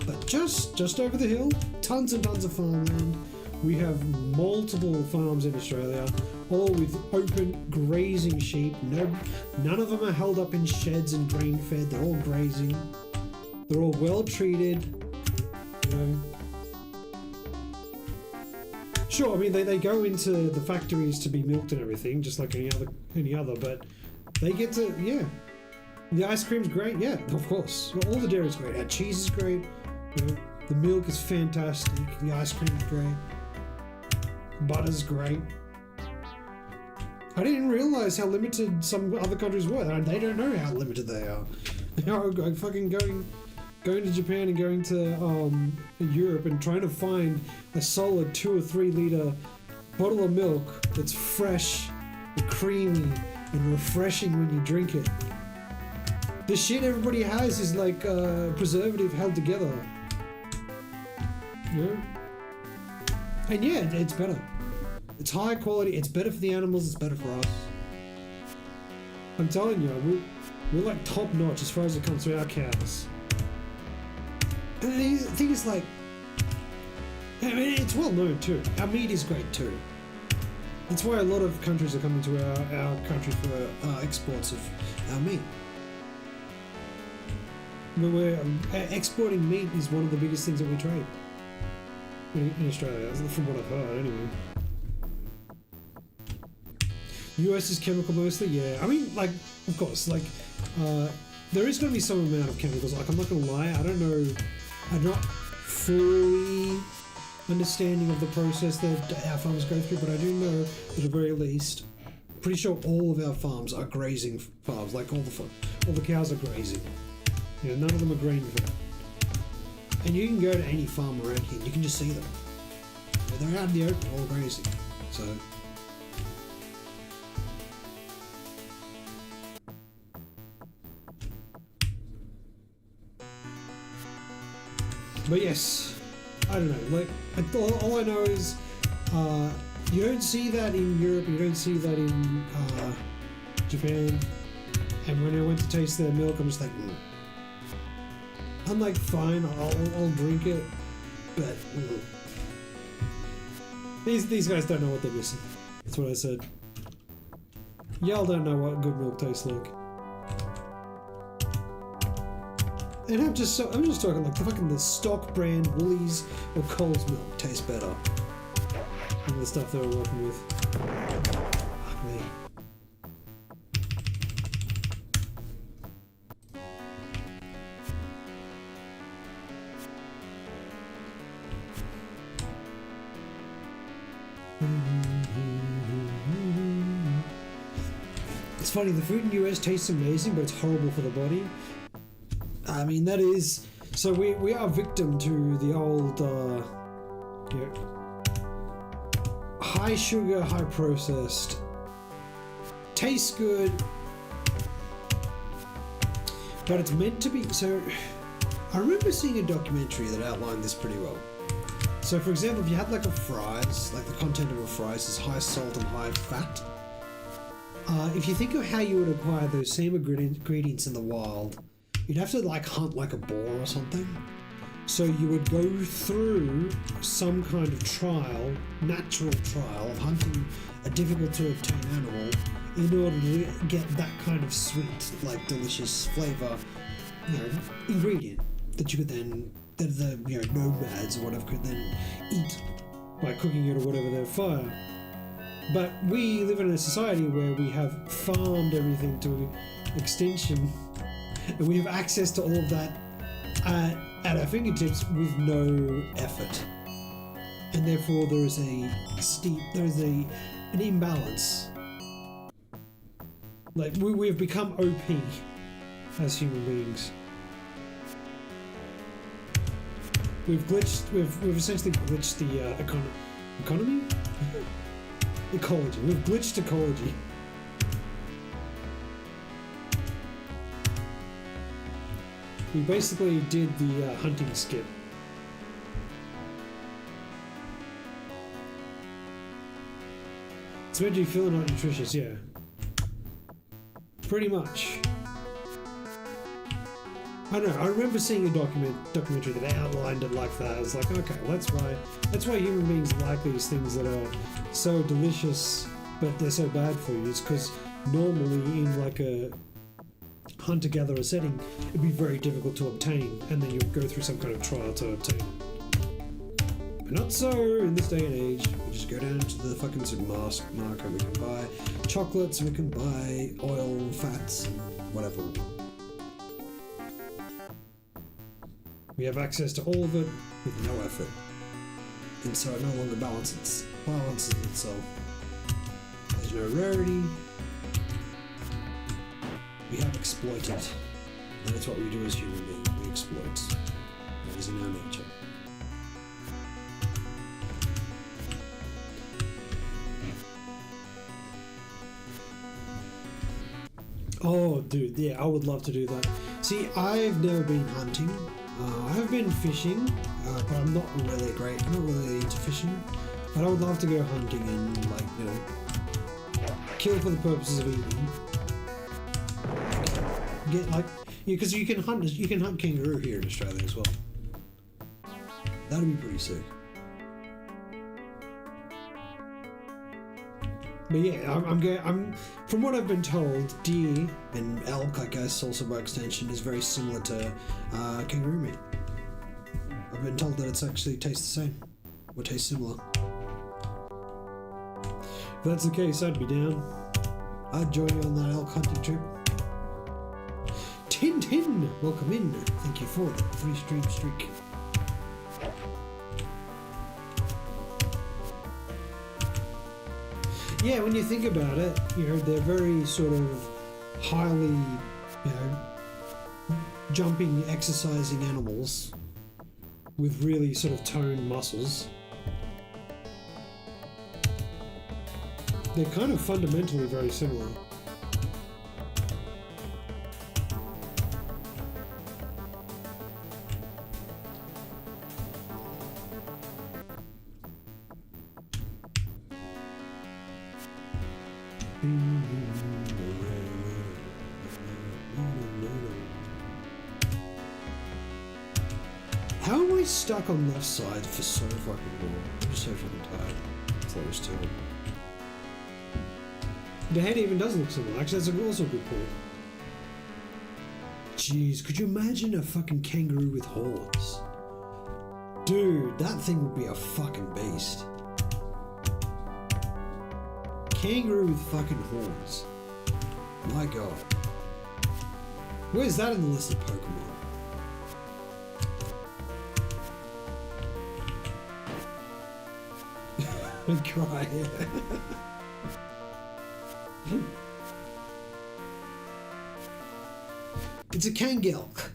but just over the hill, tons and tons of farmland. We have multiple farms in Australia, all with open grazing sheep. None of them are held up in sheds and grain fed. They're all grazing. They're all well treated. You know. Sure, I mean they go into the factories to be milked and everything, just like any other, but they get to, yeah. The ice cream's great, yeah, of course. All the dairy's great. Our cheese is great. You know, the milk is fantastic. The ice cream's great. Butter's great. I didn't realize how limited some other countries were. They don't know how limited they are. You know, fucking going to Japan and going to Europe and trying to find a solid 2 or 3 liter bottle of milk that's fresh and creamy and refreshing when you drink it. The shit everybody has is like preservative held together. You know? And yeah, it's better. It's high quality, it's better for the animals, it's better for us. I'm telling you, we're like top notch as far as it comes to our cows. And the thing is, like, I mean, it's well known too. Our meat is great too. That's why a lot of countries are coming to our country for exports of our meat. We're exporting meat is one of the biggest things that we trade in Australia, from what I've heard anyway. US is chemical mostly, yeah. I mean, like, of course, like, there is going to be some amount of chemicals. Like, I'm not going to lie, I don't know, I'm not fully understanding of the process that our farmers go through, but I do know at the very least, pretty sure all of our farms are grazing farms. Like, all the cows are grazing. You know, none of them are grain fed. And you can go to any farm around here, you can just see them. They're out in the open, all grazing. So. But yes, I don't know, like, all I know is, you don't see that in Europe, you don't see that in Japan, and when I went to taste their milk, I'm just like, I'm like, fine, I'll drink it, but these guys don't know what they're missing. That's what I said. Y'all don't know what good milk tastes like. And I'm just talking like the stock brand Woolies or Coles milk tastes better than the stuff they were working with. Fuck me. It's funny, the food in the US tastes amazing, but it's horrible for the body. I mean, that is... So we are victim to the old, you know, high sugar, high processed, tastes good, but it's meant to be... So, I remember seeing a documentary that outlined this pretty well. So, for example, if you had like a fries, like the content of a fries is high salt and high fat, if you think of how you would acquire those same ingredients in the wild, you'd have to like hunt like a boar or something. So you would go through some kind of trial, natural trial of hunting a difficult to obtain animal in order to get that kind of sweet, like delicious flavor, you know, ingredient that you could then, that the, you know, nomads or whatever could then eat by cooking it or whatever their fire. But we live in a society where we have farmed everything to extinction, and we have access to all of that at our fingertips with no effort. And therefore there is an imbalance. Like we have become OP as human beings. We've essentially glitched the economy? Ecology. We've glitched ecology. We basically did the hunting skip. It's meant to be feeling not nutritious, yeah. Pretty much. I don't know, I remember seeing a documentary that outlined it like that. I was like, okay, well, that's why human beings like these things that are so delicious, but they're so bad for you. It's because normally in like a hunter-gatherer setting, it'd be very difficult to obtain, and then you'll go through some kind of trial to obtain it. But not so in this day and age. We just go down to the fucking supermarket, we can buy chocolates, we can buy oil, fats, whatever. We have access to all of it with no effort, and so it no longer balances itself. There's no rarity. We have exploited, and that's what we do as human beings. We exploit. That is in our nature. Oh, dude, yeah, I would love to do that. See, I've never been hunting. I've been fishing, but I'm not really into fishing. But I would love to go hunting and, like, you know, kill for the purposes of eating. Get like, because you can hunt kangaroo here in Australia as well. That'd be pretty sick. But yeah, I'm from what I've been told, deer and elk, I guess, also by extension, is very similar to kangaroo meat. I've been told that it's actually tastes the same, or tastes similar. If that's the case, I'd be down. I'd join you on that elk hunting trip. Tin, welcome in. Thank you for the 3-stream streak. Yeah, when you think about it, you know, they're very sort of highly, you know, jumping, exercising animals with really sort of toned muscles. They're kind of fundamentally very similar. How am I stuck on left side for so fucking long? I'm just so fucking tired. Close to it. The head even does look similar. Actually, that's also a good point. Jeez, could you imagine a fucking kangaroo with horns? Dude, that thing would be a fucking beast. Kangaroo with fucking horns. My god. Where's that in the list of Pokemon? I'd cry. It's a Kangelk.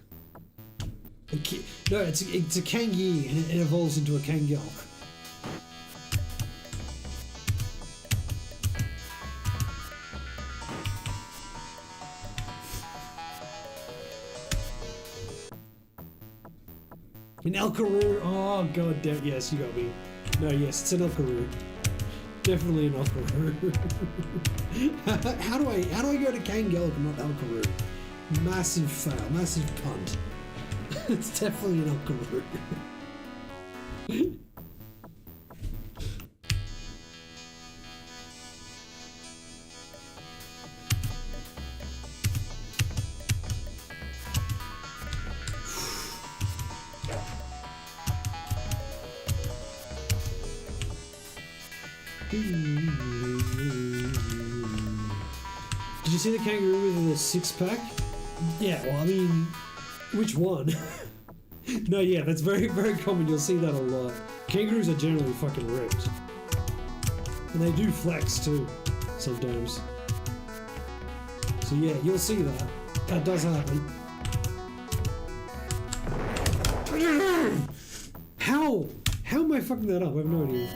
No, it's a Kangi, and it evolves into a Kangelk. An Elkaroo. Oh god damn, yes, you got me. No, yes, it's an Elkaroo. Definitely an Elkaroo. how do I go to Kangelk and not Elkaroo? Massive fail, massive punt. It's definitely an Elkaroo. Did you see the kangaroo with the six-pack? Yeah, well, I mean, which one? No, yeah, that's very, very common. You'll see that a lot. Kangaroos are generally fucking ripped. And they do flex, too, sometimes. So yeah, you'll see that. That does happen. How? How am I fucking that up? I have no idea.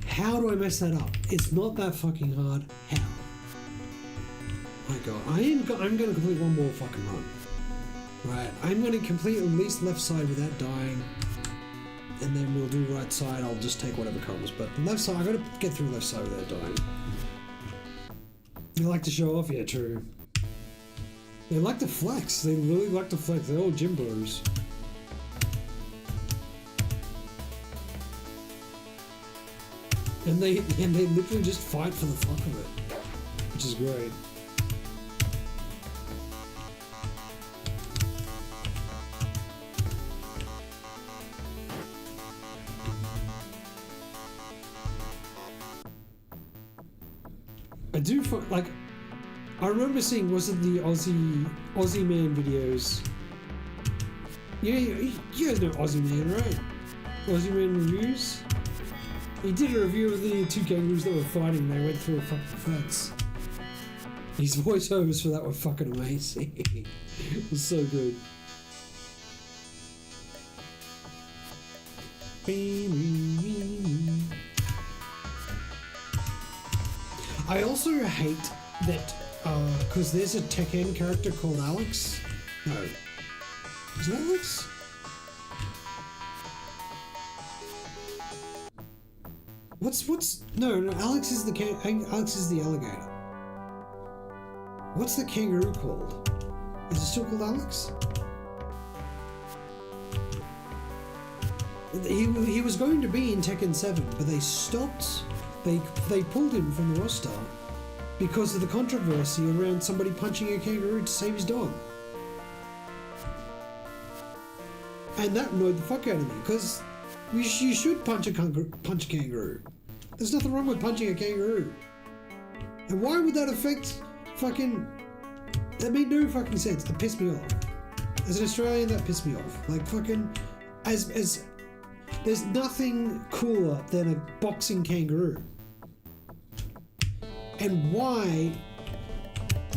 How do I mess that up? It's not that fucking hard. How? My god. I'm gonna complete one more fucking run. Right. I'm gonna complete at least left side without dying. And then we'll do right side. I'll just take whatever comes. But the left side, I gotta get through left side without dying. They like to show off, yeah, true. They like to flex. They really like to flex. They're all gym bros. And they literally just fight for the fuck of it, which is great. I do find, like, I remember seeing, was it the Aussie Man videos? Yeah, you guys know Aussie Man, right? Aussie Man reviews. He did a review of the two kangaroos that were fighting. They went through a fucking fence. His voiceovers for that were fucking amazing. It was so good. I also hate that because there's a Tekken character called Alex. No, is it Alex? No, Alex is the alligator. What's the kangaroo called? Is it still called Alex? He was going to be in Tekken 7, but they stopped. They pulled him from the roster because of the controversy around somebody punching a kangaroo to save his dog. And that annoyed the fuck out of me, because you should punch a kangaroo. There's nothing wrong with punching a kangaroo. And why would that affect fucking... That made no fucking sense. That pissed me off. As an Australian, that pissed me off. Like fucking... As there's nothing cooler than a boxing kangaroo. And why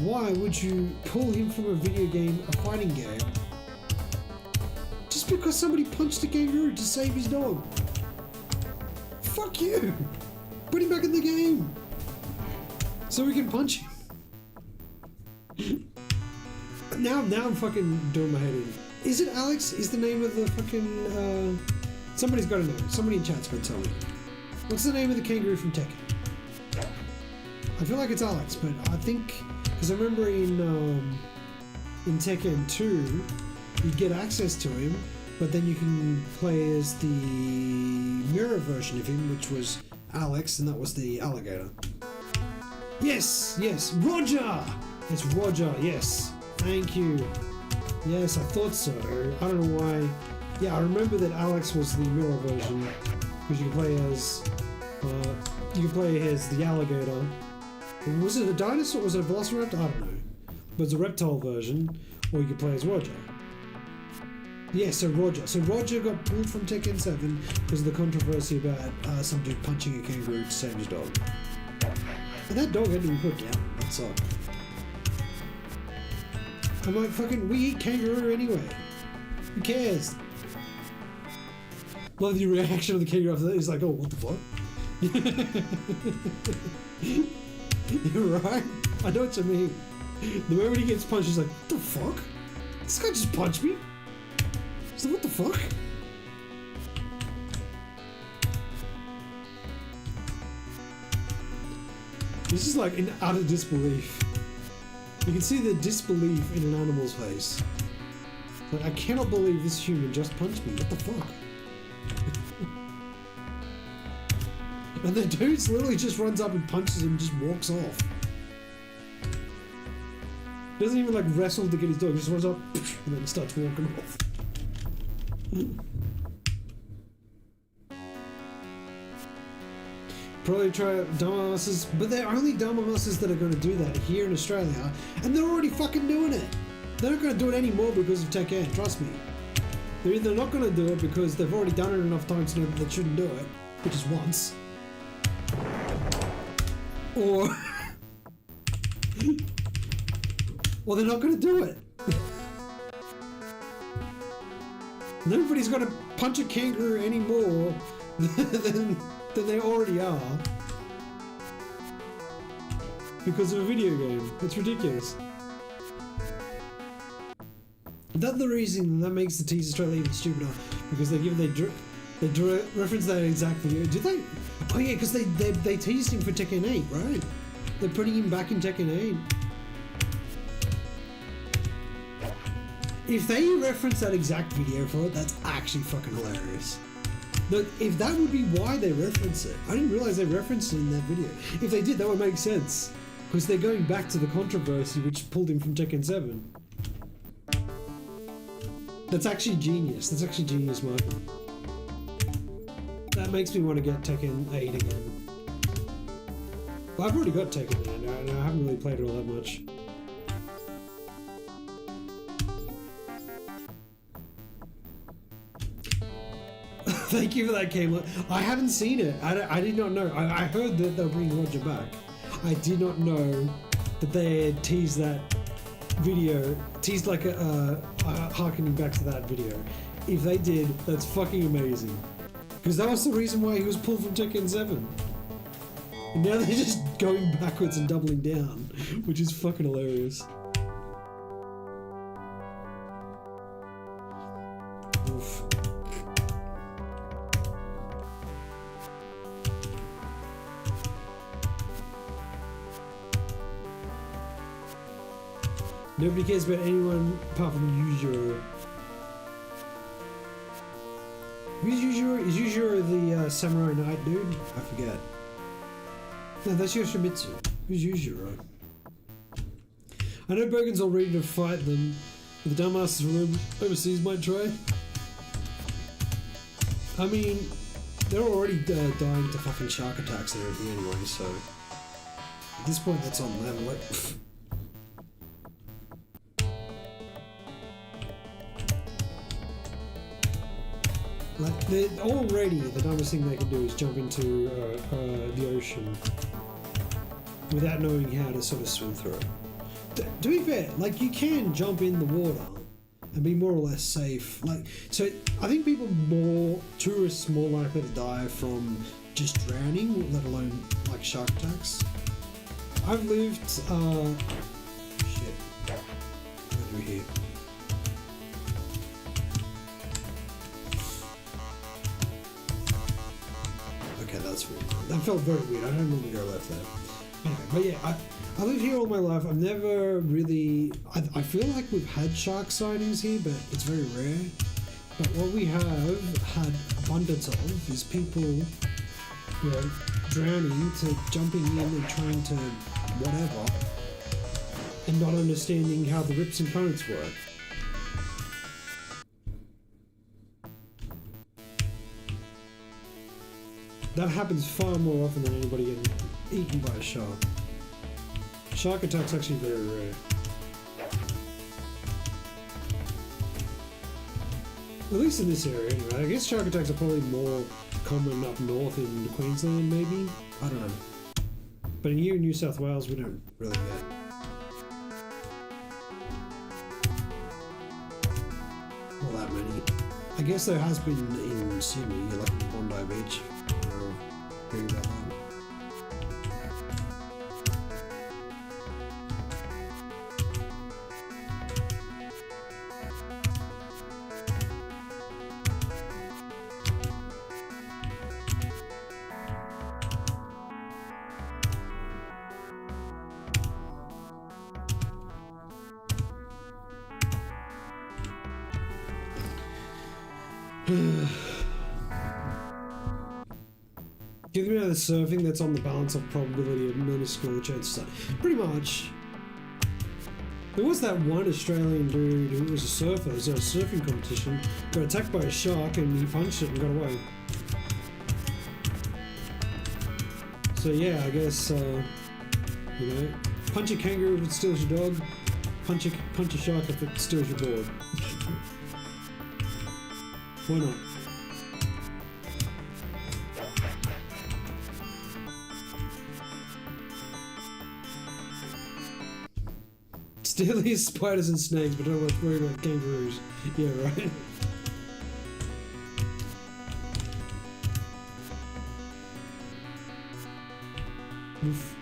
would you pull him from a video game, a fighting game, just because somebody punched a kangaroo to save his dog? Fuck you! Put him back in the game! So we can punch him. Now I'm fucking doing my head in. Is it Alex? Is the name of the fucking... Somebody's got to know. Somebody in chat's got to tell me. What's the name of the kangaroo from Tekken? I feel like it's Alex, but I think... Because I remember in Tekken 2, you get access to him, but then you can play as the mirror version of him, which was Alex, and that was the alligator. Yes, Roger! It's Roger, yes. Thank you. Yes, I thought so. I don't know why. Yeah, I remember that Alex was the mirror version, because you can play as the alligator. Was it a dinosaur? Was it a velociraptor? I don't know. But it's a reptile version. or you can play as Roger. Yeah, so Roger got pulled from Tekken 7 because of the controversy about some dude punching a kangaroo to save his dog. And that dog had to be put down. That sucked. I'm like, fucking, we eat kangaroo anyway. Who cares? Love the reaction of the kangaroo after that. He's like, oh, what the fuck? You're right. I know what you mean. The moment he gets punched, he's like, what the fuck? This guy just punched me? He's like, what the fuck? This is like in utter disbelief. You can see the disbelief in an animal's face. Like, I cannot believe this human just punched me. What the fuck? And the dude literally just runs up and punches him and just walks off. Doesn't even like wrestle to get his dog, just runs up and then starts walking off. Probably try dumbasses, but they're only dumbasses that are going to do that here in Australia, and they're already fucking doing it. They're not going to do it anymore because of Tekken, trust me. They're either not going to do it because they've already done it enough times to know that they shouldn't do it, which is once, or they're not going to do it. Nobody's going to punch a kangaroo anymore than they already are because of a video game. It's ridiculous. That's the reason that makes the Tease Australia even stupider, because they reference that exact video. Did they? Oh yeah, because they teased him for Tekken 8, right? They're putting him back in Tekken 8. If they reference that exact video for it, that's actually fucking hilarious. If that would be why they reference it. I didn't realize they referenced it in that video. If they did, that would make sense. Because they're going back to the controversy which pulled him from Tekken 7. That's actually genius. That's actually genius marketing. That makes me want to get Tekken 8 again. Well, I've already got Tekken 8 and I haven't really played it all that much. Thank you for that, Kayla. I haven't seen it. I did not know. I heard that they'll bring Roger back. I did not know that they had teased that video. Teased like harkening back to that video. If they did, that's fucking amazing. Because that was the reason why he was pulled from Tekken 7. And now they're just going backwards and doubling down, which is fucking hilarious. Oof. Nobody cares about anyone apart from Yujiro. Who's Yujiro? Is Yujiro the samurai knight dude? I forget. No, that's Yoshimitsu. Who's Yujiro? I know Bergen's all ready to fight them, but the dumbasses from overseas might try. I mean, they're already dying to fucking shark attacks and everything anyway, so at this point that's on them. Like, already the dumbest thing they can do is jump into the ocean without knowing how to sort of swim through it. To be fair, like, you can jump in the water and be more or less safe. Like, so I think tourists more likely to die from just drowning, let alone like shark attacks. I've lived shit. What do we hear? Okay, that's weird. That felt very weird. I don't normally go left there. Anyway, but yeah, I live here all my life. I've never really... I feel like we've had shark sightings here, but it's very rare. But what we have had abundance of is people, you know, drowning to jumping in and trying to whatever, and not understanding how the rips and currents work. That happens far more often than anybody getting eaten by a shark. Shark attacks actually very rare. At least in this area, anyway. I guess shark attacks are probably more common up north in Queensland, maybe? I don't know. But here in New South Wales, we don't really get all that many. I guess there has been in Sydney, like Bondi Beach. Hearing about that. Give me another surfing that's on the balance of probability of minuscule chance. Pretty much. There was that one Australian dude who was a surfer. There was a surfing competition. Got attacked by a shark and he punched it and got away. So yeah, I guess you know, punch a kangaroo if it steals your dog. Punch a shark if it steals your board. Why not? Steal these spiders and snakes, but don't worry about kangaroos. Yeah, right. Oof.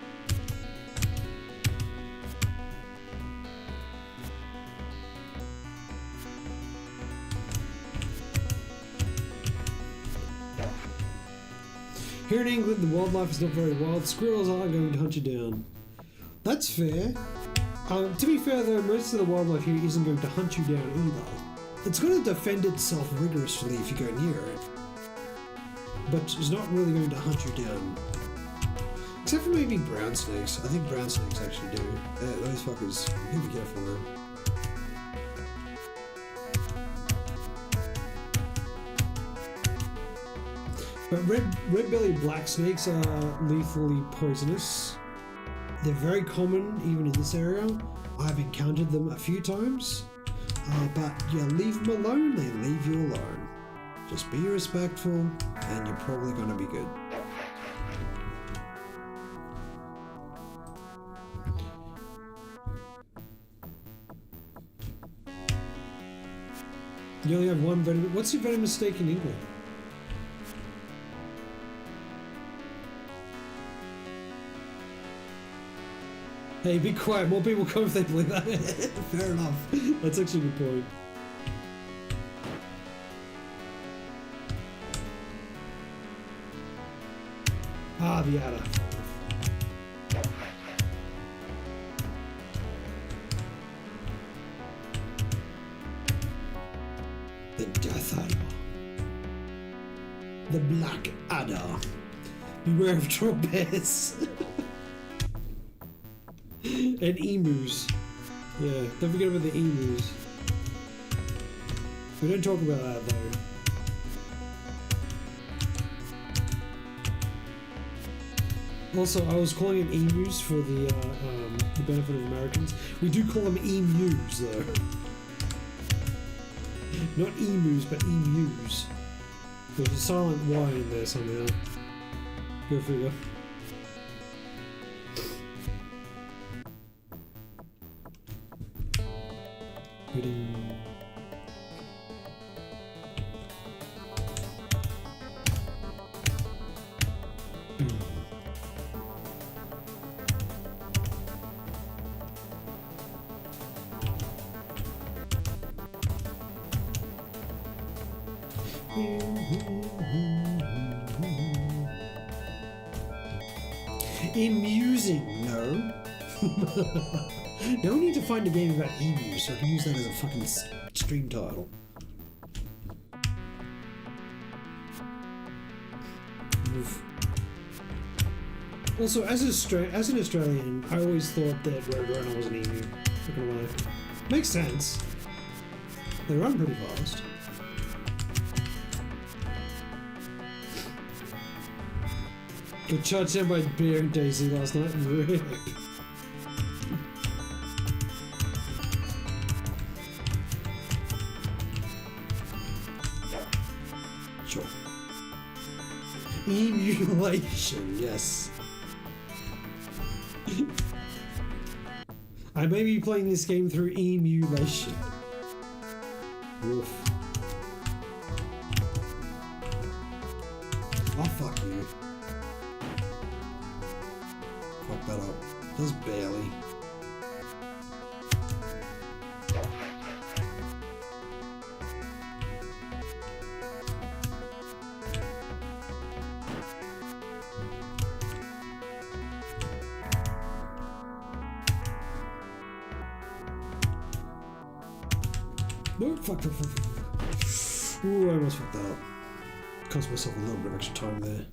Here in England, the wildlife is not very wild. Squirrels are going to hunt you down. That's fair. To be fair though, most of the wildlife here isn't going to hunt you down either. It's going to defend itself rigorously if you go near it. But it's not really going to hunt you down. Except for maybe brown snakes. I think brown snakes actually do. Those fuckers, you be careful though. But red-bellied black snakes are lethally poisonous. They're very common even in this area. I've encountered them a few times. But you leave them alone, they leave you alone. Just be respectful and you're probably going to be good. You only have one venom. What's your venomous snake in England? Hey, be quiet. More people come if they believe that. Fair enough. That's actually a good point. Ah, the adder. The death adder. The black adder. Beware of troll bears. And emus. Yeah, don't forget about the emus. We don't talk about that though. Also, I was calling them emus for the benefit of Americans. We do call them emus though. Not emus, but emus. There's a silent Y in there somehow. Go figure. Amusing, no. Now we need to find a game about emus so I can use that as a fucking stream title. Oof. Also, as an Australian, I always thought that Roadrunner was an emu. Not gonna lie. Makes sense. They run pretty fast. Got charged down by Bear and Daisy last night. Rip. Emulation, yes. I may be playing this game through emulation. Oof. Oh, fuck you. Fuck that up. Just barely. No, fuck. Ooh, I almost fucked that up. Cost myself a little bit of extra time there.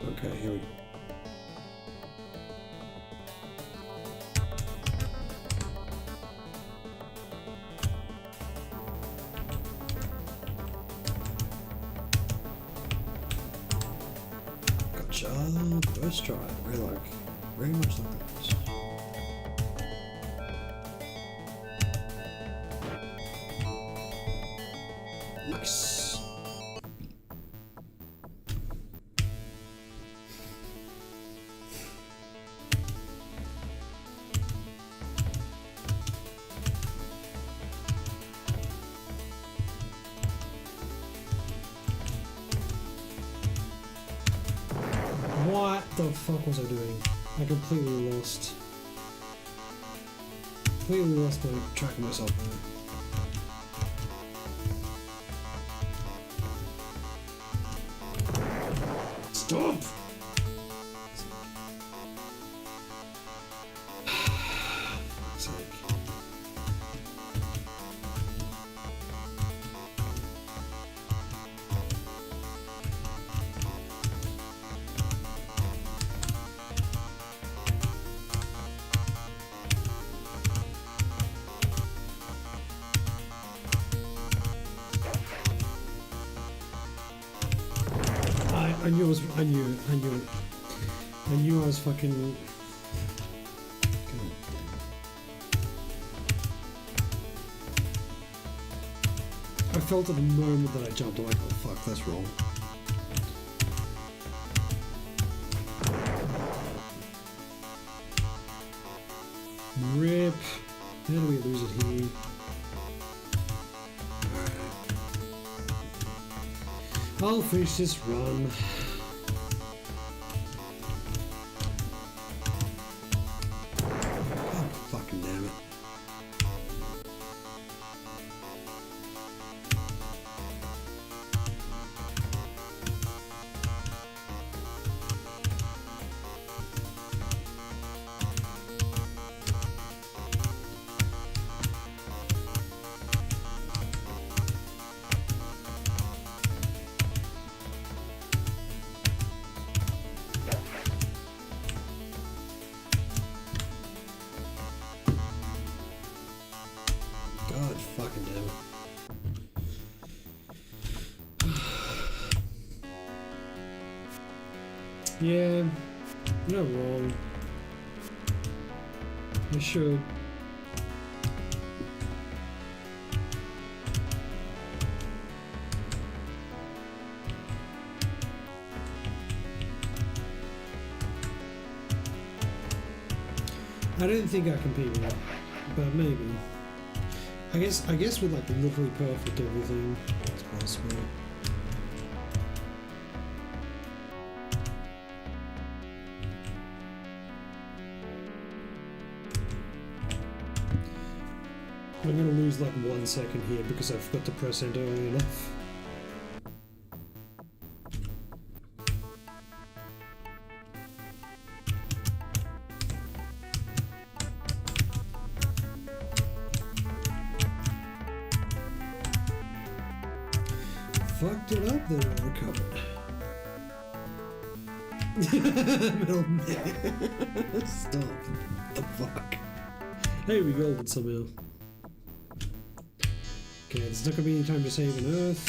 Okay, here we go. Gotcha. First try. Very much like that. Nice. What the fuck was I doing? I completely lost. Completely lost my track of myself there. Stop! Fuck's sake. I knew I was fucking... I felt at the moment that I jumped, I'm like, oh fuck, that's wrong. Rip. How do we lose it here? I'll finish this run. Oh, fucking damn it. God fucking damn it. Yeah, you're not wrong. I should. I don't think I compete with it, but maybe. I guess with like literally perfect everything, it's possible. I'm gonna lose like 1 second here because I forgot to press enter early enough. Fucked it up, then I recovered. Middle man. Stop. The fuck? Hey, we golden somehow. Okay, there's not gonna be any time to save on Earth.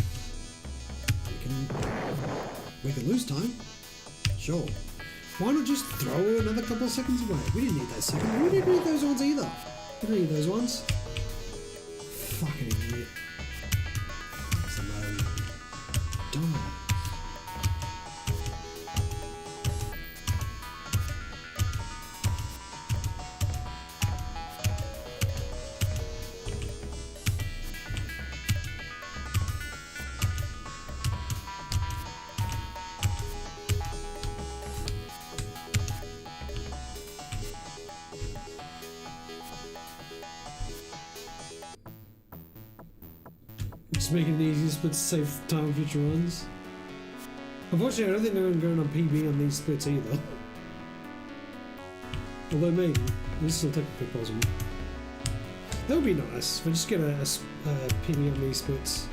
We can lose time. Sure. Why not just throw another couple of seconds away? We didn't need that second. We didn't need those ones either. We don't need those ones. Fucking idiot. Fuck's the matter, man? Dumb. Just making it easier splits to save time on future runs. Unfortunately, I don't think I'm going on PB on these splits either. Although maybe. This is still technically possible. That would be nice if I just get a PB on these splits.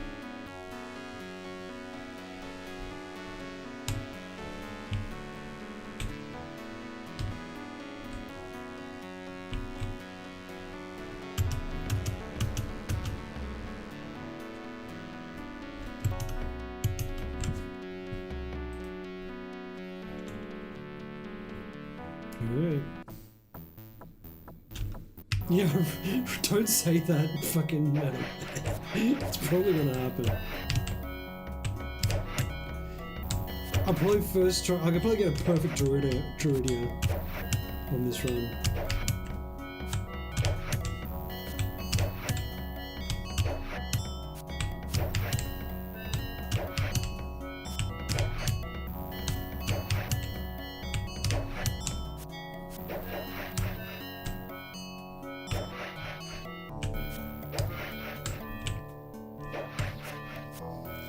Alright. Yeah, don't say that fucking metal. It's probably gonna happen. I'll probably first try. I could probably get a perfect Druidia on this run.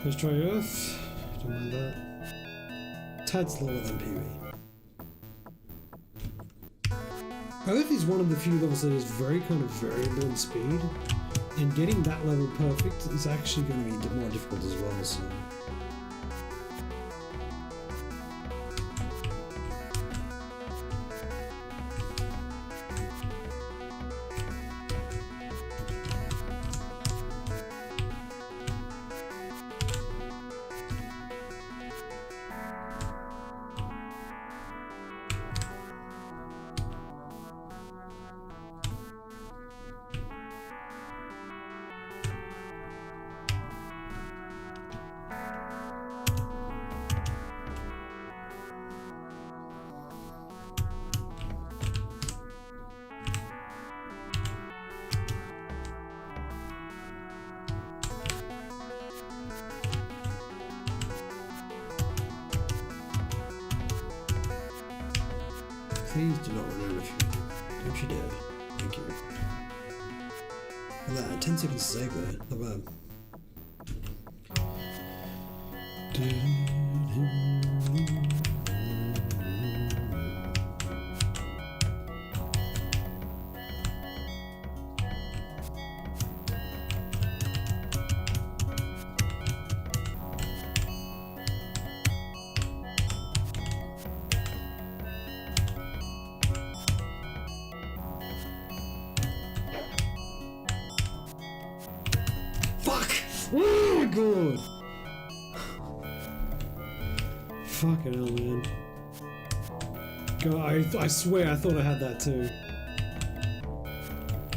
Let's try Earth. Don't mind that. Tad slower than PB. Earth is one of the few levels that is very kind of variable in speed, and getting that level perfect is actually going to be more difficult as well. So. Please do not run out of fuel. Don't you dare. Thank you. And that 10 seconds to save there. Not bad. Oh my god! Fucking hell, man. God, I swear I thought I had that too.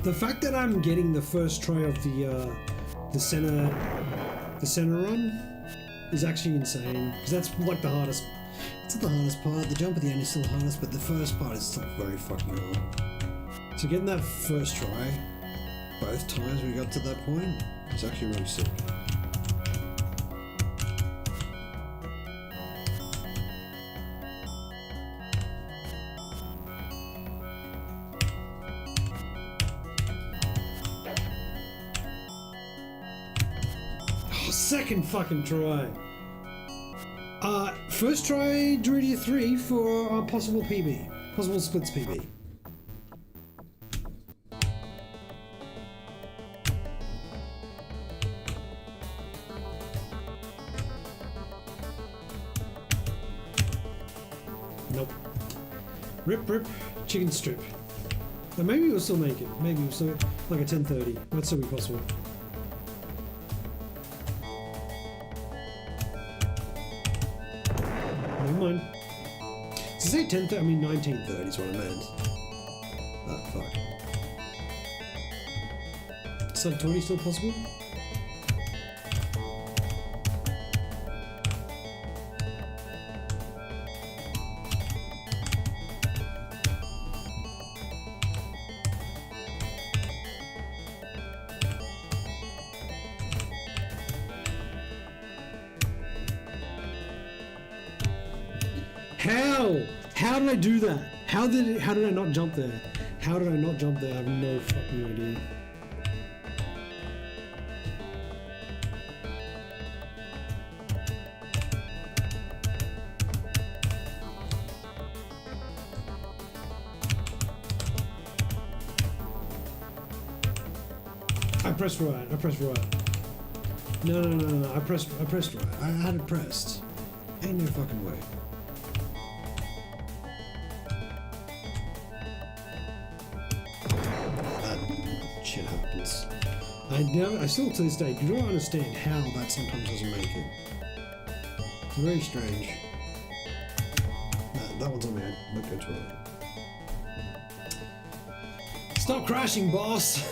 The fact that I'm getting the first try of the center run is actually insane. Because that's like the hardest. It's not the hardest part. The jump at the end is still the hardest, but the first part is still very fucking hard. So getting that first try, both times we got to that point, it's actually really sick. second fucking try. First try Druidia 3 for a possible PB. Possible splits PB. Nope. Rip, chicken strip. Now maybe we'll still make it. Maybe we'll still, like a 10:30. Might still be possible. Never mind. Did you say 10:30? I mean 19:30 is what I meant. Oh, fuck. Sub 20 still possible? How did I do that? How did I not jump there? How did I not jump there? I have no fucking idea. I pressed right. No. I pressed right. I had it pressed. Ain't no fucking way. Shit happens. I still to this day do not understand how that sometimes doesn't make it. It's very strange. That one's on me. I might go to it. Stop crashing, boss!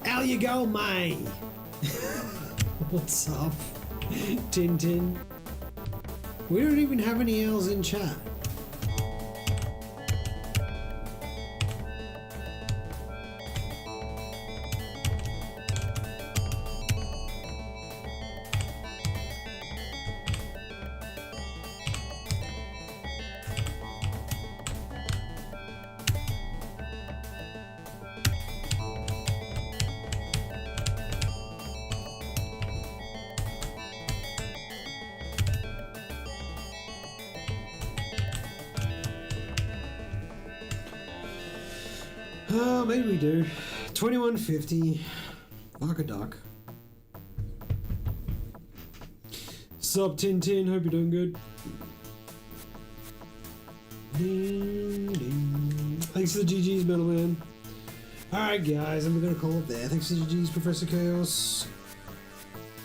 How you go, mate? What's up, Tintin? We don't even have any L's in chat. Maybe we do. 2150. Like a duck. Sup, Tintin? Hope you're doing good. Thanks for the GG's, Metal Man. Alright, guys, and we're gonna call it there. Thanks for the GG's, Professor Chaos.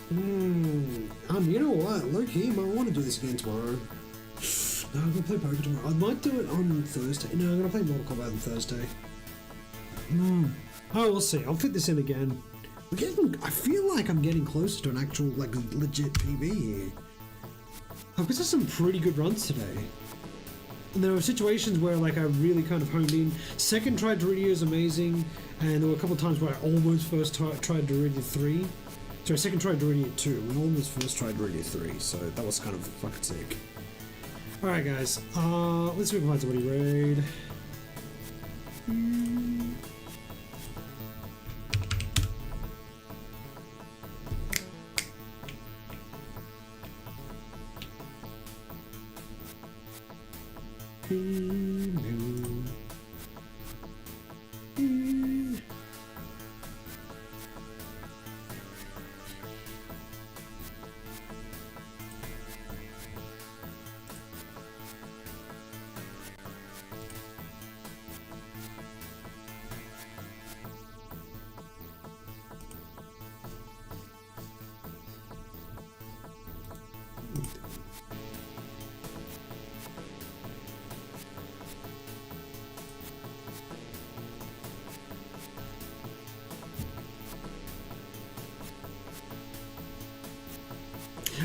You know what? Low key, I want to do this again tomorrow. No, I'm gonna play poker tomorrow. I might do it on Thursday. No, I'm gonna play Mortal Kombat on Thursday. Oh, we'll see. I'll fit this in again. I feel like I'm getting closer to an actual, like, legit PB here. I've got some pretty good runs today. And there were situations where, like, I really kind of honed in. Second try Druidia is amazing, and there were a couple of times where I almost first tried Druidia 3. Sorry, second try Druidia 2, and almost first tried Druidia 3, so that was kind of fucking sick. Alright, guys. Let's move on to Woody Raid.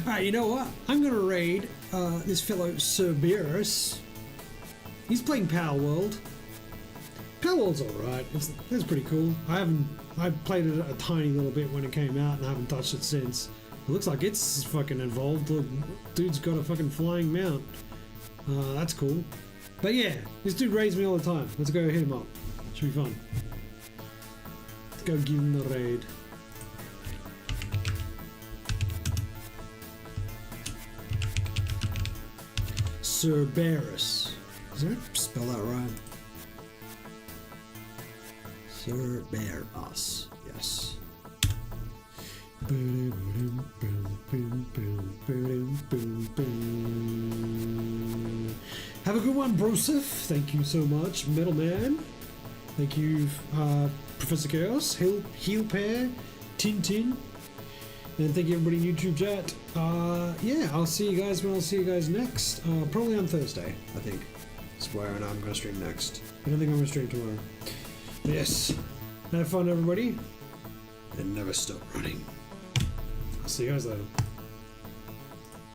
Alright, you know what? I'm gonna raid this fellow Cerberus. He's playing Power World. Power World's alright. It's pretty cool. I played it a tiny little bit when it came out and I haven't touched it since. It looks like it's fucking involved. The dude's got a fucking flying mount. That's cool. But yeah, this dude raids me all the time. Let's go hit him up. Should be fun. Let's go give him the raid. Cerberus. Did I spell that right? Cerberus. Yes. Have a good one, Broseph. Thank you so much, Metal Man. Thank you, Professor Chaos, Heel Pair, Tintin, and thank you everybody in YouTube chat. Yeah, I'll see you guys when I'll see you guys next. Probably on Thursday, I think. That's where I'm going to stream next. I don't think I'm going to stream tomorrow. But yes, have fun, everybody, and never stop running. I'll see you guys later.